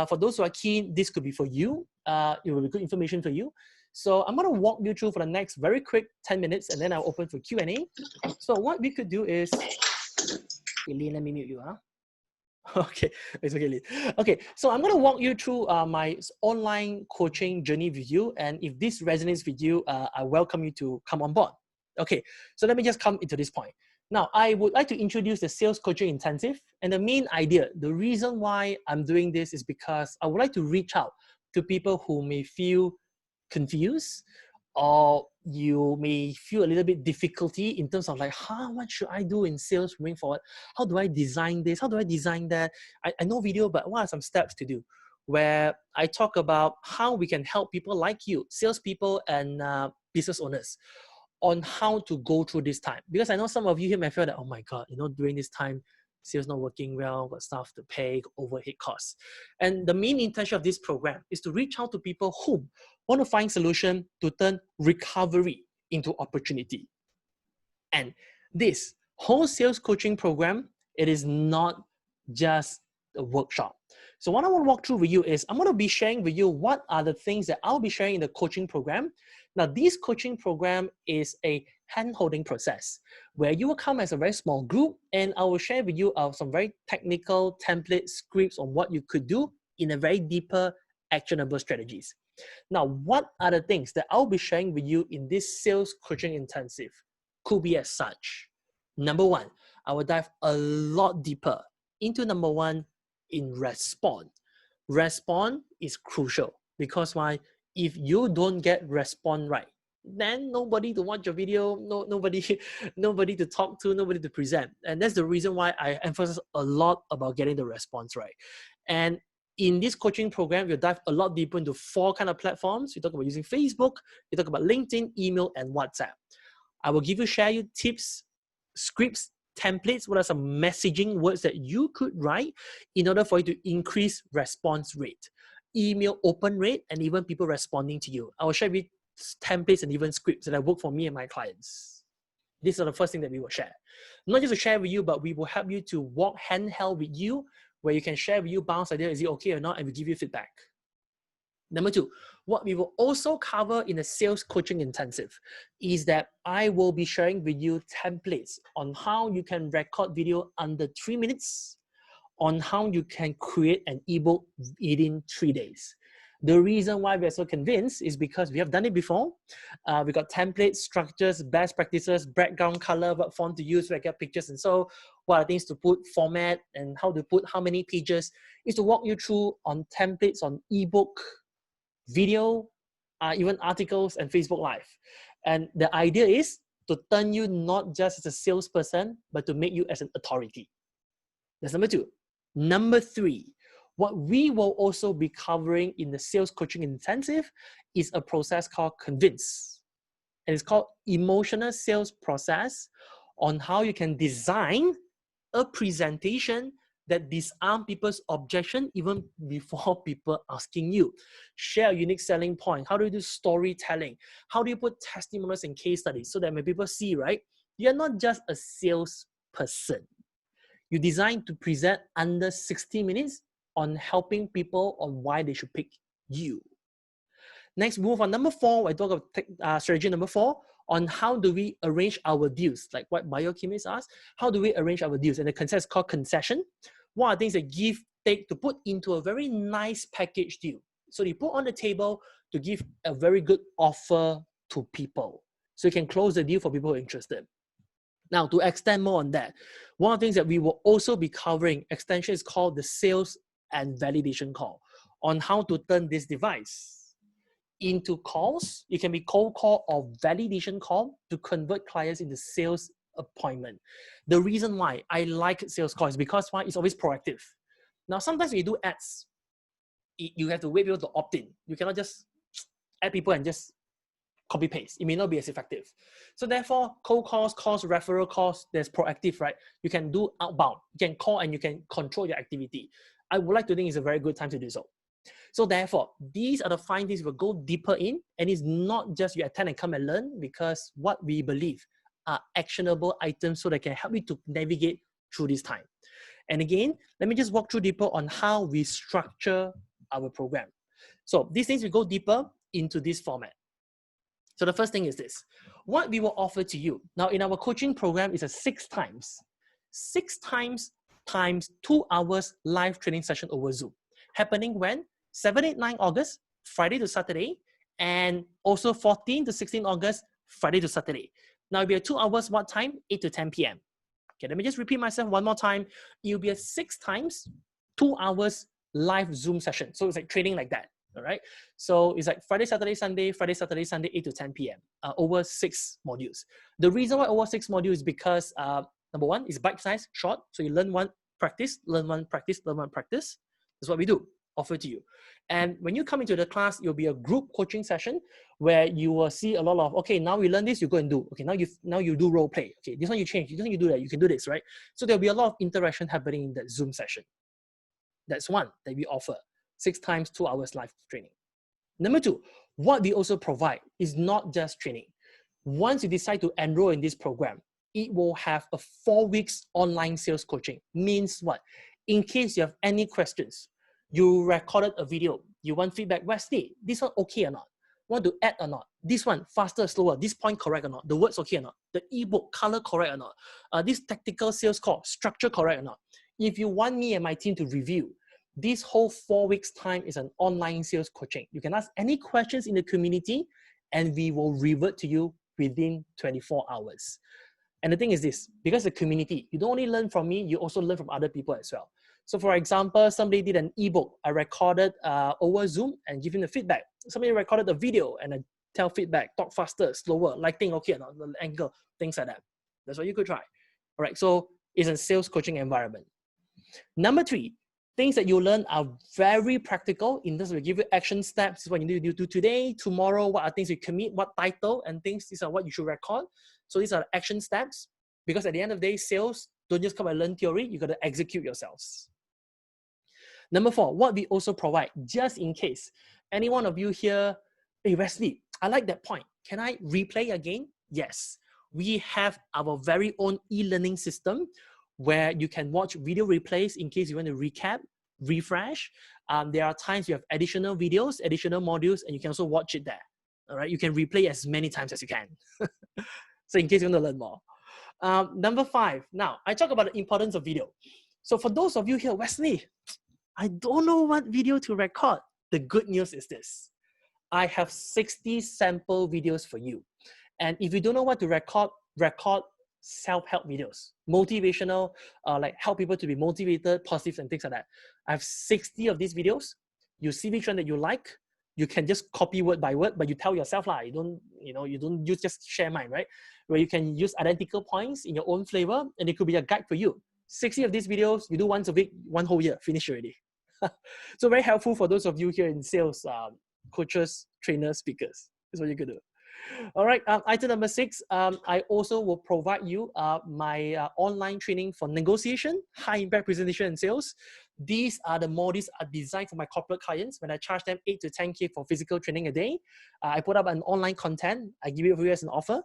For those who are keen, this could be for you. It will be good information for you. So I'm going to walk you through for the next very quick 10 minutes, and then I'll open for Q&A. So what we could do is, Eileen, let me mute you. Okay, it's okay, Lee. Okay, so I'm going to walk you through my online coaching journey with you. And if this resonates with you, I welcome you to come on board. Okay, so let me just come into this point. Now, I would like to introduce the Sales Coaching Intensive. And the main idea, the reason why I'm doing this is because I would like to reach out to people who may feel confused, or you may feel a little bit difficulty in terms of like, what should I do in sales moving forward? How do I design this? How do I design that? I know video, but what are some steps to do? Where I talk about how we can help people like you, salespeople and business owners, on how to go through this time. Because I know some of you here may feel that, oh my God, during this time, sales not working well, got stuff to pay, overhead costs. And the main intention of this program is to reach out to people who want to find solution to turn recovery into opportunity. And this whole sales coaching program, it is not just a workshop. So what I want to walk through with you is I'm going to be sharing with you what are the things that I'll be sharing in the coaching program. Now, this coaching program is a hand-holding process where you will come as a very small group, and I will share with you some very technical template scripts on what you could do in a very deeper, actionable strategies. Now, what are the things that I'll be sharing with you in this sales coaching intensive? Could be as such. Number one, I will dive a lot deeper into number one in respond. Respond is crucial because why? If you don't get respond right, then nobody to watch your video, nobody to talk to, nobody to present. And that's the reason why I emphasize a lot about getting the response right. And in this coaching program, we'll dive a lot deeper into 4 kind of platforms. We talk about using Facebook, we talk about LinkedIn, email, and WhatsApp. I will share you tips, scripts, templates, what are some messaging words that you could write in order for you to increase response rate, email open rate, and even people responding to you. I will share with templates and even scripts that work for me and my clients. These are the first thing that we will share. Not just to share with you, but we will help you to walk handheld with you, where you can share with you, bounce idea, is it okay or not, and we give you feedback. Number 2, what we will also cover in the sales coaching intensive is that I will be sharing with you templates on how you can record video under 3 minutes, on how you can create an ebook within 3 days. The reason why we are so convinced is because we have done it before. We got templates, structures, best practices, background color, what font to use, where I get pictures. And so what are things to put, format, and how to put how many pages, is to walk you through on templates, on ebook, video, even articles and Facebook Live. And the idea is to turn you not just as a salesperson, but to make you as an authority. That's number 2. Number 3, what we will also be covering in the sales coaching intensive is a process called Convince. And it's called emotional sales process, on how you can design a presentation that disarm people's objection even before people asking you. Share a unique selling point. How do you do storytelling? How do you put testimonials and case studies so that when people see, right, you're not just a salesperson. You design to present under 60 minutes on helping people on why they should pick you. Next, move on. Number 4, I talk about strategy number 4 on how do we arrange our deals, like what biochemists asked. How do we arrange our deals? And the concept is called concession. What are things that give, take to put into a very nice package deal? So you put on the table to give a very good offer to people, so you can close the deal for people who are interested. Now, to extend more on that, one of the things that we will also be covering, extension is called the sales and validation call, on how to turn this device into calls. It can be cold call or validation call to convert clients into sales appointment. The reason why I like sales call is because why? It's always proactive. Now, sometimes when you do ads, you have to wait people to opt in. You cannot just add people and just copy paste. It may not be as effective. So therefore, cold calls, referral calls, there's proactive, right? You can do outbound. You can call and you can control your activity. I would like to think it's a very good time to do so. So therefore, these are the 5 things we'll go deeper in, and it's not just you attend and come and learn, because what we believe are actionable items so that can help you to navigate through this time. And again, let me just walk through deeper on how we structure our program. So these things we go deeper into this format. So the first thing is this, what we will offer to you. Now in our coaching program is a 6 times times 2 hours live training session over Zoom. Happening when? 7, 8, 9 August, Friday to Saturday, and also 14 to 16 August, Friday to Saturday. Now it'll be a 2 hours, what time? 8 to 10 p.m. Okay, let me just repeat myself one more time. It'll be a 6 times 2 hours live Zoom session. So it's like training like that. All right. So it's like Friday, Saturday, Sunday, 8 to 10 p.m. Over 6 modules. The reason why over 6 modules is because number 1 is bite size, short. So you learn one, practice, learn one, practice, learn one, practice. That's what we do, offer to you. And when you come into the class, it'll be a group coaching session where you will see a lot of, okay, now we learn this, you go and do. Okay, now you do role play. Okay, this one you change. You don't need to do that. You can do this, right? So there'll be a lot of interaction happening in that Zoom session. That's one that we offer. 6 times 2 hours live training. Number 2, what we also provide is not just training. Once you decide to enroll in this program, it will have a 4 weeks online sales coaching. Means what? In case you have any questions, you recorded a video, you want feedback, Wesley, this one okay or not? Want to add or not? This one faster, slower, this point correct or not? The words okay or not? The ebook color correct or not? This tactical sales call, structure correct or not? If you want me and my team to review, this whole 4 weeks time is an online sales coaching. You can ask any questions in the community and we will revert to you within 24 hours. And the thing is this, because the community, you don't only learn from me, you also learn from other people as well. So for example, somebody did an ebook, I recorded over Zoom and give him the feedback. Somebody recorded a video and I tell feedback, talk faster, slower, lighting okay or not, the angle, things like that. That's what you could try. All right, so it's a sales coaching environment. Number 3, things that you learn are very practical in terms of give you action steps. This is what you need to do today, tomorrow, what are things you commit, what title and things, these are what you should record. So these are the action steps, because at the end of the day, sales, don't just come and learn theory, you got to execute yourselves. Number 4, what we also provide, just in case any one of you here, hey Wesley, I like that point. Can I replay again? Yes. We have our very own e-learning system where you can watch video replays in case you want to recap, refresh. There are times you have additional videos, additional modules, and you can also watch it there. All right, you can replay as many times as you can. So in case you want to learn more. Number 5, now I talk about the importance of video. So for those of you here, Wesley, I don't know what video to record. The good news is this. I have 60 sample videos for you. And if you don't know what to record self-help videos, motivational, like help people to be motivated, positive, and things like that. I have 60 of these videos. You see which one that you like. You can just copy word by word, but you tell yourself lah. You don't use just share mine, right? Where you can use identical points in your own flavor, and it could be a guide for you. 60 of these videos, you do once a week, one whole year, finish already. So very helpful for those of you here in sales, coaches, trainers, speakers. That's what you could do. All right, item number 6, I also will provide you my online training for negotiation, high impact presentation and sales. These are the modules are designed for my corporate clients. When I charge them 8 to 10K for physical training a day, I put up an online content. I give it for you as an offer.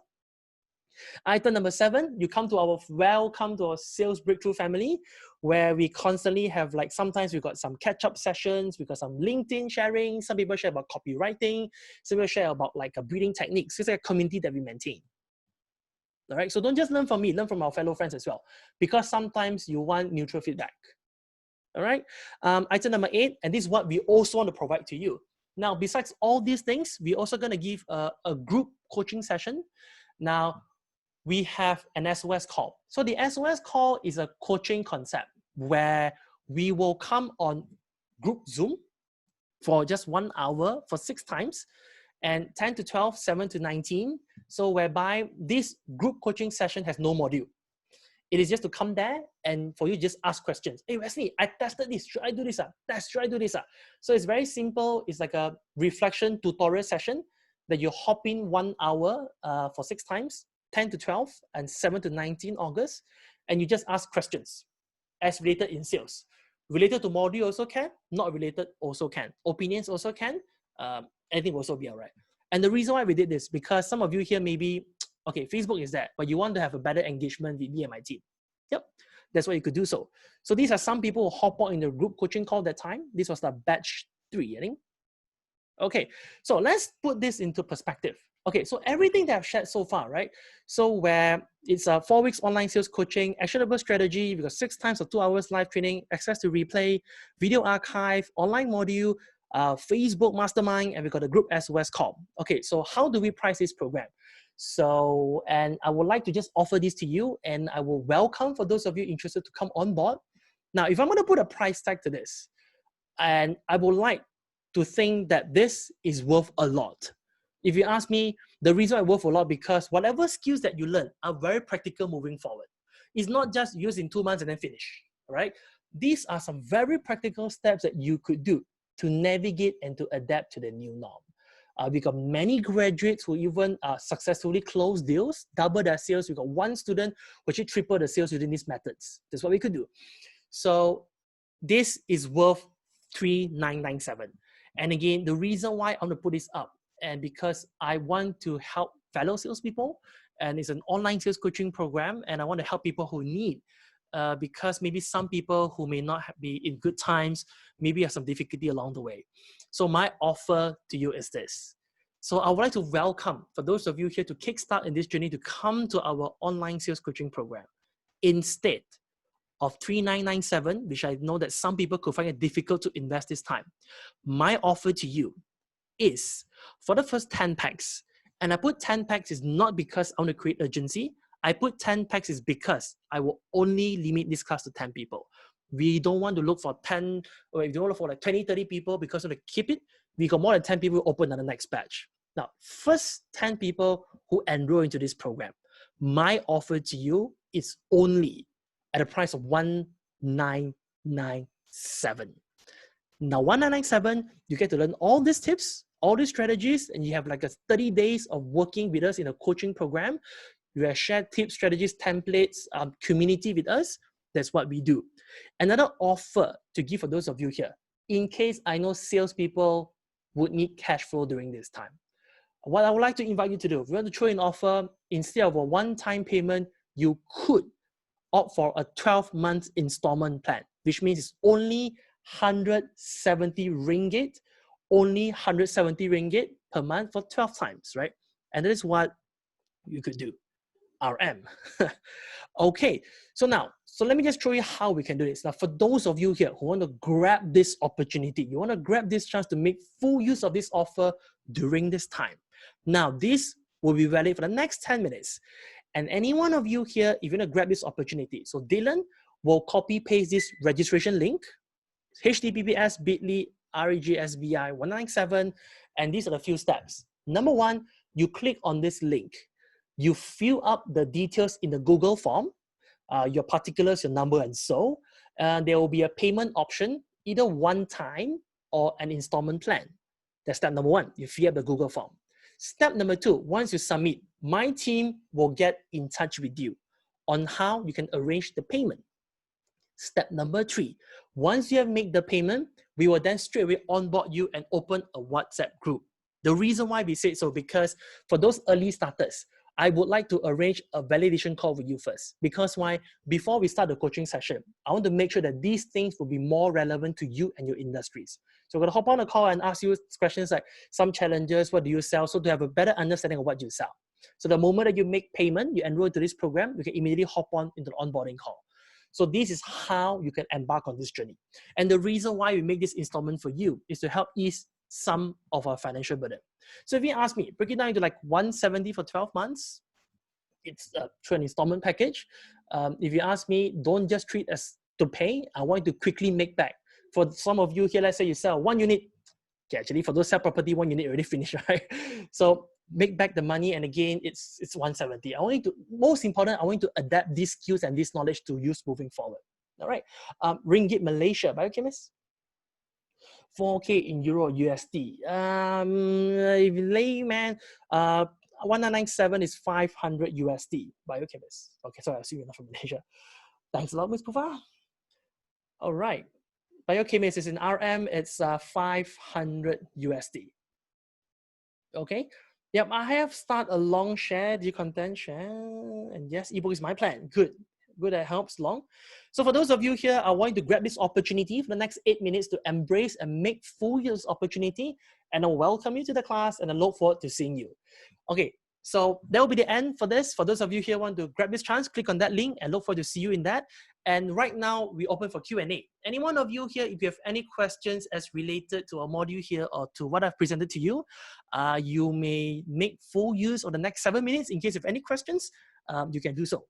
Item number 7, you come to our welcome to our sales breakthrough family, where we constantly have, like, sometimes we've got some catch-up sessions, we've got some LinkedIn sharing, some people share about copywriting, some people share about like breathing techniques. It's like a community that we maintain. All right, so don't just learn from me, learn from our fellow friends as well, because sometimes you want neutral feedback. All right, item number 8, and this is what we also want to provide to you. Now, besides all these things, we're also going to give a group coaching session. Now, we have an SOS call. So the SOS call is a coaching concept where we will come on group Zoom for just 1 hour for 6 times, and 10 to 12, 7 to 19. So whereby this group coaching session has no module. It is just to come there and for you just ask questions. Hey Wesley, I tested this. Should I do this? Should I do this? So it's very simple. It's like a reflection tutorial session that you hop in 1 hour for 6 times, 10 to 12 and 7 to 19 August. And you just ask questions as related in sales. Related to module also can, not related also can. Opinions also can, anything will also be all right. And the reason why we did this, because some of you here maybe, okay, Facebook is that, but you want to have a better engagement with me and my team. Yep, that's why you could do so. So these are some people who hop on in the group coaching call that time. This was the batch 3, I think. Okay, so let's put this into perspective. Okay, so everything that I've shared so far, right? So where it's 4 weeks online sales coaching, actionable strategy, we got 6 times of 2 hours live training, access to replay, video archive, online module, Facebook mastermind, and we got a group SOS call. Okay, so how do we price this program? So, and I would like to just offer this to you, and I will welcome for those of you interested to come on board. Now, if I'm going to put a price tag to this, and I would like to think that this is worth a lot. If you ask me, the reason I worth a lot because whatever skills that you learn are very practical moving forward. It's not just used in 2 months and then finish, right? These are some very practical steps that you could do to navigate and to adapt to the new norm. We got many graduates who even successfully close deals, double their sales. We got 1 student who actually triple the sales using these methods. That's what we could do. So this is worth $3,997. And again, the reason why I want to put this up, and because I want to help fellow salespeople, and it's an online sales coaching program, and I want to help people who need, because maybe some people who may not be in good times, maybe have some difficulty along the way. So my offer to you is this. So I would like to welcome, for those of you here to kickstart in this journey, to come to our online sales coaching program. Instead of $3,997, which I know that some people could find it difficult to invest this time, my offer to you is for the first 10 packs. And I put 10 packs is not because I want to create urgency. I put 10 packs is because I will only limit this class to 10 people. We don't want to look for 10, or if you want to look for like 20, 30 people because we want to keep it. We got more than 10 people, we'll open on the next batch. Now, first 10 people who enroll into this program, my offer to you is only at a price of $1,997. Now, $1,997, you get to learn all these tips, all these strategies, and you have like a 30 days of working with us in a coaching program. You have shared tips, strategies, templates, community with us. That's what we do. Another offer to give for those of you here, in case I know salespeople would need cash flow during this time. What I would like to invite you to do, if you want to throw in an offer, instead of a one-time payment, you could opt for a 12-month installment plan, which means it's only 170 ringgit, only 170 ringgit per month for 12 times, right? And that is what you could do. RM. Okay, so let me just show you how we can do this. Now, for those of you here who want to grab this opportunity, you want to grab this chance to make full use of this offer during this time. Now, this will be valid for the next 10 minutes. And any one of you here, if you want to grab this opportunity, so Dylan will copy paste this registration link, https://bit.ly/regsbi197, and these are the few steps. Number one, you click on this link. You fill up the details in the Google form, your particulars, your number, and so. There will be a payment option, either one time or an installment plan. That's step number one. You fill up the Google form. Step number two, once you submit, my team will get in touch with you on how you can arrange the payment. Step number three, once you have made the payment, we will then straight away onboard you and open a WhatsApp group. The reason why we say so, because for those early starters, I would like to arrange a validation call with you first. Because why? Before we start the coaching session, I want to make sure that these things will be more relevant to you and your industries. So I'm going to hop on a call and ask you questions like some challenges, what do you sell? So to have a better understanding of what you sell. So the moment that you make payment, you enroll to this program, you can immediately hop on into the onboarding call. So this is how you can embark on this journey. And the reason why we make this installment for you is to help ease some of our financial burden. So if you ask me, break it down into like 170 for 12 months, it's through an installment package. If you ask me, don't just treat as to pay. I want you to quickly make back. For some of you here, let's say you sell one unit. Okay, actually, for those sell property, one unit already finished, right? So make back the money, and again, it's 170. I want you to, most important, I want you to adapt these skills and this knowledge to use moving forward. All right. Ringgit Malaysia, biochemist. 4K in Euro USD. If layman, 1997 is 500 USD, biochemist. Okay, sorry, I assume you're not from Malaysia. Thanks a lot, Ms. Pufar. All right. Biochemist is in RM, it's 500 USD. Okay. Yep, I have started a long share, the content share, and yes, ebook is my plan. Good. Good, that helps long. So for those of you here, I want you to grab this opportunity for the next 8 minutes to embrace and make full use of this opportunity. And I'll welcome you to the class and I look forward to seeing you. Okay, so that will be the end for this. For those of you here who want to grab this chance, click on that link and look forward to see you in that. And right now, we open for Q&A. Any one of you here, if you have any questions as related to a module here or to what I've presented to you, you may make full use of the next 7 minutes. In case of any questions, you can do so.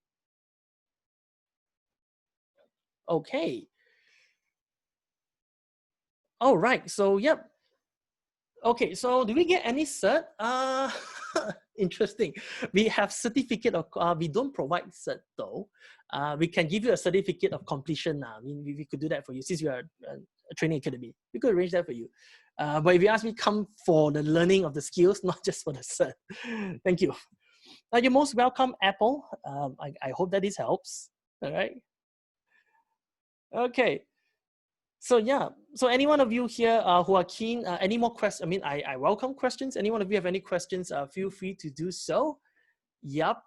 Okay. All right. So, yep. Okay. So, do we get any cert? Interesting. We have certificate of, we don't provide cert though. We can give you a certificate of completion now. I mean, we could do that for you since you are a training academy. We could arrange that for you. But if you ask me, come for the learning of the skills, not just for the cert. Thank you. You're most welcome, Apple. I hope that this helps. All right. Okay. So yeah, so any one of you here who are keen, any more questions? I mean, I welcome questions. Any one of you have any questions, feel free to do so. Yup.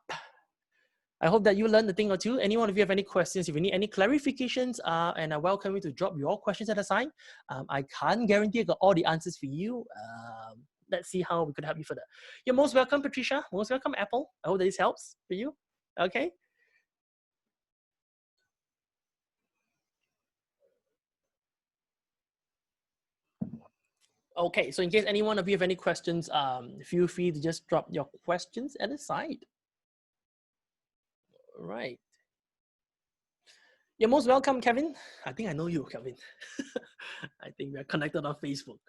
I hope that you learned a thing or two. Any one of you have any questions, if you need any clarifications, and I welcome you to drop your questions at the side. I can't guarantee I got all the answers for you. Let's see how we could help you further. You're most welcome, Patricia. Most welcome, Apple. I hope that this helps for you. Okay. Okay, so in case any one of you have any questions, feel free to just drop your questions at the side. All right. You're most welcome, Kevin. I think I know you, Kevin. I think we're connected on Facebook.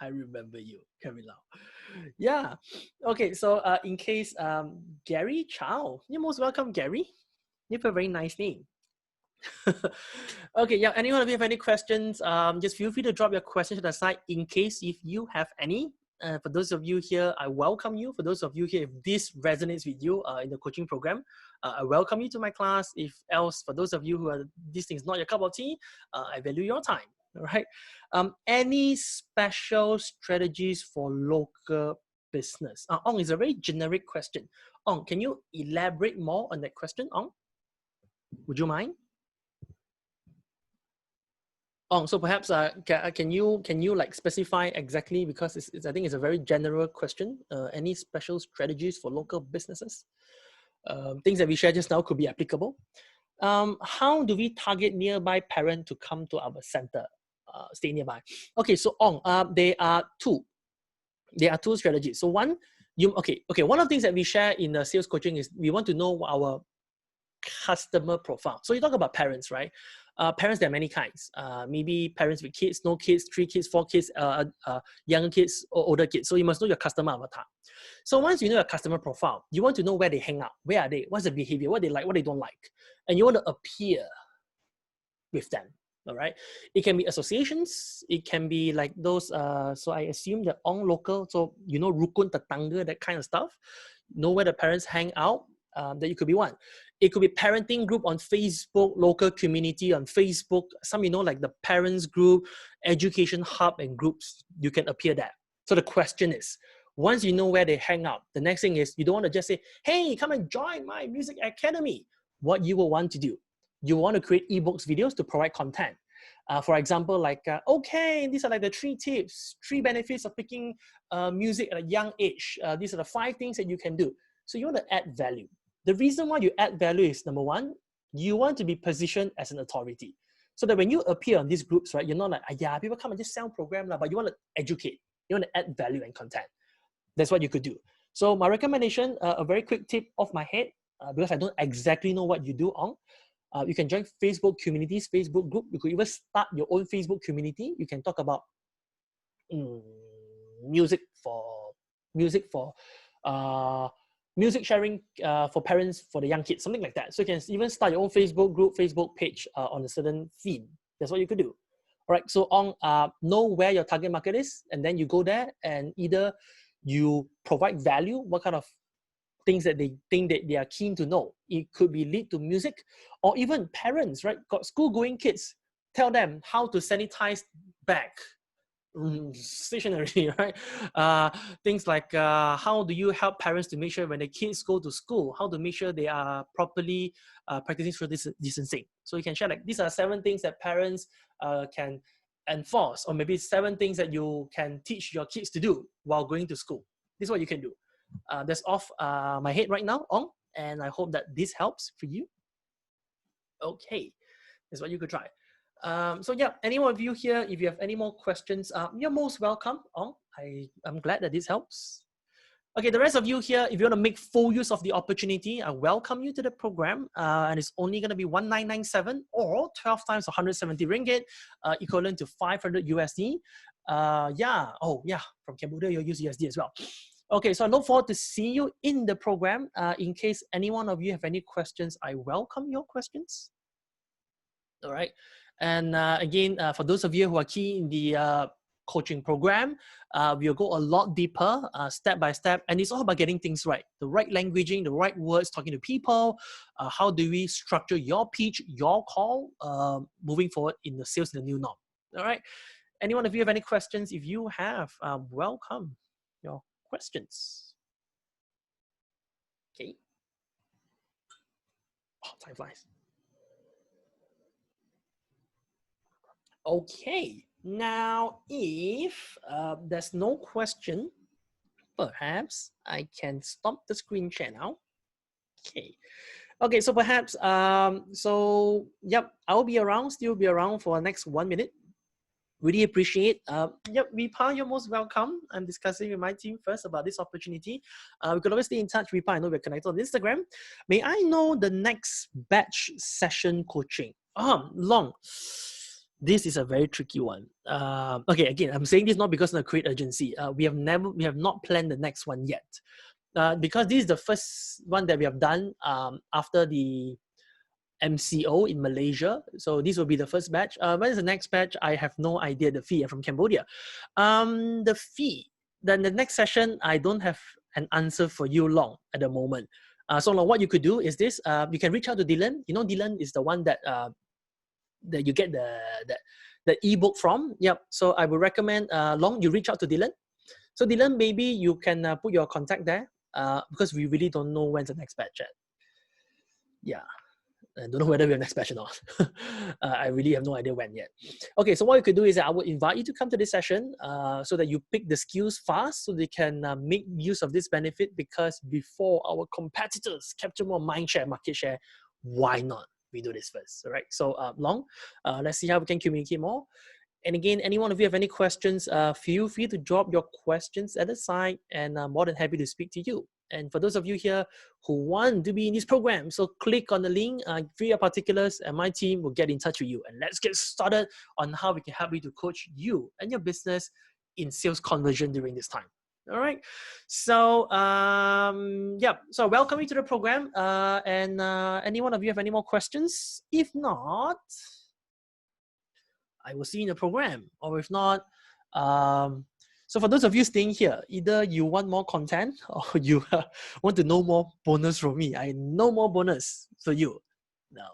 I remember you, Kevin Lau. Yeah. Okay, so in case Gary Chow, you're most welcome, Gary. You have a very nice name. Okay, yeah, anyone of you have any questions, just feel free to drop your questions to the side in case if you have any. For those of you here, I welcome you. For those of you here, if this resonates with you in the coaching program, I welcome you to my class. If else, for those of you who are, this thing is not your cup of tea, I value your time, all right? Any special strategies for local business? Ong, is a very generic question. Ong, can you elaborate more on that question, Ong? Would you mind? Oh, so perhaps can you like specify exactly, because I think it's a very general question. Any special strategies for local businesses? Things that we shared just now could be applicable. How do we target nearby parent to come to our center? Stay nearby. Okay, so there are two strategies. So one, One of the things that we share in the sales coaching is we want to know our customer profile. So you talk about parents, right? Parents, there are many kinds. Maybe parents with kids, no kids, 3 kids, 4 kids, younger kids, or older kids. So you must know your customer avatar. So once you know your customer profile, you want to know where they hang out, where are they, what's the behavior, what they like, what they don't like, and you want to appear with them. All right. It can be associations. It can be like those. So I assume that on local. So you know, rukun tetangga, that kind of stuff. Know where the parents hang out. That you could be one. It could be parenting group on Facebook, local community on Facebook. Some, you know, like the parents group, education hub and groups. You can appear there. So the question is, once you know where they hang out, the next thing is you don't want to just say, "Hey, come and join my music academy." What you will want to do, you want to create ebooks, videos to provide content. For example, like, okay, these are like the 3 tips, 3 benefits of picking music at a young age. These are the 5 things that you can do. So you want to add value. The reason why you add value is, number one, you want to be positioned as an authority. So that when you appear on these groups, right, you're not like, yeah, people come and just sell program, but you want to educate. You want to add value and content. That's what you could do. So my recommendation, a very quick tip off my head, because I don't exactly know what you do on. You can join Facebook communities, Facebook group. You could even start your own Facebook community. You can talk about music sharing for parents, for the young kids, something like that. So you can even start your own Facebook group, Facebook page on a certain theme. That's what you could do. All right. So on know where your target market is, and then you go there and either you provide value, what kind of things that they think that they are keen to know. It could be lead to music, or even parents, right? Got school-going kids. Tell them how to sanitize bag, stationery, right? Things like how do you help parents to make sure when the kids go to school, how to make sure they are properly practicing social distancing. So you can share like, these are 7 things that parents can enforce, or maybe 7 things that you can teach your kids to do while going to school. This is what you can do. That's off my head right now, and I hope that this helps for you. Okay, that's what you could try. So yeah, any one of you here, if you have any more questions, you're most welcome. I'm glad that this helps. Okay, the rest of you here, if you want to make full use of the opportunity, I welcome you to the program, and it's only going to be 1997 or 12 times 170 ringgit, equivalent to 500 USD. From Cambodia, you'll use USD as well. Okay, so I look forward to see you in the program. In case any one of you have any questions, I welcome your questions. All right. And again, for those of you who are key in the coaching program, we'll go a lot deeper, step by step. And it's all about getting things right. The right languaging, the right words, talking to people. How do we structure your pitch, your call, moving forward in the sales in the new norm. All right. Any one of you have any questions? If you have, welcome your questions. Okay. Oh, time flies. Okay. Now, if there's no question, perhaps I can stop the screen share now. Okay. Okay, so perhaps, yep, I'll be around, still be around for the next 1 minute. Really appreciate. Yep, Vipa, you're most welcome. I'm discussing with my team first about this opportunity. We could always stay in touch. Vipa, I know we're connected on Instagram. May I know the next batch session coaching? Long. This is a very tricky one. Okay, again, I'm saying this not because of the create urgency. We have not planned the next one yet. Because this is the first one that we have done after the MCO in Malaysia. So this will be the first batch. When is the next batch? I have no idea. The fee. I'm from Cambodia. The fee. Then the next session, I don't have an answer for you long at the moment. So what you could do is this. You can reach out to Dylan. You know, Dylan is the one that you get the ebook from. Yep. So I would recommend Long, you reach out to Dylan. So Dylan, maybe you can put your contact there because we really don't know when's the next batch yet. Yeah. I don't know whether we have next batch or not. I really have no idea when yet. Okay, so what you could do is I would invite you to come to this session so that you pick the skills fast so they can make use of this benefit, because before our competitors capture more mind share, market share, why not? We do this first, all right? So Long, let's see how we can communicate more. And again, any one of you have any questions, feel free to drop your questions at the side, and I'm more than happy to speak to you. And for those of you here who want to be in this program, so click on the link, fill your particulars, and my team will get in touch with you. And let's get started on how we can help you to coach you and your business in sales conversion during this time. All right. So, yeah. So welcome you to the program. And any one of you have any more questions? If not, I will see you in the program. Or if not, so for those of you staying here, either you want more content or you want to know more bonus from me. I know more bonus for you. No,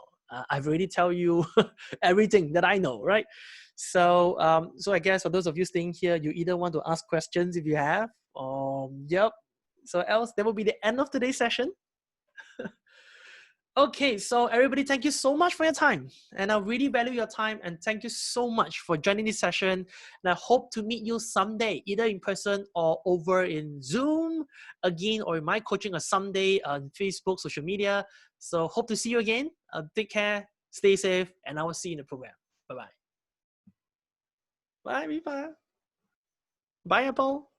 I've already tell you everything that I know, right? So, so I guess for those of you staying here, you either want to ask questions if you have, yep. So else, that will be the end of today's session. Okay, so everybody, thank you so much for your time. And I really value your time, and thank you so much for joining this session. And I hope to meet you someday, either in person or over in Zoom again, or in my coaching or someday on Facebook, social media. So hope to see you again. Take care, stay safe, and I will see you in the program. Bye-bye. Bye, Viva. Bye, Apple.